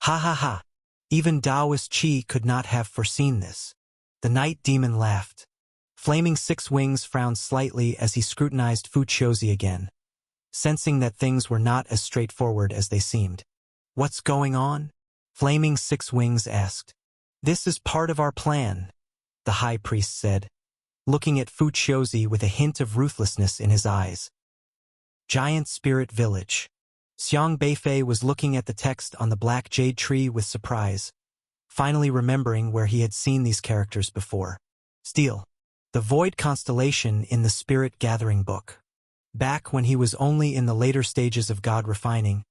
Ha ha ha! Even Daoist Qi could not have foreseen this. The night demon laughed. Flaming Six Wings frowned slightly as he scrutinized Fu Qiuzi again, sensing that things were not as straightforward as they seemed. What's going on? Flaming Six Wings asked. This is part of our plan, the high priest said, looking at Fu Qiuzi with a hint of ruthlessness in his eyes. Giant Spirit Village. Xiang Beifei was looking at the text on the black jade tree with surprise, finally remembering where he had seen these characters before. Steel. The Void Constellation in the Spirit Gathering Book. Back when he was only in the later stages of God refining,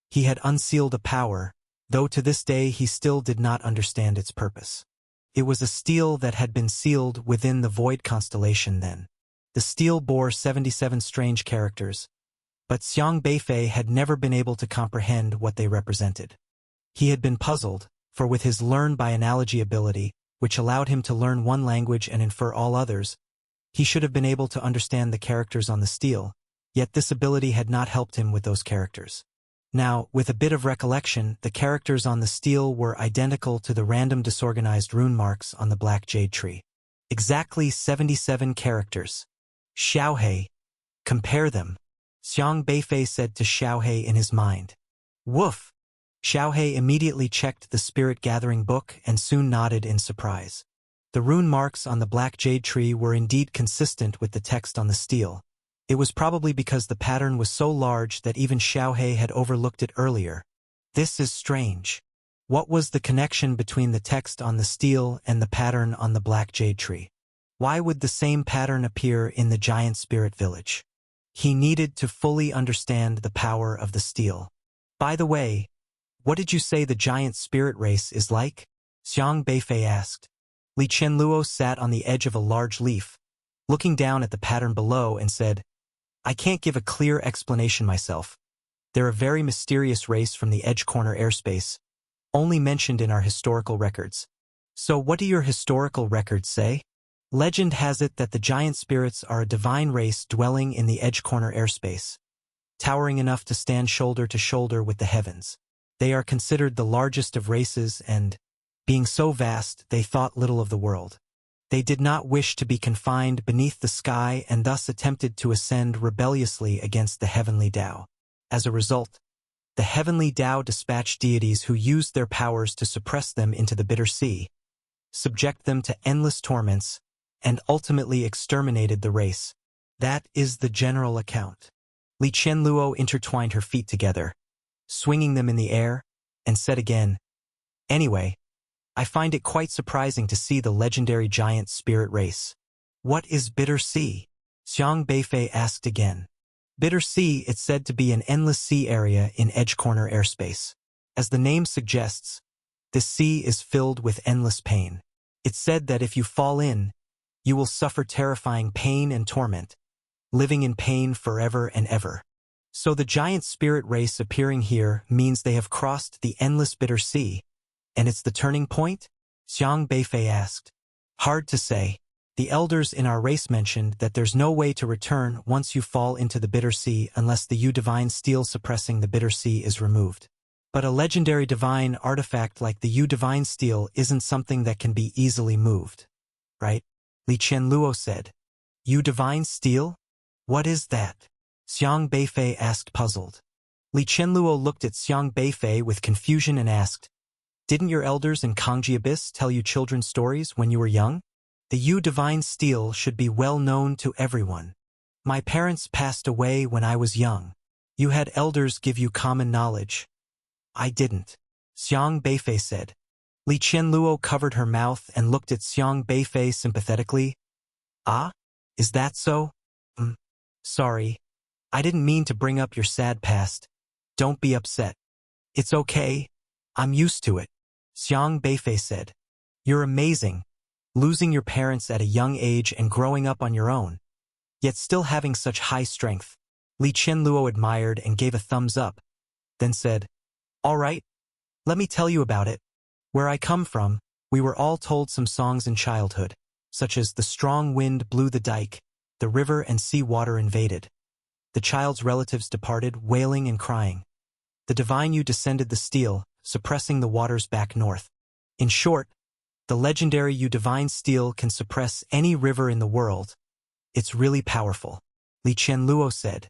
he had unsealed a power, though to this day he still did not understand its purpose. It was a steel that had been sealed within the Void Constellation then. The steel bore 77 strange characters, but Xiang Beifei had never been able to comprehend what they represented. He had been puzzled, for with his learn by analogy ability, which allowed him to learn one language and infer all others, he should have been able to understand the characters on the steel, yet this ability had not helped him with those characters. Now, with a bit of recollection, the characters on the stele were identical to the random disorganized rune marks on the black jade tree. Exactly 77 characters. Xiaohei. Compare them. Xiang Beifei said to Xiaohei in his mind. Woof! Xiaohei immediately checked the spirit-gathering book and soon nodded in surprise. The rune marks on the black jade tree were indeed consistent with the text on the stele. It was probably because the pattern was so large that even Xiaohei had overlooked it earlier. This is strange. What was the connection between the text on the stele and the pattern on the black jade tree? Why would the same pattern appear in the giant spirit village? He needed to fully understand the power of the stele. By the way, what did you say the giant spirit race is like? Xiang Beifei asked. Li Qianluo sat on the edge of a large leaf, looking down at the pattern below and said, I can't give a clear explanation myself. They're a very mysterious race from the Edge Corner airspace, only mentioned in our historical records. So what do your historical records say? Legend has it that the giant spirits are a divine race dwelling in the Edge Corner airspace, towering enough to stand shoulder to shoulder with the heavens. They are considered the largest of races and, being so vast, they thought little of the world. They did not wish to be confined beneath the sky and thus attempted to ascend rebelliously against the heavenly Tao. As a result, the heavenly Tao dispatched deities who used their powers to suppress them into the bitter sea, subject them to endless torments, and ultimately exterminated the race. That is the general account. Li Qianluo intertwined her feet together, swinging them in the air, and said again, Anyway, I find it quite surprising to see the legendary giant spirit race. What is Bitter Sea? Xiang Beifei asked again. Bitter Sea is said to be an endless sea area in Edge Corner airspace. As the name suggests, this sea is filled with endless pain. It's said that if you fall in, you will suffer terrifying pain and torment, living in pain forever and ever. So the giant spirit race appearing here means they have crossed the endless bitter sea. And it's the turning point? Xiang Beifei asked. Hard to say. The elders in our race mentioned that there's no way to return once you fall into the bitter sea unless the Yu-Divine stele suppressing the bitter sea is removed. But a legendary divine artifact like the Yu-Divine stele isn't something that can be easily moved. Right? Li Qianluo said. Yu-Divine stele? What is that? Xiang Beifei asked puzzled. Li Qianluo looked at Xiang Beifei with confusion and asked, Didn't your elders in Kangji Abyss tell you children's stories when you were young? The Yu-Divine stele should be well known to everyone. My parents passed away when I was young. You had elders give you common knowledge. I didn't. Xiang Beifei said. Li Qianluo covered her mouth and looked at Xiang Beifei sympathetically. Ah? Is that so? Sorry. I didn't mean to bring up your sad past. Don't be upset. It's okay. I'm used to it. Xiang Beifei said. You're amazing, losing your parents at a young age and growing up on your own, yet still having such high strength. Li Qianluo admired and gave a thumbs up, then said, All right, let me tell you about it. Where I come from, we were all told some songs in childhood, such as The Strong Wind Blew the Dike, The River and Sea Water Invaded. The child's relatives departed, wailing and crying. The divine Yu descended the stele, suppressing the waters back north. In short, the legendary Yu-Divine stele can suppress any river in the world. It's really powerful. Li Qianluo said.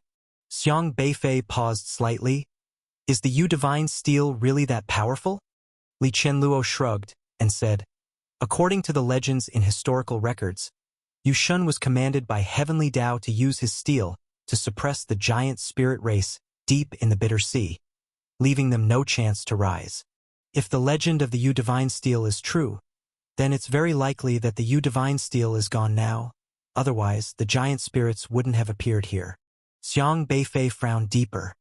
Xiang Beifei paused slightly. Is the Yu-Divine stele really that powerful? Li Qianluo shrugged and said, According to the legends in historical records, Yu Shun was commanded by Heavenly Tao to use his stele to suppress the giant spirit race deep in the bitter sea, leaving them no chance to rise. If the legend of the Yu-Divine stele is true, then it's very likely that the Yu-Divine stele is gone now. Otherwise, the giant spirits wouldn't have appeared here. Xiang Beifei frowned deeper.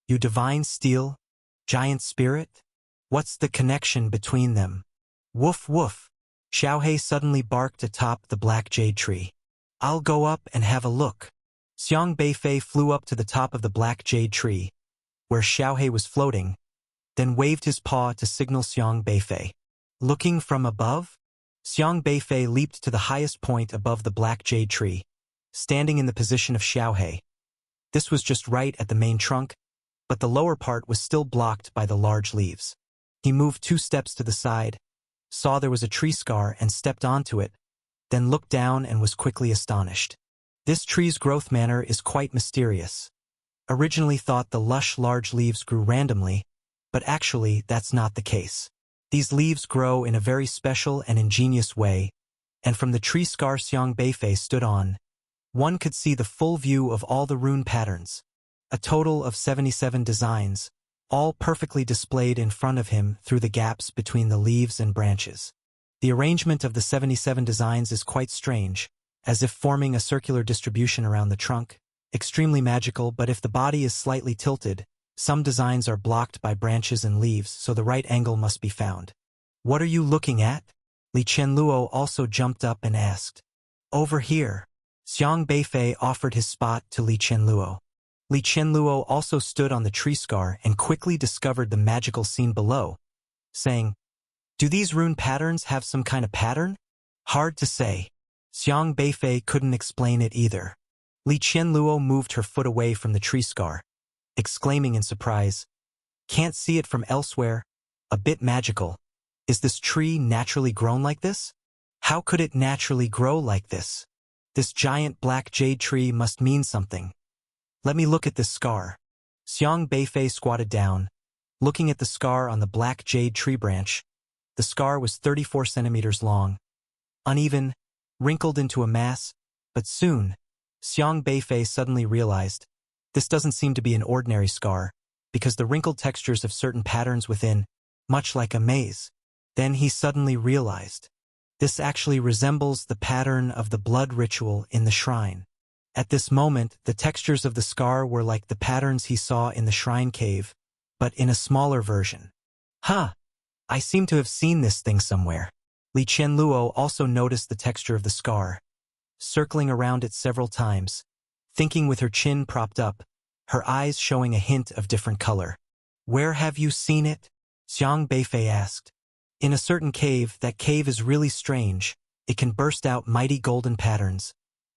Yu-Divine stele? Giant spirit? What's the connection between them? Woof woof. Xiaohei suddenly barked atop the black jade tree. I'll go up and have a look. Xiang Beifei flew up to the top of the black jade tree, where Xiaohei was floating, then waved his paw to signal Xiang Beifei. Looking from above? Xiang Beifei leaped to the highest point above the black jade tree, standing in the position of Xiaohei. This was just right at the main trunk, but the lower part was still blocked by the large leaves. He moved 2 steps to the side, saw there was a tree scar and stepped onto it, then looked down and was quickly astonished. This tree's growth manner is quite mysterious. Originally thought the lush large leaves grew randomly, but actually that's not the case. These leaves grow in a very special and ingenious way, and from the tree scar Xiang Beifei stood on, one could see the full view of all the rune patterns, a total of 77 designs, all perfectly displayed in front of him through the gaps between the leaves and branches. The arrangement of the 77 designs is quite strange, as if forming a circular distribution around the trunk, extremely magical, but if the body is slightly tilted, some designs are blocked by branches and leaves, so the right angle must be found. What are you looking at? Li Qianluo also jumped up and asked. Over here. Xiang Beifei offered his spot to Li Qianluo. Li Qianluo also stood on the tree scar and quickly discovered the magical scene below, saying, "Do these rune patterns have some kind of pattern?" Hard to say. Xiang Beifei couldn't explain it either. Li Qianluo moved her foot away from the tree scar, exclaiming in surprise, "Can't see it from elsewhere. A bit magical. Is this tree naturally grown like this? How could it naturally grow like this? This giant black jade tree must mean something. Let me look at this scar." Xiang Beifei squatted down, looking at the scar on the black jade tree branch. The scar was 34 centimeters long, uneven, wrinkled into a mass, but soon, Xiang Beifei suddenly realized, this doesn't seem to be an ordinary scar, because the wrinkled textures have certain patterns within, much like a maze. Then he suddenly realized, this actually resembles the pattern of the blood ritual in the shrine. At this moment, the textures of the scar were like the patterns he saw in the shrine cave, but in a smaller version. Huh! I seem to have seen this thing somewhere. Li Qianluo also noticed the texture of the scar, circling around it several times, thinking with her chin propped up, her eyes showing a hint of different color. Where have you seen it? Xiang Beifei asked. In a certain cave. That cave is really strange. It can burst out mighty golden patterns.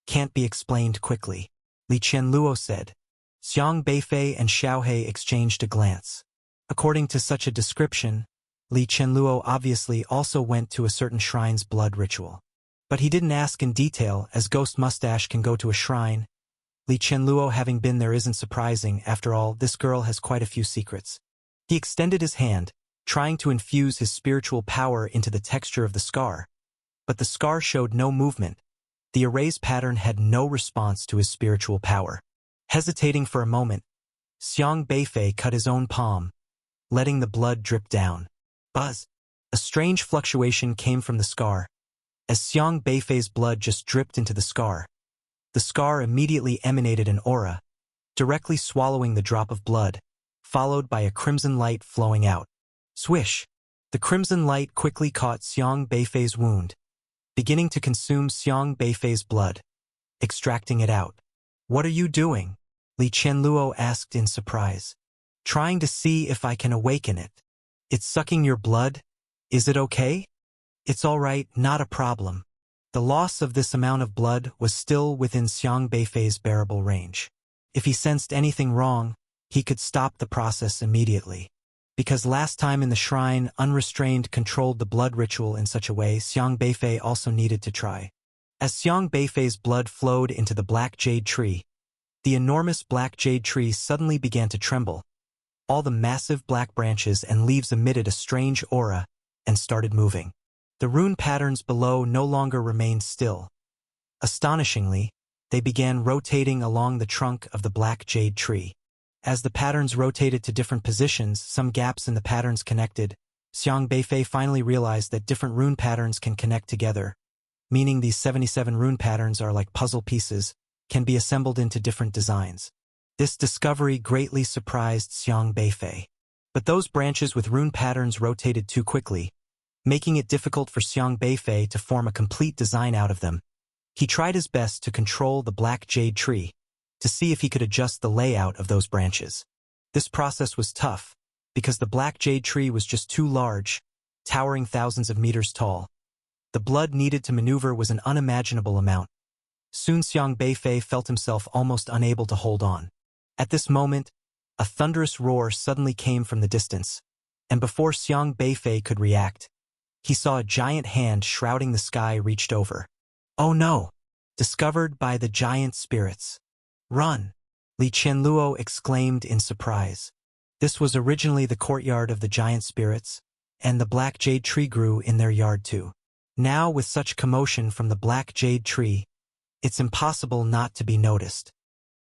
Can't be explained quickly. Li Qianluo said. Xiang Beifei and Xiaohe exchanged a glance. According to such a description, Li Qianluo obviously also went to a certain shrine's blood ritual. But he didn't ask in detail, as Ghost Mustache can go to a shrine. Li Qianluo having been there isn't surprising. After all, this girl has quite a few secrets. He extended his hand, trying to infuse his spiritual power into the texture of the scar. But the scar showed no movement. The erase pattern had no response to his spiritual power. Hesitating for a moment, Xiang Beifei cut his own palm, letting the blood drip down. Buzz! A strange fluctuation came from the scar. As Xiang Beifei's blood just dripped into the scar immediately emanated an aura, directly swallowing the drop of blood, followed by a crimson light flowing out. Swish! The crimson light quickly caught Xiang Beifei's wound, beginning to consume Xiang Beifei's blood, extracting it out. What are you doing? Li Qianluo asked in surprise. Trying to see if I can awaken it. It's sucking your blood? Is it okay? It's all right, not a problem. The loss of this amount of blood was still within Xiang Beifei's bearable range. If he sensed anything wrong, he could stop the process immediately. Because last time in the shrine, Unrestrained controlled the blood ritual in such a way, Xiang Beifei also needed to try. As Xiang Beifei's blood flowed into the black jade tree, the enormous black jade tree suddenly began to tremble. All the massive black branches and leaves emitted a strange aura and started moving. The rune patterns below no longer remained still. Astonishingly, they began rotating along the trunk of the black jade tree. As the patterns rotated to different positions, some gaps in the patterns connected. Xiang Beifei finally realized that different rune patterns can connect together, meaning these 77 rune patterns are like puzzle pieces, can be assembled into different designs. This discovery greatly surprised Xiang Beifei. But those branches with rune patterns rotated too quickly, making it difficult for Xiang Beifei to form a complete design out of them. He tried his best to control the black jade tree, to see if he could adjust the layout of those branches. This process was tough, because the black jade tree was just too large, towering thousands of meters tall. The blood needed to maneuver was an unimaginable amount. Soon Xiang Beifei felt himself almost unable to hold on. At this moment, A thunderous roar suddenly came from the distance, and before Xiang Beifei could react, he saw a giant hand shrouding the sky reached over. Oh no! Discovered by the giant spirits. Run! Li Qianluo exclaimed in surprise. This was originally the courtyard of the giant spirits, and the black jade tree grew in their yard too. Now, with such commotion from the black jade tree, it's impossible not to be noticed.